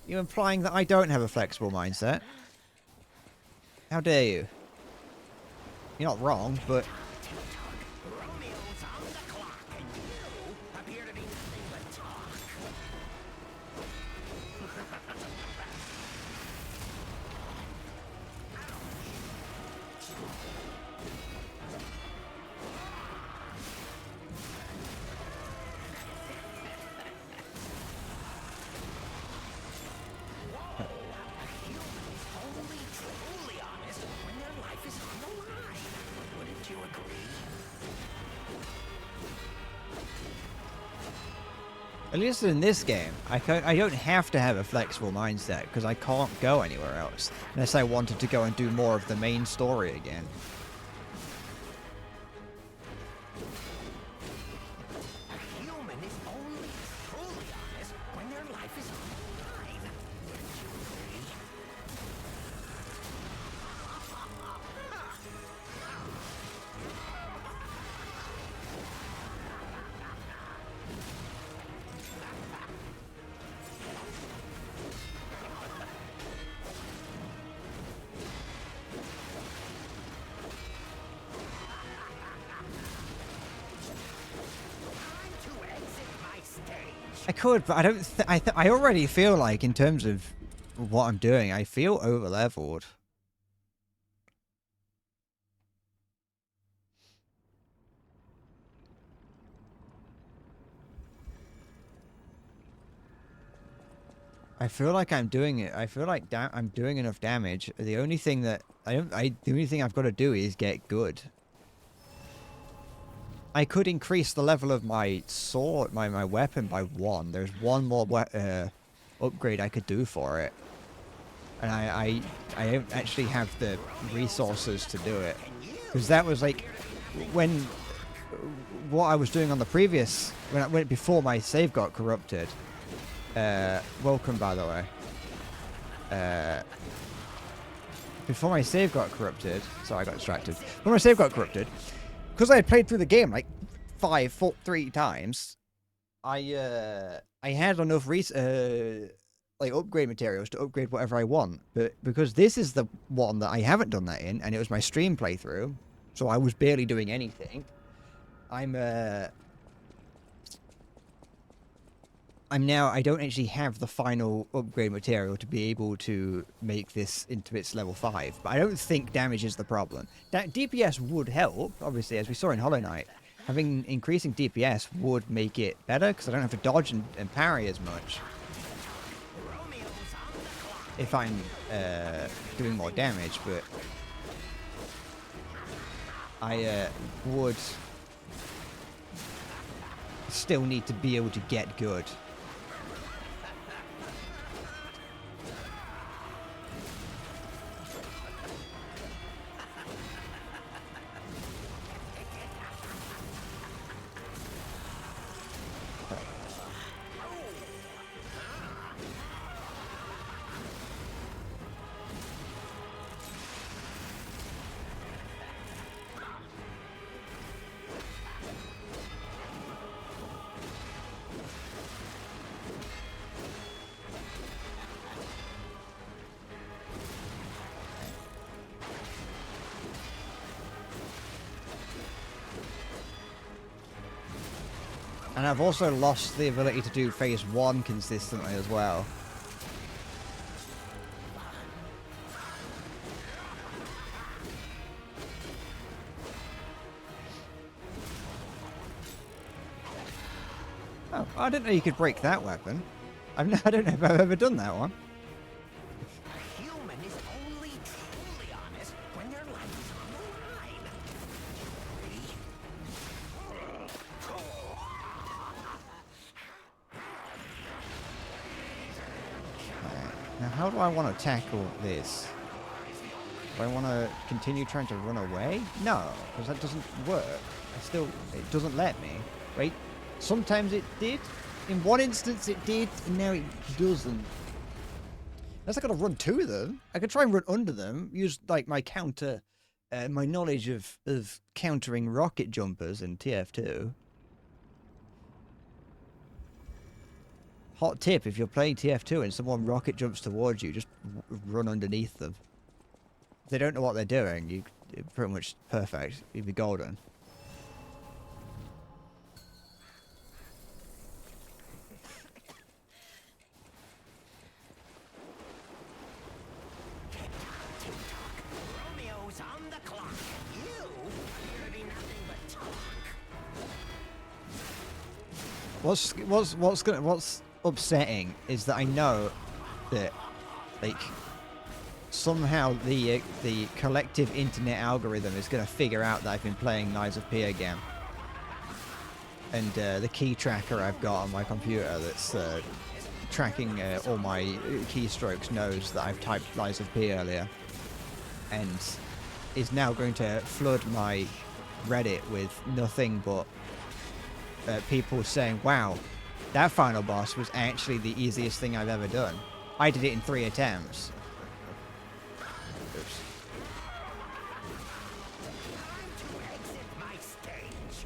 You implying that I don't have a flexible mindset? How dare you? You're not wrong, but Romeo's on the clock, and you appear to be nothing but talk. Humans only truly honest when their life is on the line. Wouldn't you agree? at least in this game, I don't have to have a flexible mindset because I can't go anywhere else unless I wanted to go and do more of the main story again. A human is only truly honest when their life is on the line. Wouldn't you agree? Time to exit my stage. I could, but I don't. I already feel like, in terms of what I'm doing, I feel over leveled. I feel like I'm doing it. I feel like I'm doing enough damage. The only thing that the only thing I've got to do is get good. I could increase the level of my sword, my weapon by 1. There's one more upgrade I could do for it. And I don't actually have the resources to do it. Because that was like, when, what I was doing on the previous, when I went before my save got corrupted. Welcome, by the way. Before my save got corrupted, sorry, I got distracted. Before my save got corrupted, because I had played through the game like 3 times, I had enough like upgrade materials to upgrade whatever I want. But because this is the one that I haven't done that in, and it was my stream playthrough, so I was barely doing anything. I'm now, I don't actually have the final upgrade material to be able to make this into its level 5. But I don't think damage is the problem. DPS would help, obviously, as we saw in Hollow Knight. Having increasing DPS would make it better, because I don't have to dodge and parry as much. If I'm doing more damage, but I would still need to be able to get good. And I've also lost the ability to do phase 1 consistently as well. Oh, I didn't know you could break that weapon. I don't know if I've ever done that one. A human is only truly honest when their life is on the line. Now, how do I want to tackle this? Do I want to continue trying to run away? No, because that doesn't work. It doesn't let me. Wait, sometimes it did. In one instance it did, and now it doesn't. Unless I gotta run to them. I could try and run under them, use like my my knowledge of countering rocket jumpers in TF2. Hot tip, if you're playing TF2 and someone rocket jumps towards you, just run underneath them. If they don't know what they're doing, you're pretty much perfect. You'd be golden. Romeo's on the clock, and you appear to be nothing but talk. What's upsetting is that I know that, like, somehow the collective internet algorithm is going to figure out that I've been playing Lies of P again, and the key tracker I've got on my computer that's tracking all my keystrokes knows that I've typed Lies of P earlier, and is now going to flood my Reddit with nothing but people saying, wow, that final boss was actually the easiest thing I've ever done. I did it in 3 attempts. Oops. To exit my stage.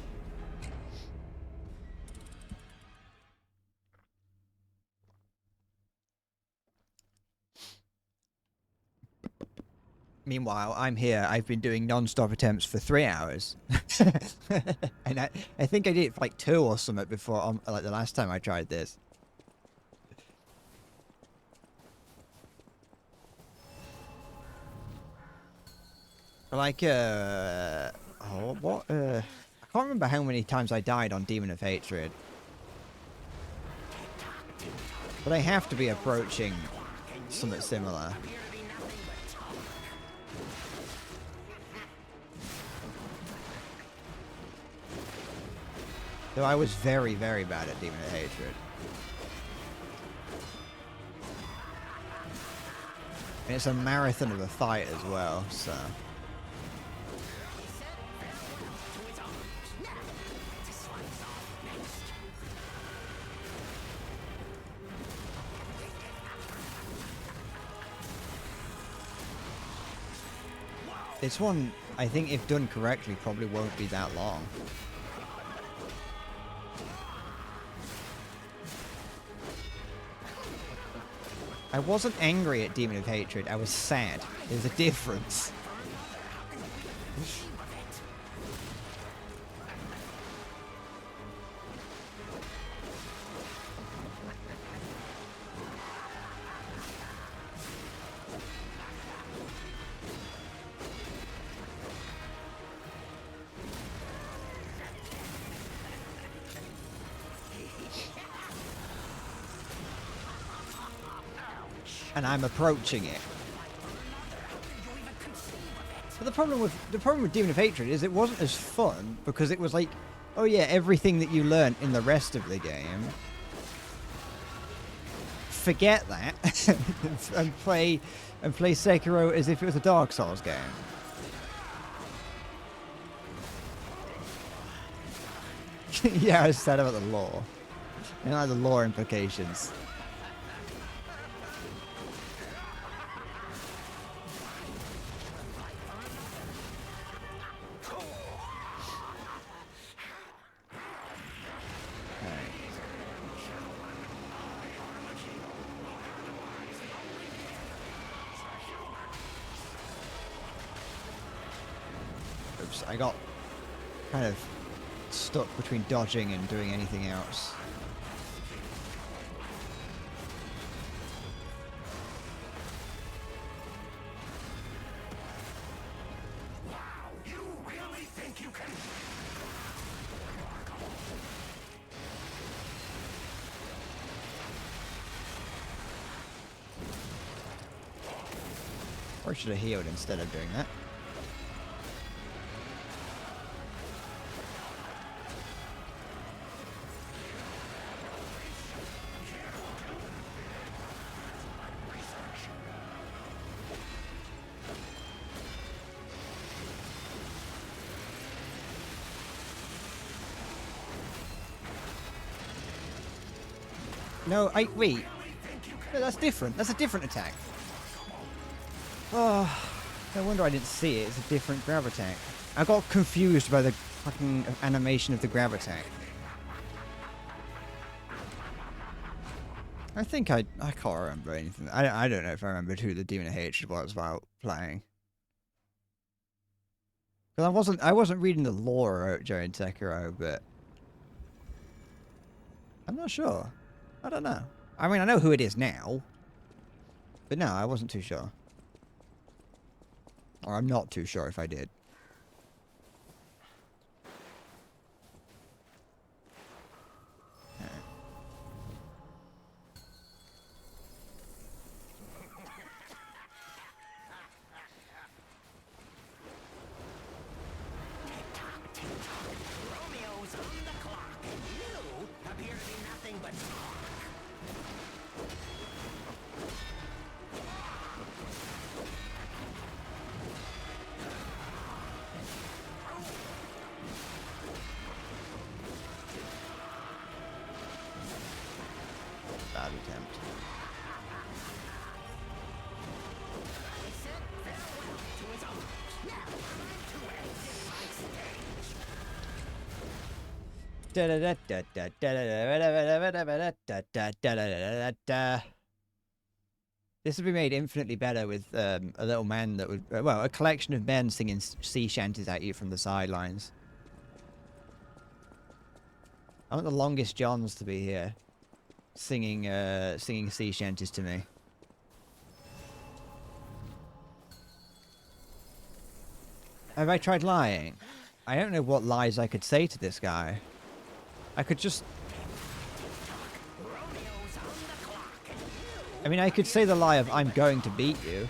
Meanwhile, I'm here. I've been doing non-stop attempts for 3 hours. And I think I did it for like 2 or something before, like the last time I tried this. Like, I can't remember how many times I died on Demon of Hatred. But I have to be approaching something similar. Though I was very, very bad at Demon of Hatred. And it's a marathon of a fight as well, so... This one, I think if done correctly, probably won't be that long. I wasn't angry at Demon of Hatred, I was sad. There's a difference. And I'm approaching it. But the problem with Demon of Hatred is it wasn't as fun because it was like, oh yeah, everything that you learned in the rest of the game, forget that and play Sekiro as if it was a Dark Souls game. Yeah, I said about the lore. You know, the lore implications. Oops, I got kind of stuck between dodging and doing anything else. Or should have healed instead of doing that. No, wait. No, that's different. That's a different attack. Oh, no wonder I didn't see it. It's a different grab attack. I got confused by the fucking animation of the grab attack. I think I can't remember anything. I don't know if I remembered who the Demon of Hatred was while playing. Because I wasn't reading the lore during Sekiro, but I'm not sure. I don't know. I mean, I know who it is now. But no, I wasn't too sure. Or I'm not too sure if I did. Romeo's on the clock, and you appear to be nothing but talk. Bad attempt. This would be made infinitely better with a little man that would, well, a collection of men singing sea shanties at you from the sidelines. I want the longest Johns to be here, singing sea shanties to me. Have I tried lying? I don't know what lies I could say to this guy. I could just... I mean, I could say the lie of, I'm going to beat you.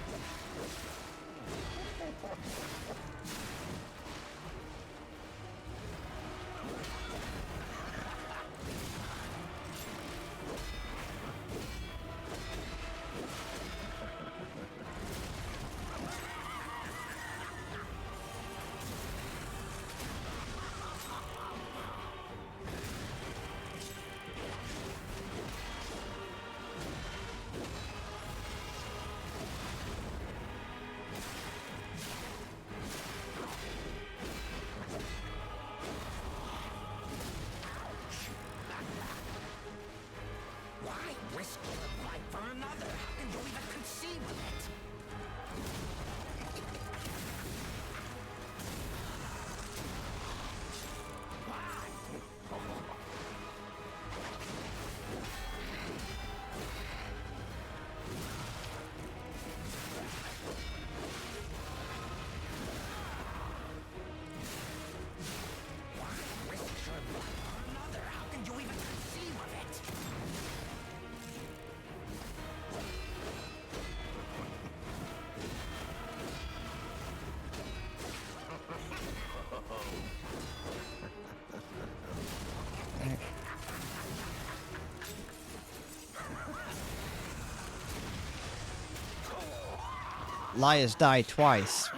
Liars die twice.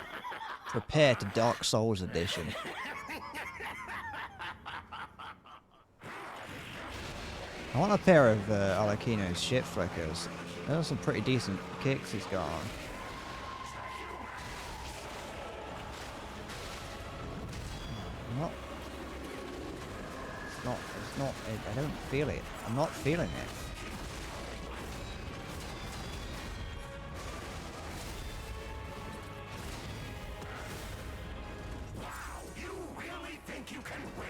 Prepare to Dark Souls edition. I want a pair of Alakino's shit flickers. Those are some pretty decent kicks he's got on. Not. It's not. I don't feel it. I'm not feeling it. You really think you can win?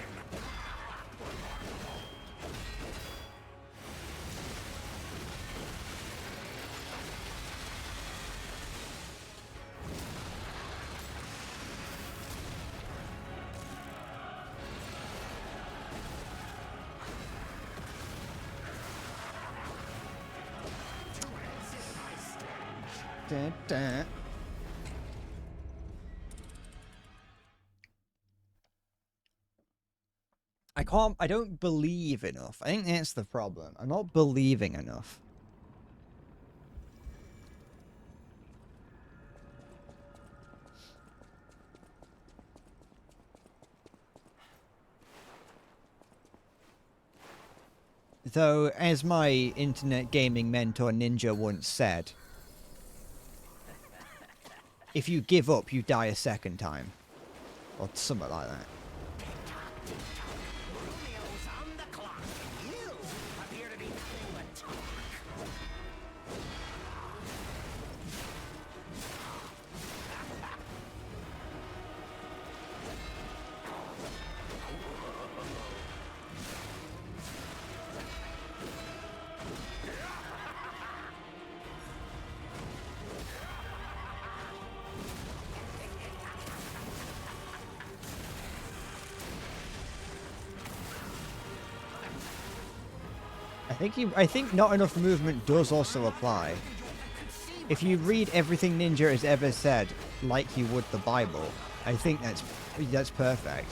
Dun, dun. I don't believe enough. I think that's the problem. I'm not believing enough. Though, as my internet gaming mentor Ninja once said, if you give up, you die a second time. Or something like that. Romeo's on the clock, and you appear to be nothing but talk. I think not enough movement does also apply. If you read everything Ninja has ever said like you would the Bible, I think that's perfect.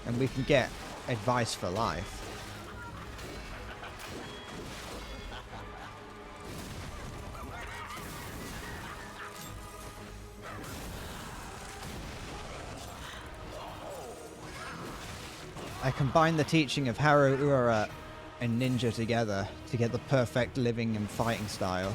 And we can get advice for life. I combine the teaching of Haru Ura and Ninja together to get the perfect living and fighting style.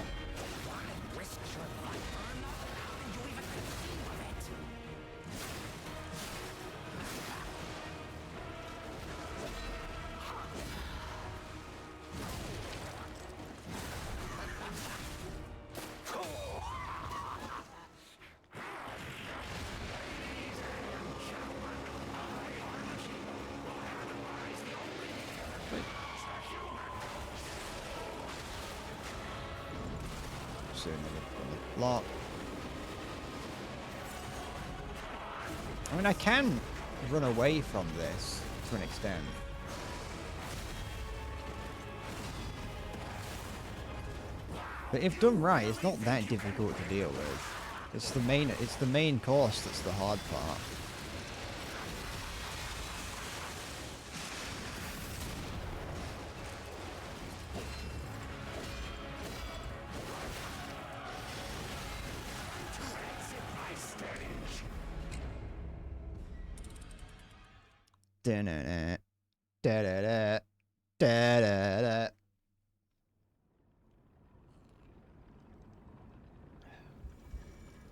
So another block. I mean, I can run away from this to an extent. But if done right, it's not that difficult to deal with. It's the main course that's the hard part. Da-da-da, da-da-da, da-da-da.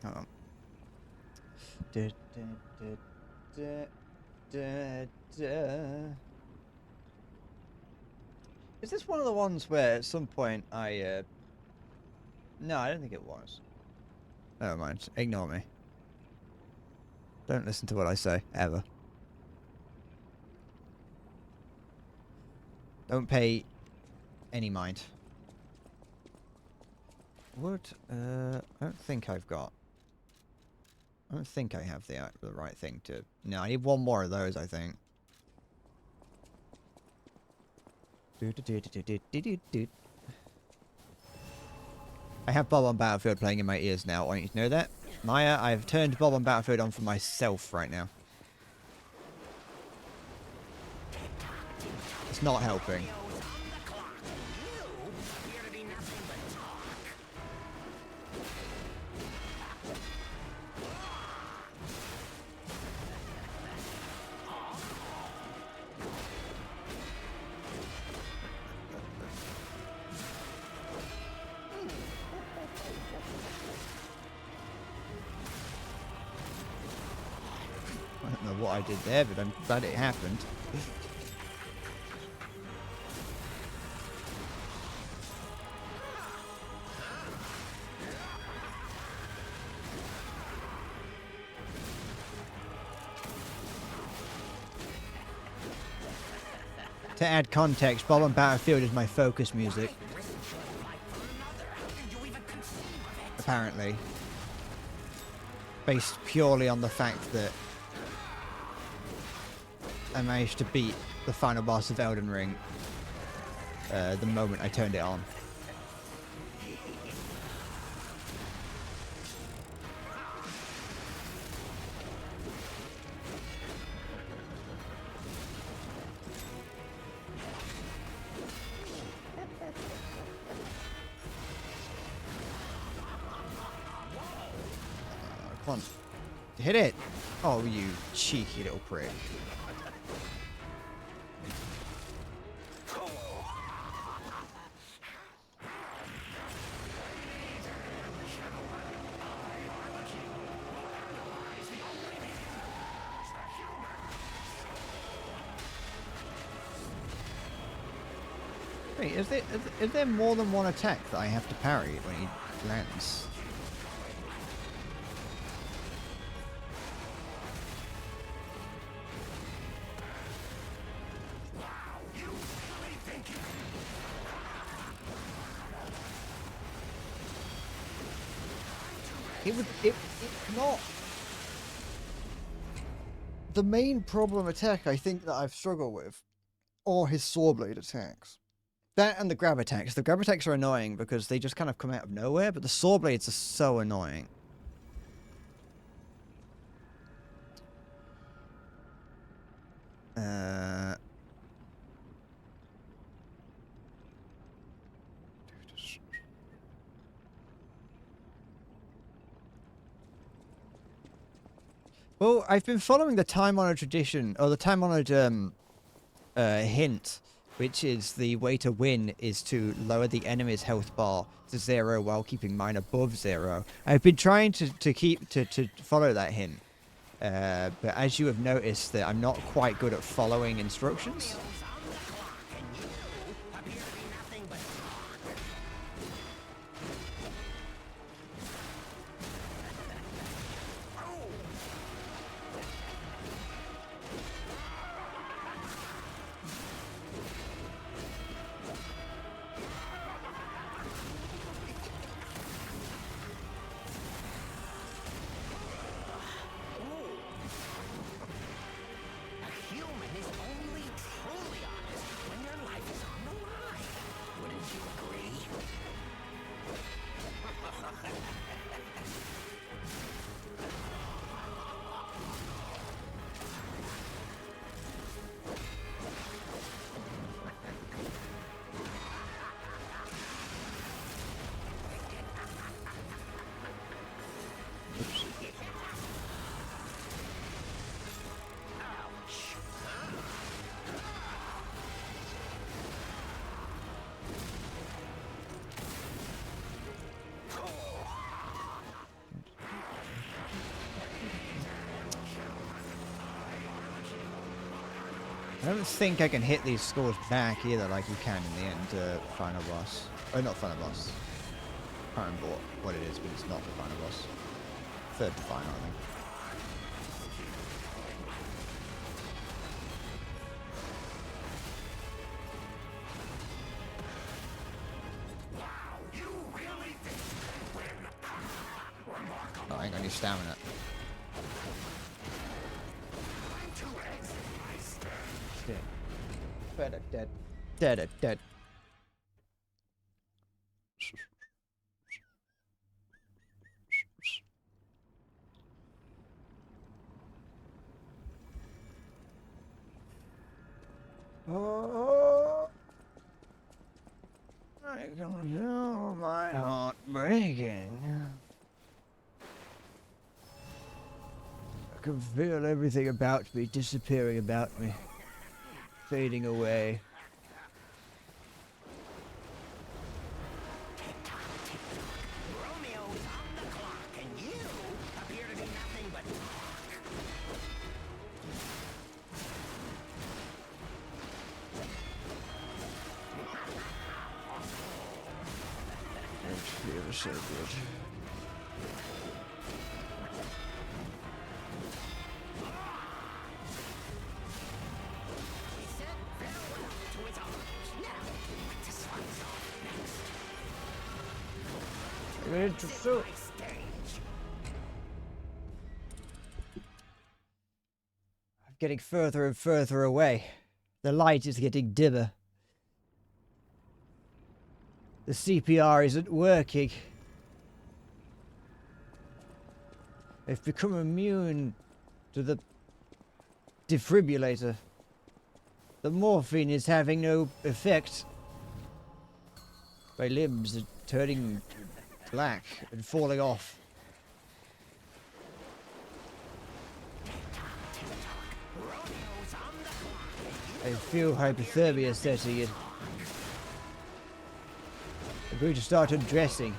Hold on. Is this one of the ones where at some point I no, I don't think it was. Never mind. Ignore me. Don't listen to what I say, ever. Don't pay any mind. What? I don't think I've got... I don't think I have the right thing to... No, I need one more of those, I think. I have Bob on Battlefield playing in my ears now. I want you to know that. Maya, I've turned Bob on Battlefield on for myself right now. It's not helping. I don't know what I did there, but I'm glad it happened. To add context, Bob on Battlefield is my focus music. Apparently. Based purely on the fact that I managed to beat the final boss of Elden Ring the moment I turned it on. Come on. Hit it! Oh, you cheeky little prick. Wait, is there more than one attack that I have to parry when he lands? It's not the main problem attack I think that I've struggled with, or his sword blade attacks. That and the grab attacks. The grab attacks are annoying because they just kind of come out of nowhere, but the sword blades are so annoying. Well, I've been following the time-honored tradition, or the time-honored hint, which is the way to win is to lower the enemy's health bar to 0 while keeping mine above 0. I've been trying to follow that hint, but as you have noticed, that I'm not quite good at following instructions. I don't think I can hit these scores back either like you can in the end final boss. Oh, not final boss. I can't remember what it is, but it's not the final boss. Third to final, I think. Oh, hang on, your stamina. Dead. Dead. Oh, I can feel my heart breaking. I can feel everything about me disappearing about me. Fading away. Tick-tock, tick-tock. Romeo's on the clock, and you appear to be nothing but talk. so good. He said farewell to his arms. Now, what to slice off next? We're into soup. My stage. I'm getting further and further away. The light is getting dimmer. The CPR isn't working. I've become immune to the defibrillator. The morphine is having no effect. My limbs are turning black and falling off. Romeo's on the clock. I feel hypothermia setting in. I'm going to start undressing.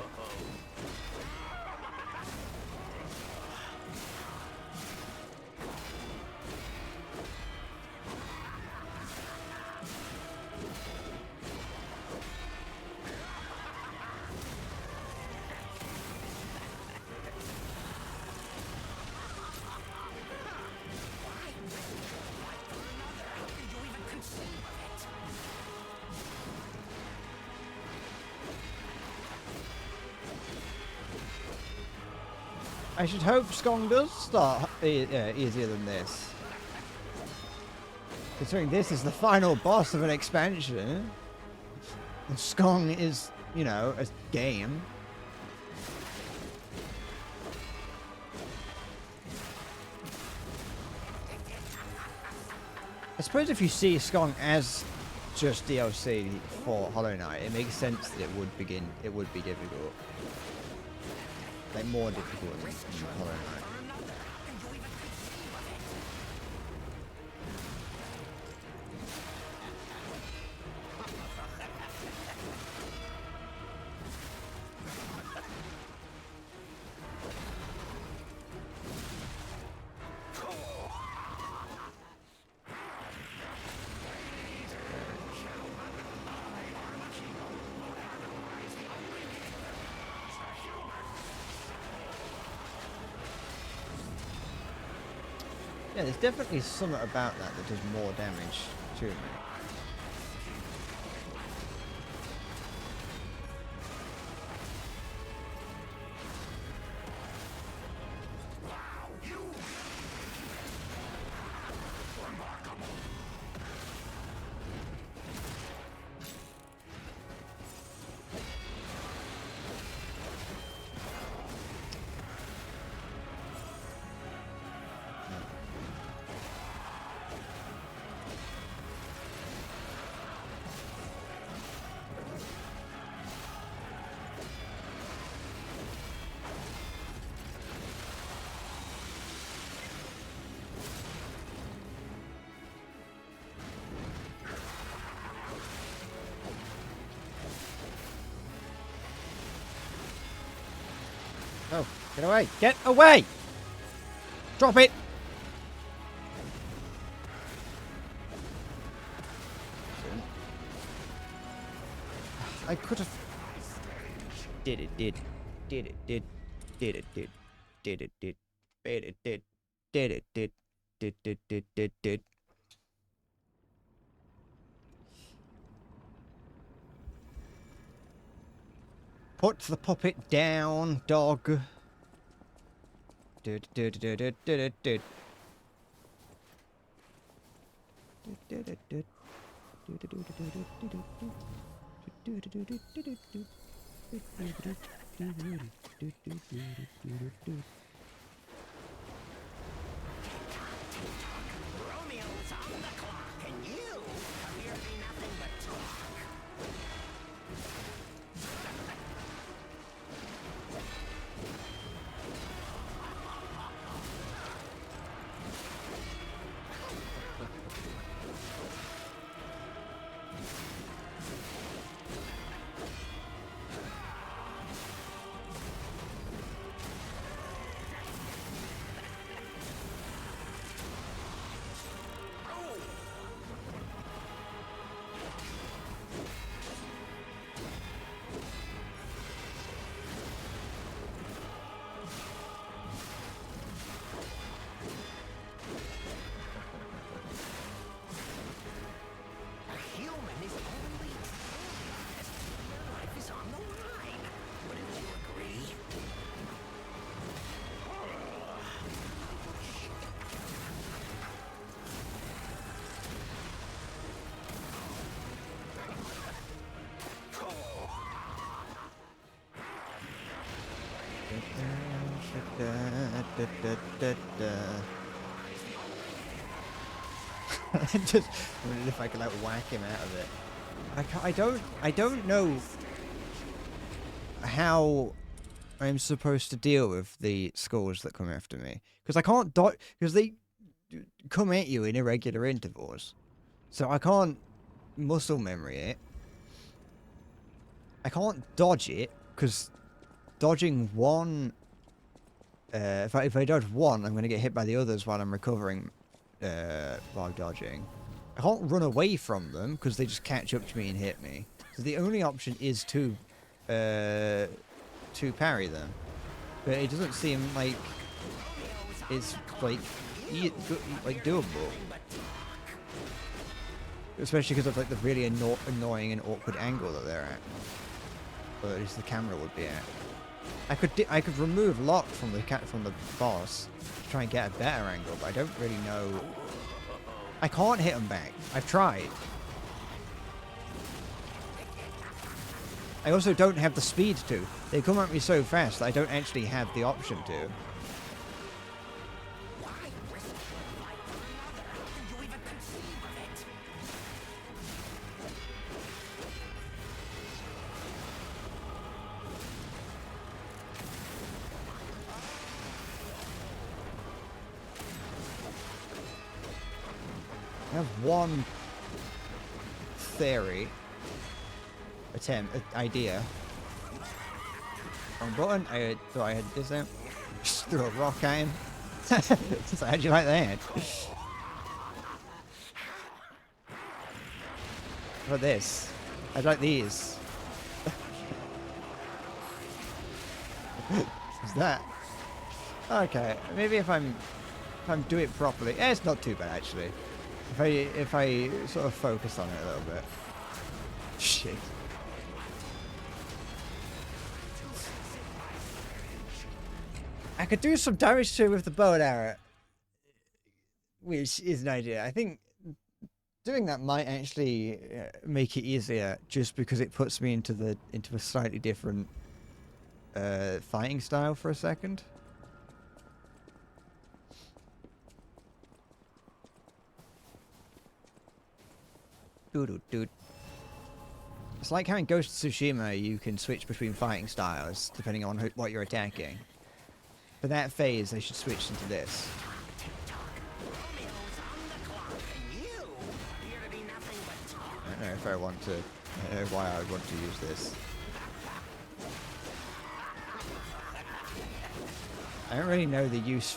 I should hope Skong does start easier than this. Considering this is the final boss of an expansion. And Skong is, you know, a game. I suppose if you see Skong as just DLC for Hollow Knight, it makes sense that it would be difficult. Like more difficult than Hollow Knight. Yeah, there's definitely something about that that does more damage to me. Oh, get away! Get away! Drop it! I could have... Did it, did. Did it, did. Did it, did. Did it, did. Did it, did. Did it, did. Did. Put the puppet down, dog. Did. Romeo's on the clock, and you appear to be nothing but talk. Just wondered if I could like whack him out of it. I don't know how I'm supposed to deal with the skulls that come after me, because I can't dodge, because they come at you in irregular intervals, so I can't muscle memory it. I can't dodge it, because dodging one, if I dodge one, I'm going to get hit by the others while I'm recovering, while dodging. I can't run away from them, because they just catch up to me and hit me. So the only option is to parry them. But it doesn't seem like it's, like, doable. Especially because of, like, the really annoying and awkward angle that they're at. Or at least the camera would be at. I could remove lock from the boss to try and get a better angle, but I don't really know. I can't hit them back. I've tried. I also don't have the speed to. They come at me so fast that I don't actually have the option to. I have one theory, idea. Wrong button. I thought I had this out. Just threw a rock at him. So how'd you like that? How about this? I'd like these. What's that? Okay, maybe if I'm doing it properly. It's not too bad actually. If I sort of focus on it a little bit. Shit. I could do some damage to it with the bow and arrow, which is an idea. I think doing that might actually make it easier, just because it puts me into a slightly different fighting style for a second. It's like how in Ghost of Tsushima you can switch between fighting styles depending on what you're attacking. For that phase, they should switch into this. I don't know if I want to. I don't know why I would want to use this. I don't really know the use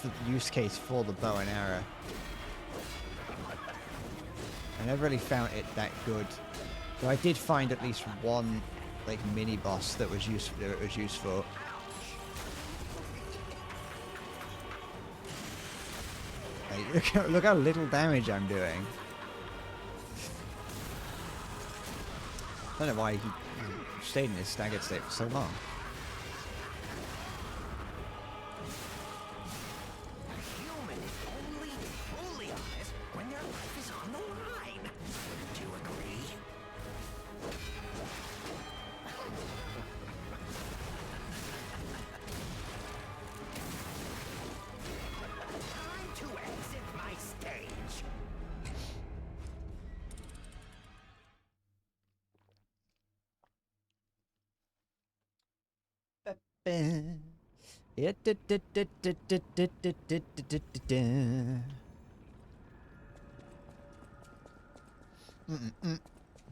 case for the bow and arrow. I never really found it that good. Though I did find at least one like mini boss that was useful. Like, look how little damage I'm doing. I don't know why he stayed in his staggered state for so long.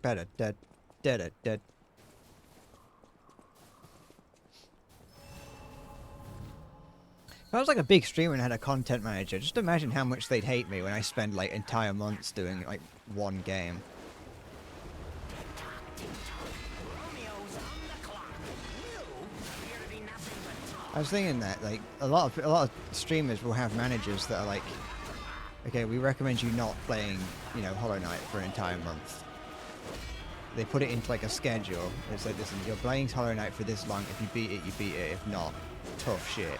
Better. If I was like a big streamer and had a content manager, just imagine how much they'd hate me when I spend like entire months doing like one game. I was thinking that like a lot of streamers will have managers that are like, okay, we recommend you not playing, you know, Hollow Knight for an entire month. They put it into like a schedule. It's like, listen, you're playing Hollow Knight for this long. If you beat it, you beat it. If not, tough shit.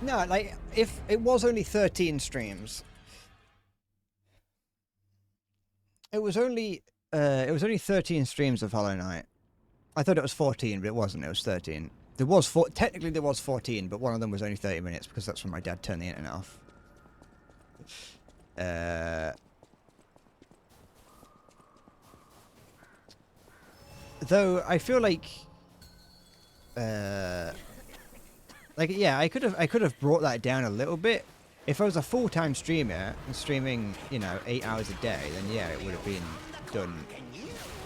No, like, if it was only 13 streams, it was only 13 streams of Hollow Knight. I thought it was 14, but it wasn't. It was 13. Technically there was 14, but one of them was only 30 minutes because that's when my dad turned the internet off. Though I feel like yeah, I could have brought that down a little bit. If I was a full-time streamer and streaming, 8 hours a day, then yeah, it would have been done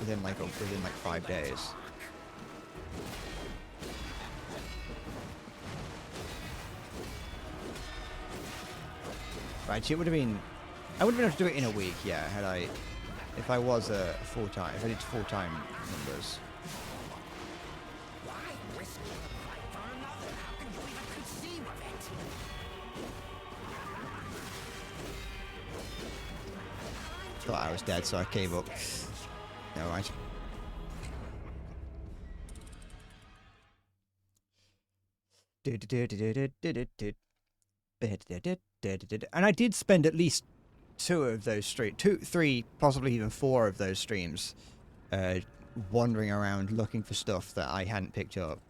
within like 5 days. Right, it would have been. I would have been able to do it in a week, yeah. If I was a full-time, if I did full-time numbers. Why risk your life for another? How can you even conceive of it? Thought I was dead, so I came up. No, right. And I did spend at least 3, possibly even 4 of those streams wandering around looking for stuff that I hadn't picked up.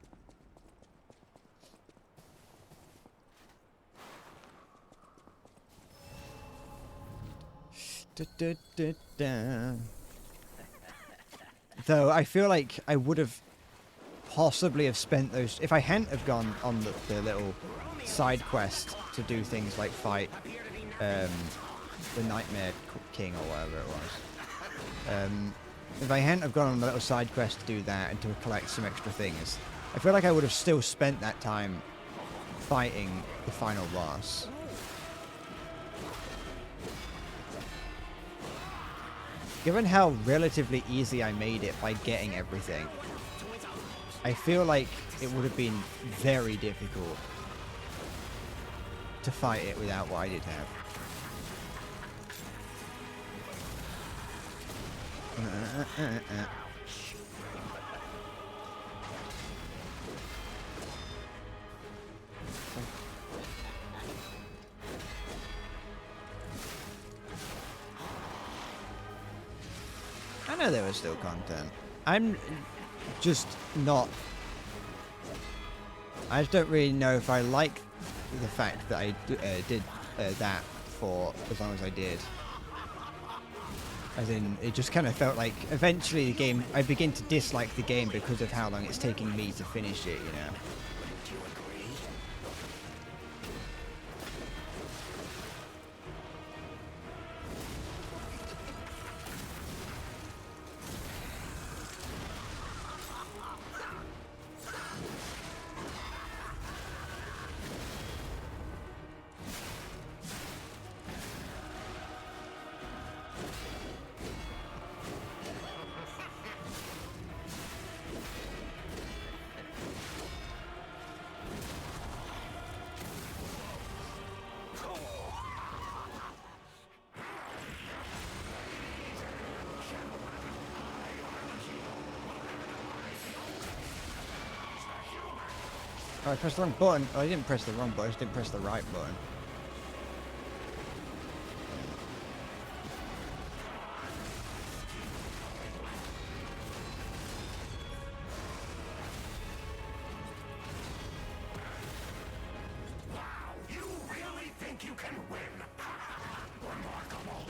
Though I feel like I would have possibly have spent those if I hadn't have gone on the little side quest to do things like fight the Nightmare King or whatever it was. If I hadn't have gone on the little side quest to do that and to collect some extra things, I feel like I would have still spent that time fighting the final boss. Given how relatively easy I made it by getting everything, I feel like it would have been very difficult to fight it without what I did have. I know there was still content. I'm just not. I just don't really know if I like the fact that I did that for as long as I did. As in, it just kind of felt like eventually the game, I begin to dislike the game because of how long it's taking me to finish it, Wouldn't you agree? Oh, I pressed the wrong button. Oh, I didn't press the wrong button, I just didn't press the right button. You really think you can win? Remarkable.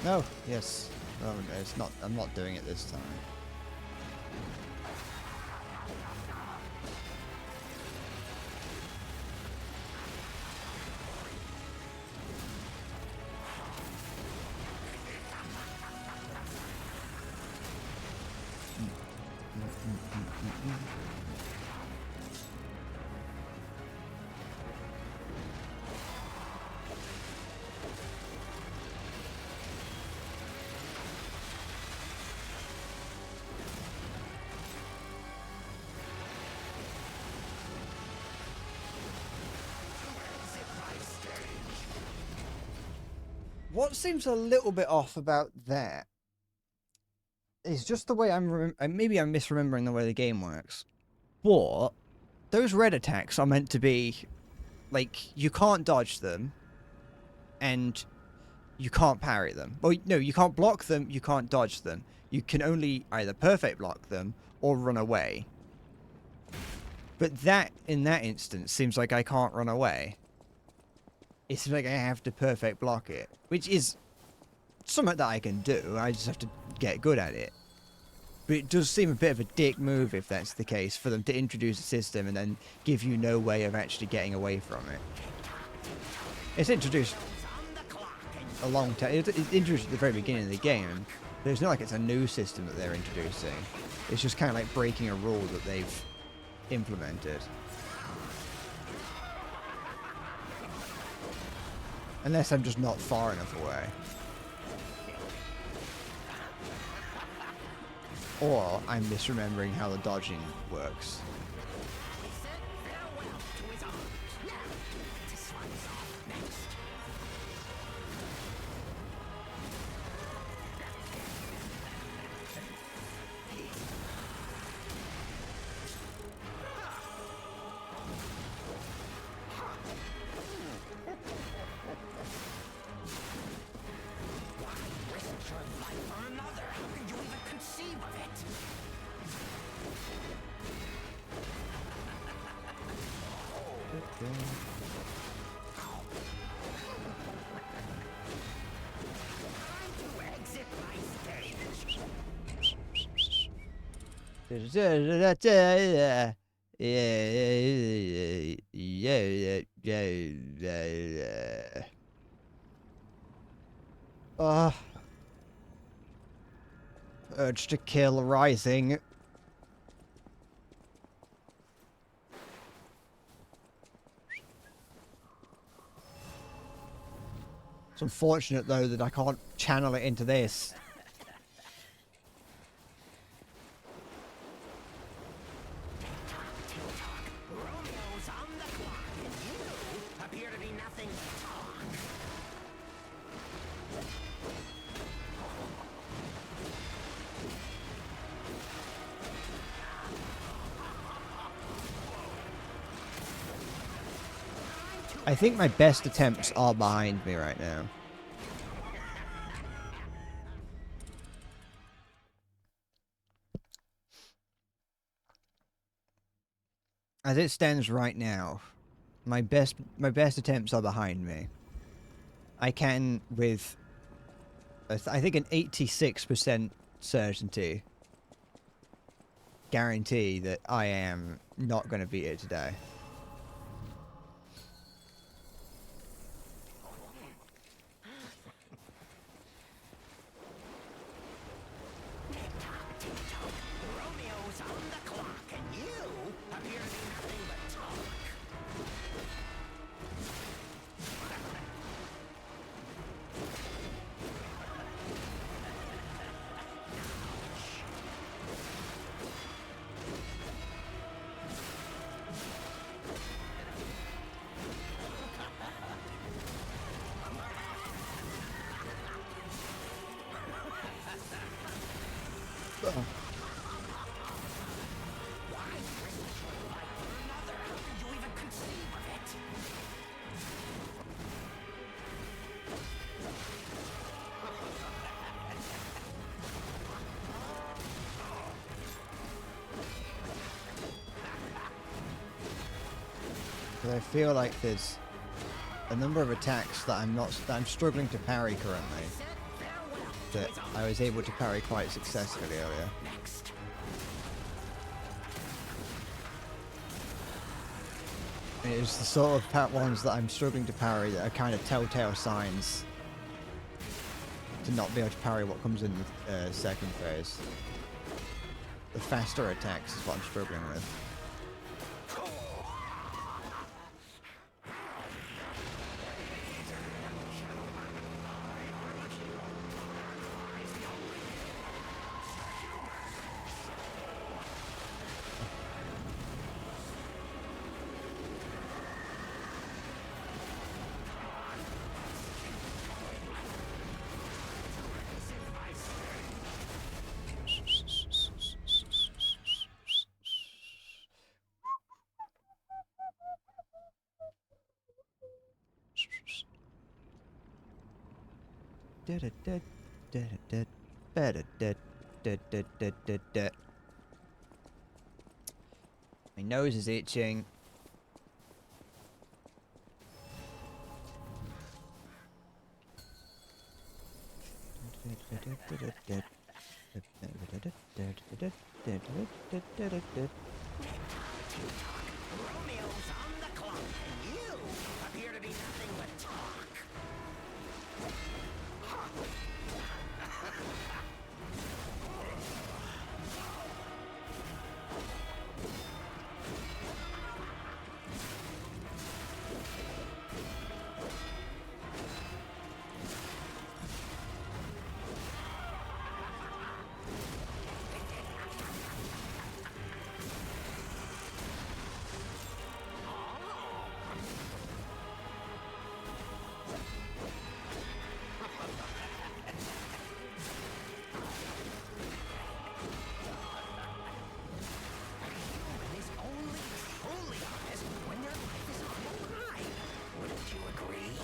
No, yes. Oh, no, it's not. I'm not doing it this time. What seems a little bit off about that is just the way maybe I'm misremembering the way the game works. But those red attacks are meant to be like you can't dodge them and you can't parry them. Well, no, you can't block them, you can't dodge them. You can only either perfect block them or run away. But that, in that instance, seems like I can't run away. It seems like I have to perfect block it, which is something that I can do. I just have to get good at it. But it does seem a bit of a dick move if that's the case, for them to introduce a system and then give you no way of actually getting away from it. It's introduced a long time. It's introduced at the very beginning of the game. But it's not like it's a new system that they're introducing. It's just kind of like breaking a rule that they've implemented. Unless I'm just not far enough away. Or I'm misremembering how the dodging works. Urge to kill rising. It's unfortunate though that I can't channel it into this. Romeo's on the clock, and you appear to be nothing but talk. I think my best attempts are behind me right now. As it stands right now, my best attempts are behind me. I can, with I think an 86% certainty, guarantee that I am not going to beat it today. Romeo's on the clock, and you appear to be nothing but talk. Because I feel like there's a number of attacks that I'm struggling to parry currently, that I was able to parry quite successfully earlier. And it's the sort of ones that I'm struggling to parry that are kind of telltale signs to not be able to parry what comes in the second phase. The faster attacks is what I'm struggling with. My nose is itching. Romeo's on the clock, and you appear to be nothing but talk. Human is only truly honest when their life is on the line. Wouldn't you agree?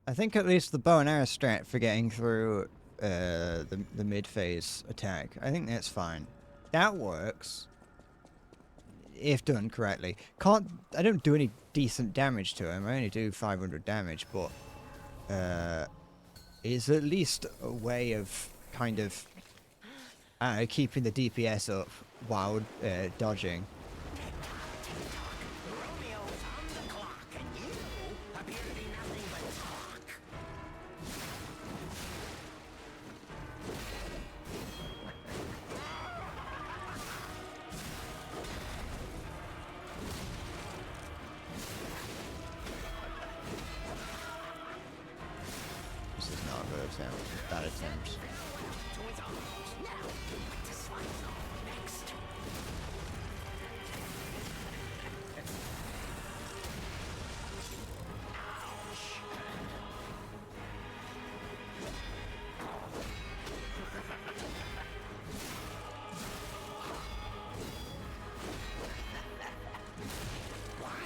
I think at least the bow and arrow strat for getting through the mid phase attack, I think that's fine. That works if done correctly. I don't do any decent damage to him. I only do 500 damage, but it's at least a way of kind of keeping the DPS up while dodging. Romeo's on the clock, and you appear to be nothing but talk. This is not a good attempt. It's a bad attempt. To his arms. Now, what does fight next? Why?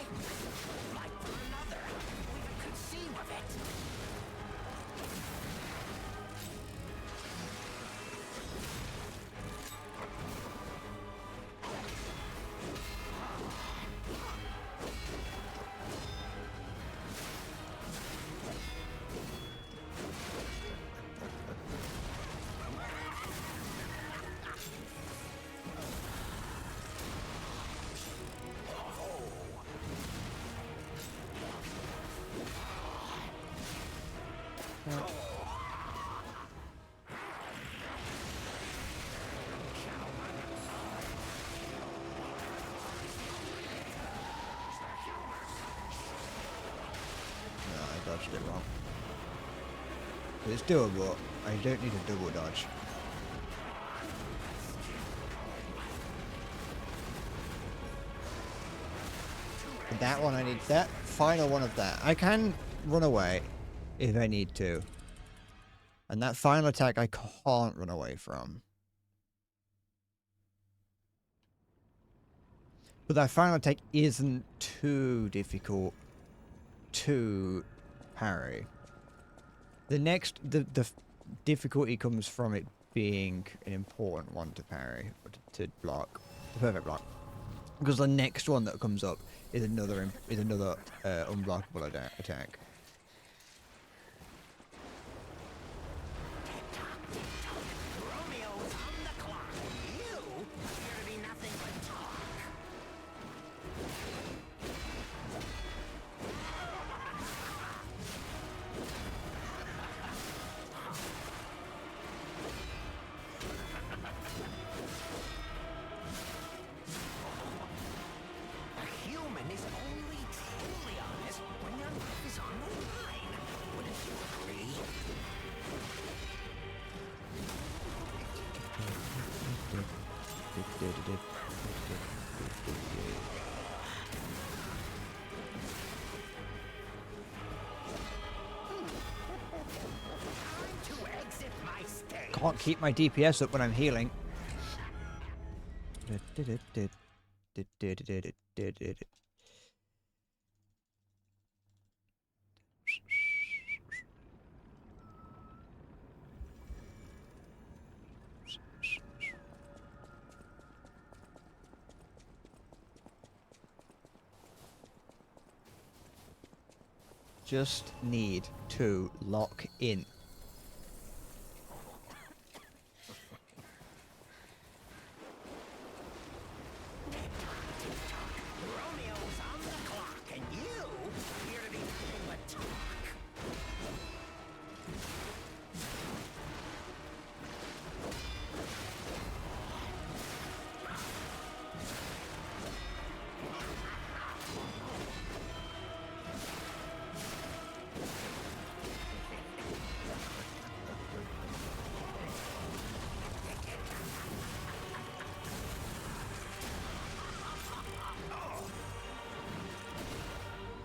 Like for another. We can conceive of it. No, I dodged it wrong. It's doable. I don't need a double dodge. But that one I need, that final one of that. I can run away if I need to. And that final attack I can't run away from. But that final attack isn't too difficult to parry. The next, the difficulty comes from it being an important one to parry, or to block, the perfect block. Because the next one that comes up is another unblockable attack. Romeo's on the clock, and you appear to be nothing but talk. A human is only truly honest when their life is on the line. Wouldn't you agree? Time to exit my stage. Can't keep my DPS up when I'm healing. Just need to lock in. Romeo's on the clock, and you appear to be nothing but talk.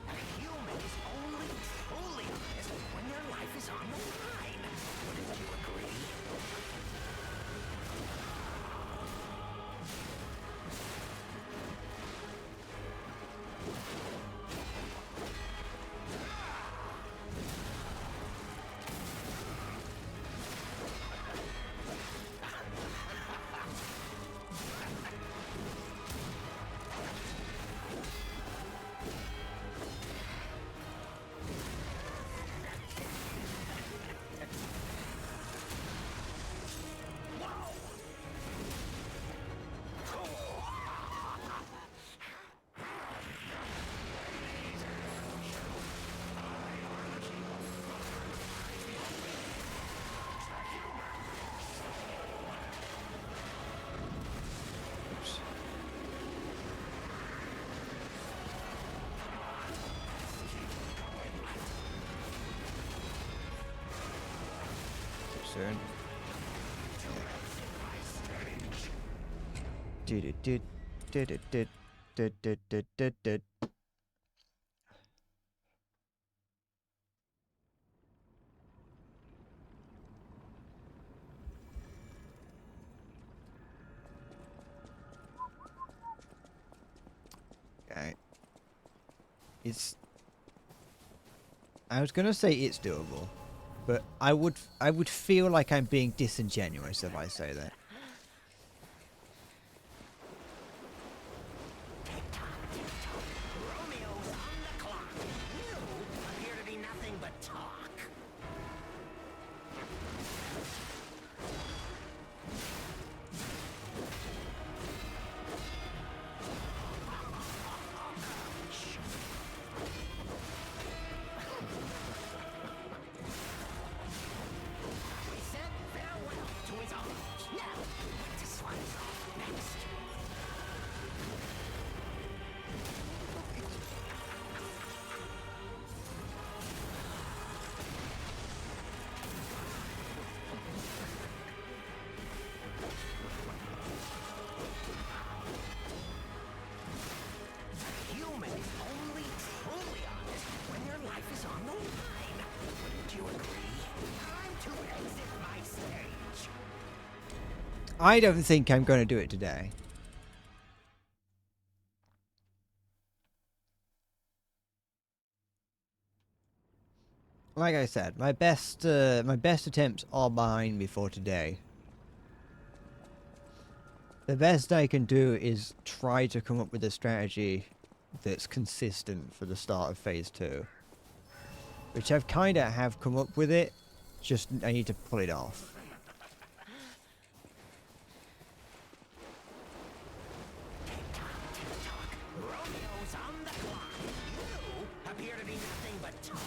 A human is only truly honest when their life is on the line. Wouldn't you agree? Oops. Too soon. Did. Okay. I was gonna say it's doable, but I would feel like I'm being disingenuous if I say that. Romeo's on the clock, and you appear to be nothing but talk. He said farewell to his arms. Now I don't think I'm going to do it today. Like I said, my best attempts are behind me for today. The best I can do is try to come up with a strategy that's consistent for the start of phase 2. Which I've kind of have come up with it, just I need to pull it off. Romeo's on the clock. You appear to be nothing but talk.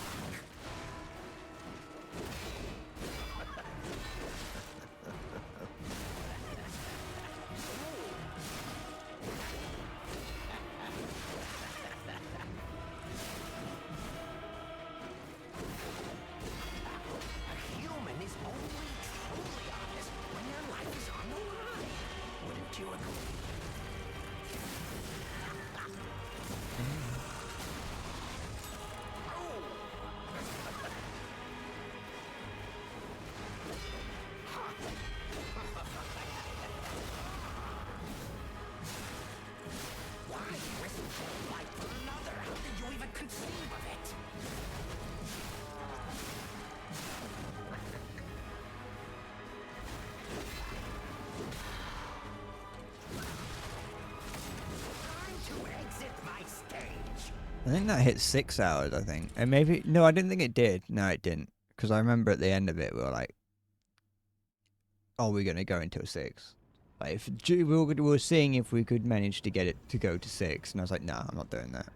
A human is only truly honest when their life is on the line. Wouldn't you agree? Why risk your life for another? How did you even conceive of it? Time to exit my stage. I think that hit 6 hours, I think. And maybe... No, I didn't think it did. No, it didn't. Because I remember at the end of it, we were like... Are we going to go into a 6? Like, if, we were seeing if we could manage to get it to go to 6. And I was like, nah, I'm not doing that.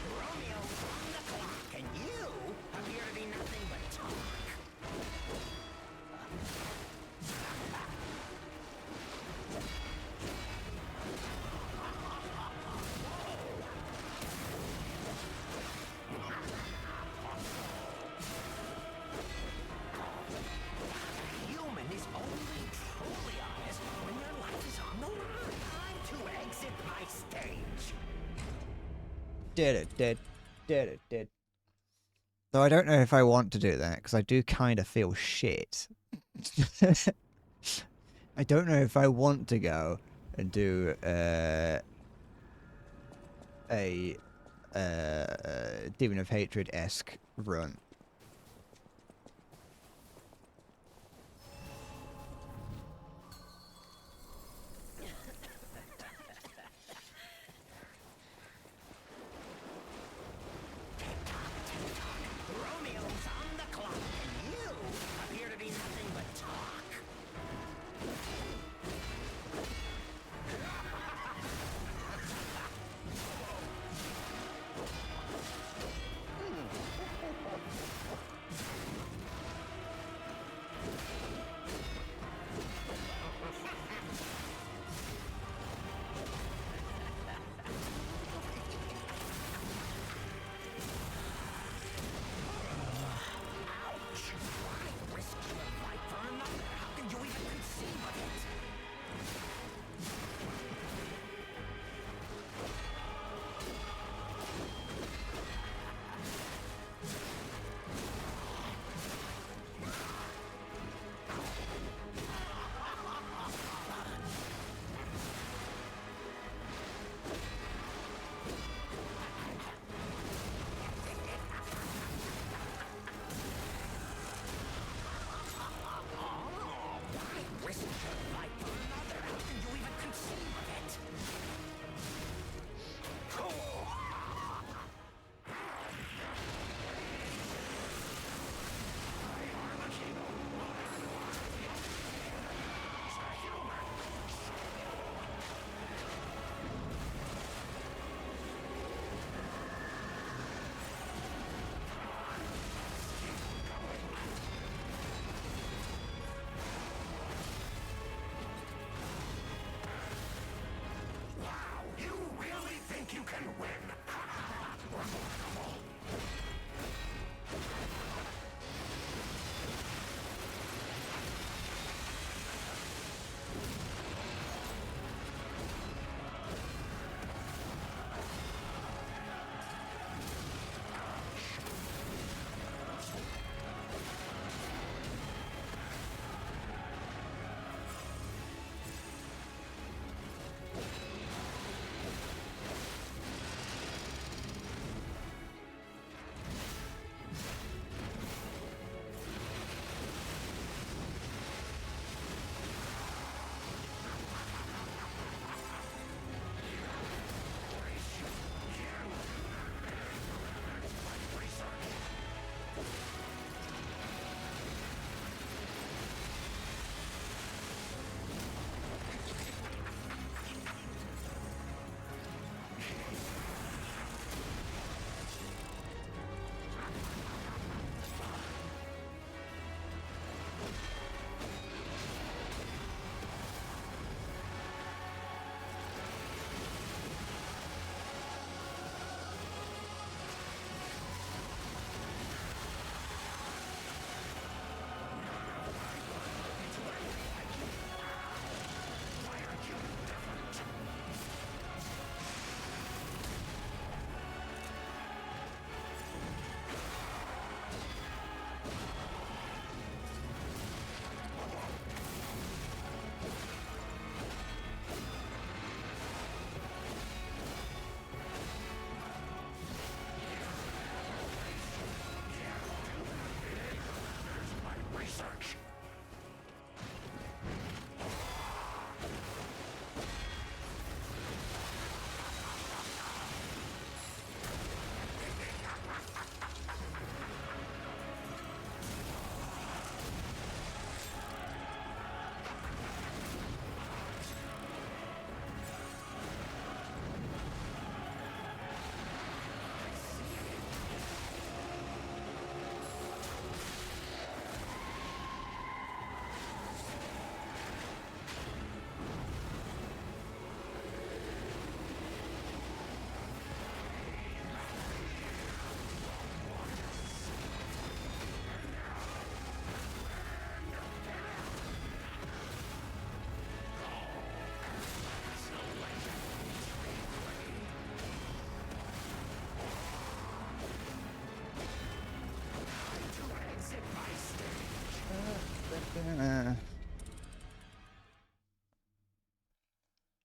Romeo's on the clock, and you appear to be nothing but talk. A human is only truly honest when their life is on the line. Time to exit my stage. Did. Though I don't know if I want to do that, because I do kind of feel shit. I don't know if I want to go and do a Demon of Hatred-esque run. Romeo's on the clock, and you appear to be nothing but talk.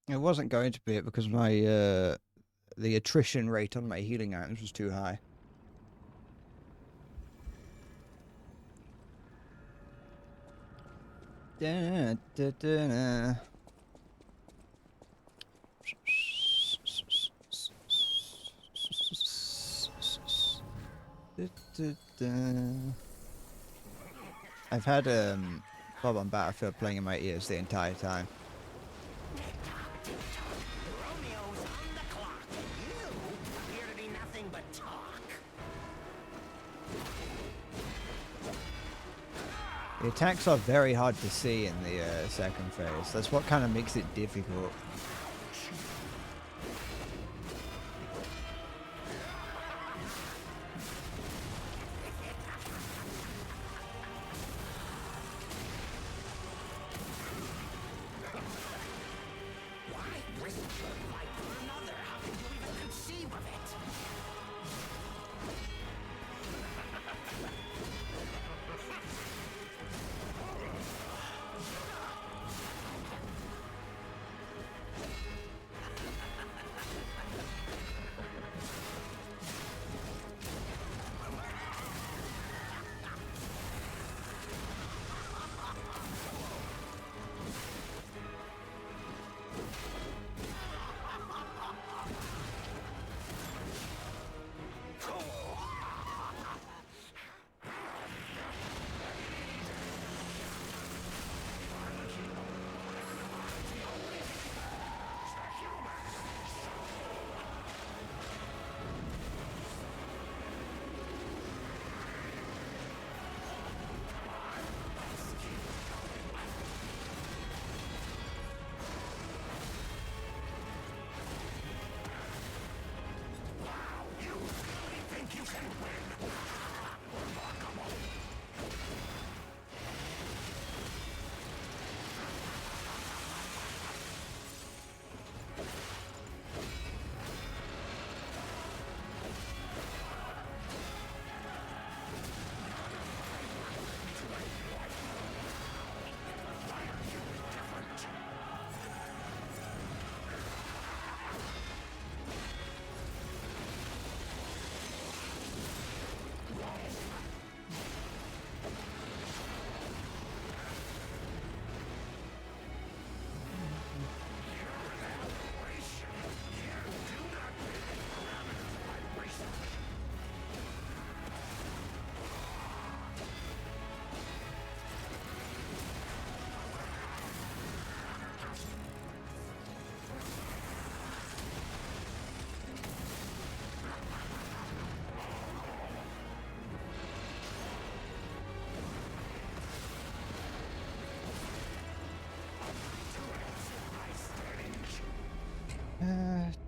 It wasn't going to be it because my the attrition rate on my healing items was too high. Da, da, da, da. Da, da, da. I've had Bob on Battlefield playing in my ears the entire time. Romeo's on the clock, and you appear to be nothing but talk. The attacks are very hard to see in the second phase. That's what kind of makes it difficult. Why risk your life for another? How can you even conceive of it?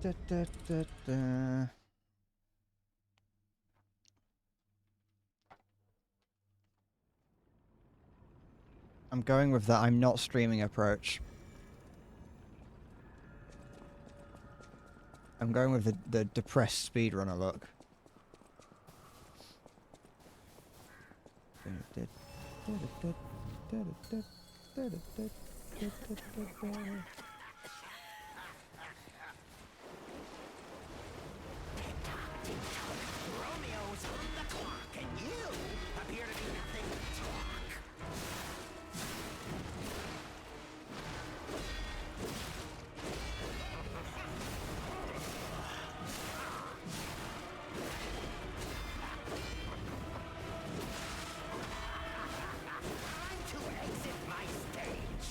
Da, da, da, da. I'm going with the I'm not streaming approach. I'm going with the depressed speedrunner look. Romeo's on the clock, and you appear to be nothing but talk. Time to exit my stage.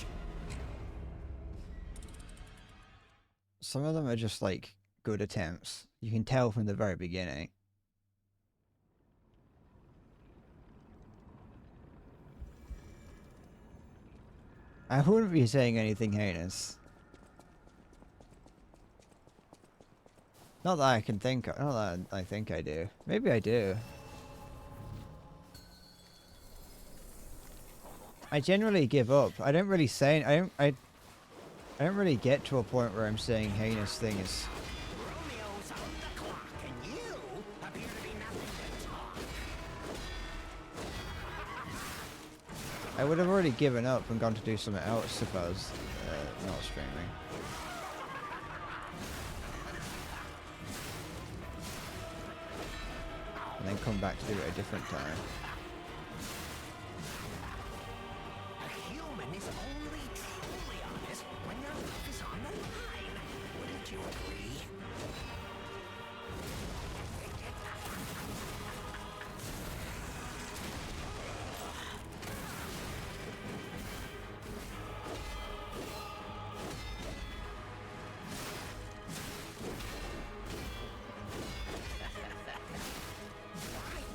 Some of them are just like good attempts. You can tell from the very beginning. I wouldn't be saying anything heinous. Not that I can think of. Not that I think I do. Maybe I do. I generally give up. I don't really say. I don't really get to a point where I'm saying heinous things. Romeo's on the clock, and you appear to be nothing but talk. I would have already given up and gone to do something else if I was not streaming. And then come back to do it at a different time. A human is only truly honest when their life is on the line. Wouldn't you agree?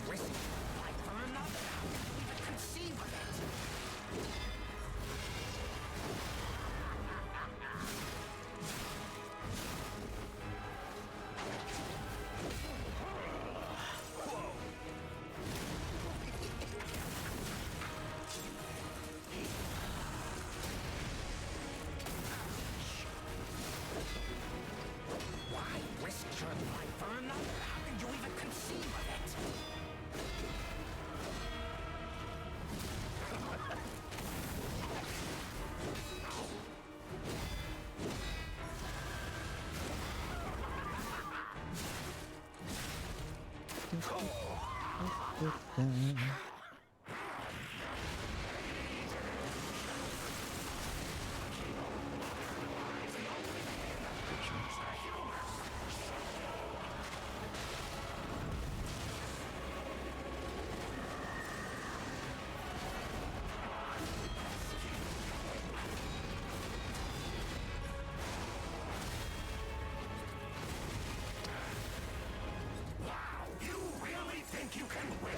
Why risk life for another? How can you even conceive of it? Why risk your life for another? How can you even conceive of it? You really think you can win?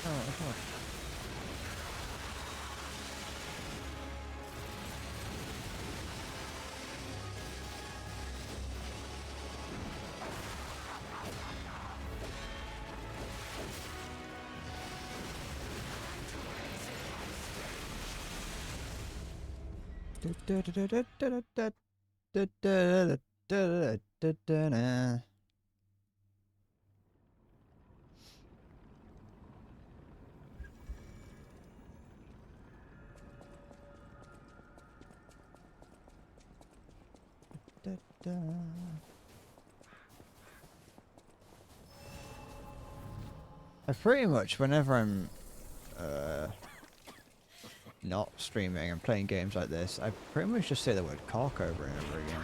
Oh. I pretty much, whenever I'm not streaming and playing games like this, I pretty much just say the word cock over and over again.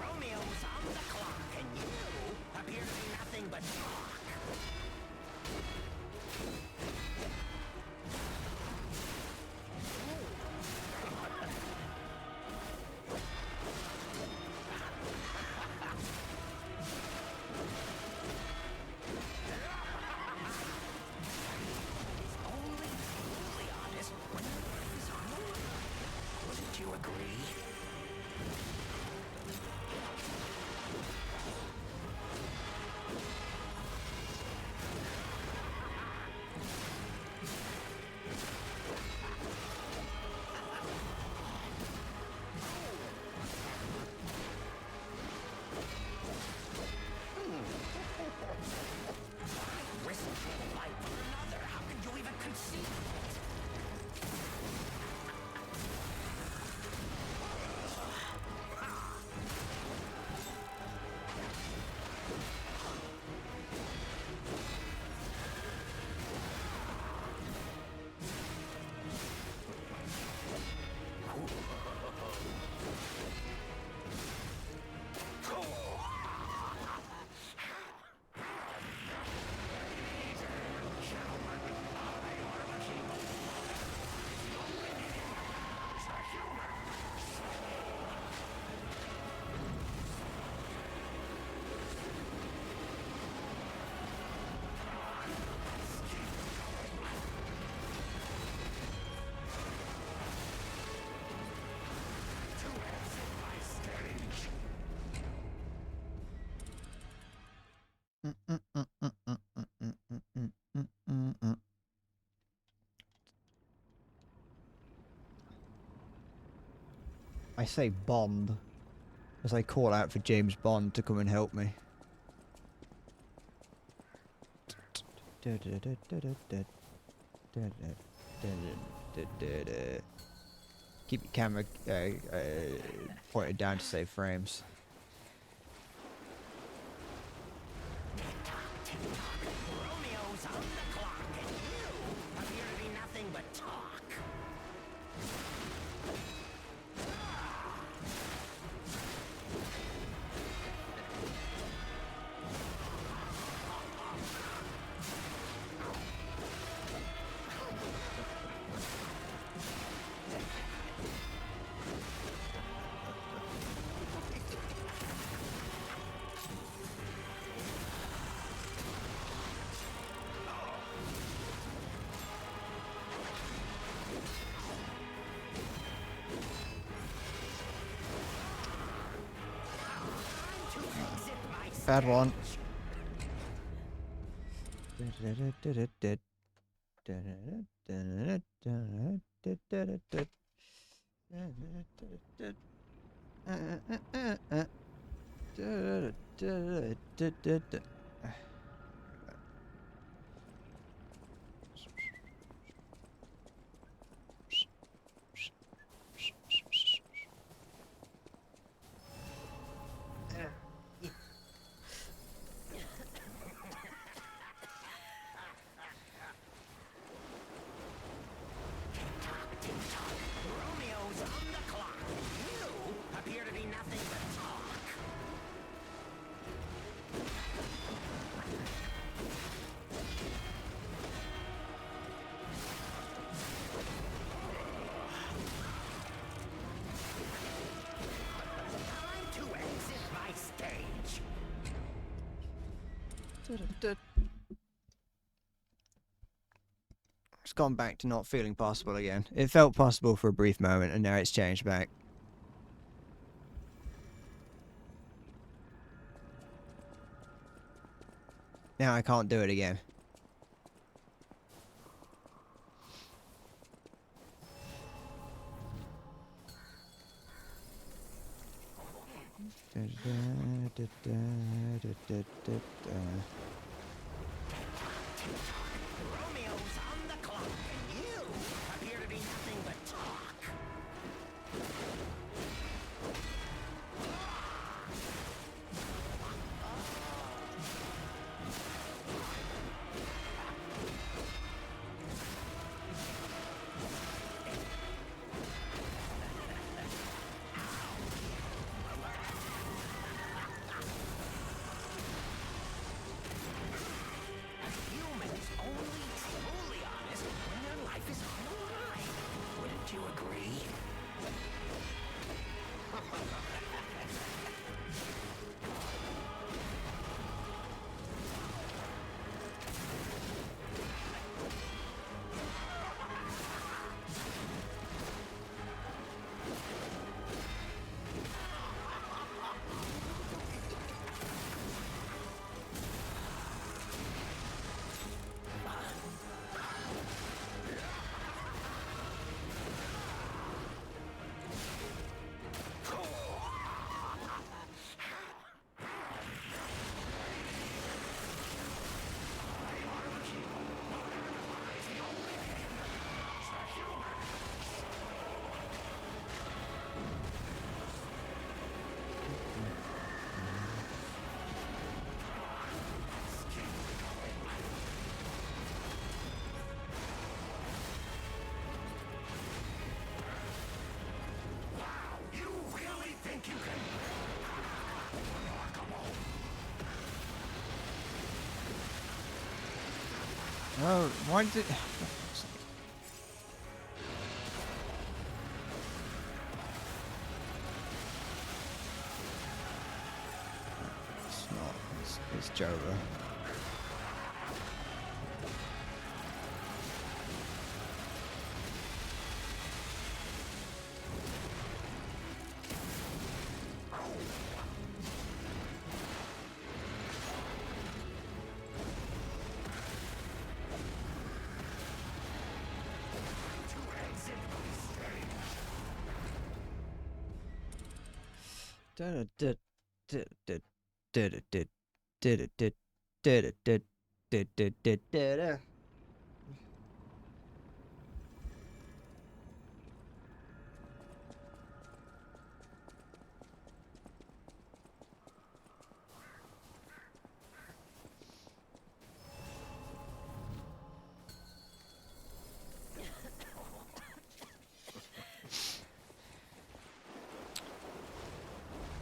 Romeo's on the clock, and you appear to be nothing but talk. Only truly honest when your life is on the line. Wouldn't you agree? I say Bond as I call out for James Bond to come and help me. Keep your camera pointed down to save frames. Romeo's on the clock, and you appear to be nothing but talk. Bad one. Romeo's on the clock, and you appear to be nothing but talk. Time to exit my stage. It's gone back to not feeling possible again. It felt possible for a brief moment, and now it's changed back. Now I can't do it again. Romeo's on the clock, and you appear to be nothing but talk. Humans only truly honest when their life is on the line. Wouldn't you agree? You really think you can? Oh, why did it... It's not. It's Jova.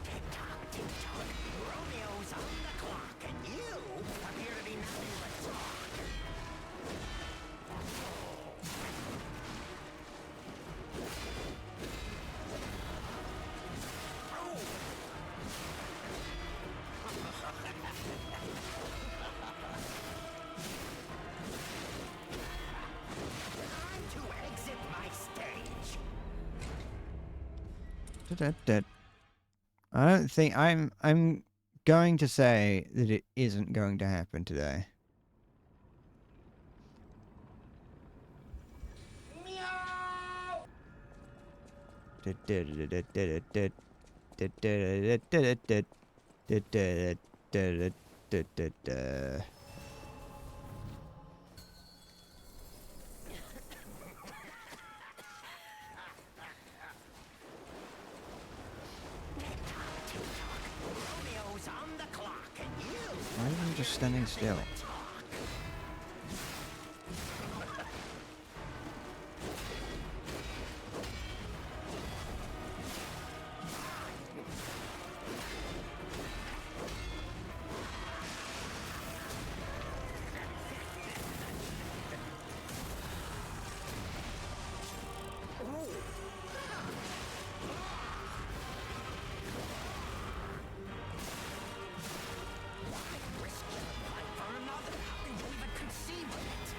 Tick-tock, tick-tock. Romeo's on the clock, and you appear to be nothing but talk. Time to exit my stage. I don't think I'm going to say that it isn't going to happen today. Romeo's on the clock, and you Why am I just standing still? talk. Risk your life for another. How can you even conceive of it?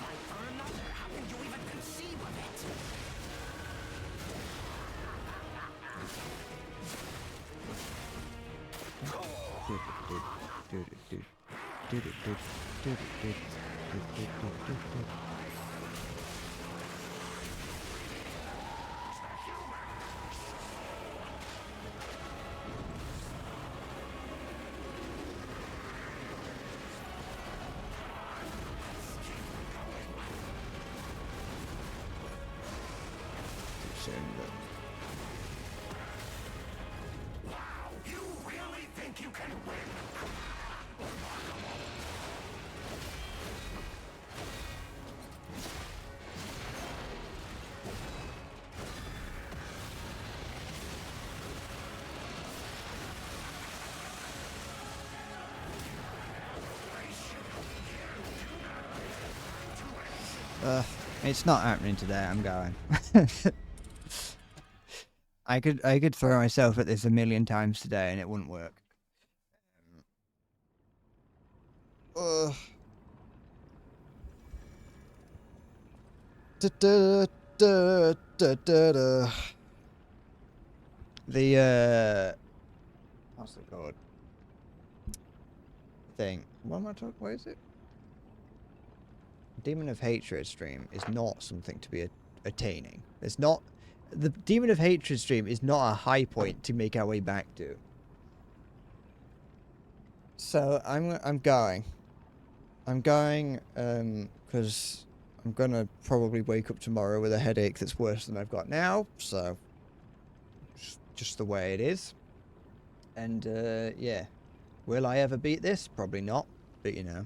Life for another. How can you even conceive of it? You really think you can win? It's not happening today. I'm going. I could throw myself at this a million times today and it wouldn't work. The what's it called? Thing. What am I talking? What is it? Demon of Hatred stream is not something to be attaining. It's not. The Demon of Hatred stream is not a high point to make our way back to. So I'm going. I'm going because I'm gonna probably wake up tomorrow with a headache that's worse than I've got now. So just the way it is. And yeah, will I ever beat this? Probably not. But you know.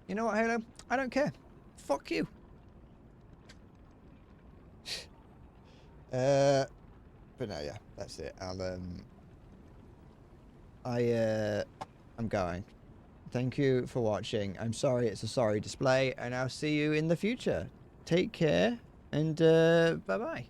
You know what, Halo? I don't care. Fuck you. But no, yeah, that's it. I'm going. Thank you for watching. I'm sorry it's a sorry display, and I'll see you in the future. Take care. And bye bye.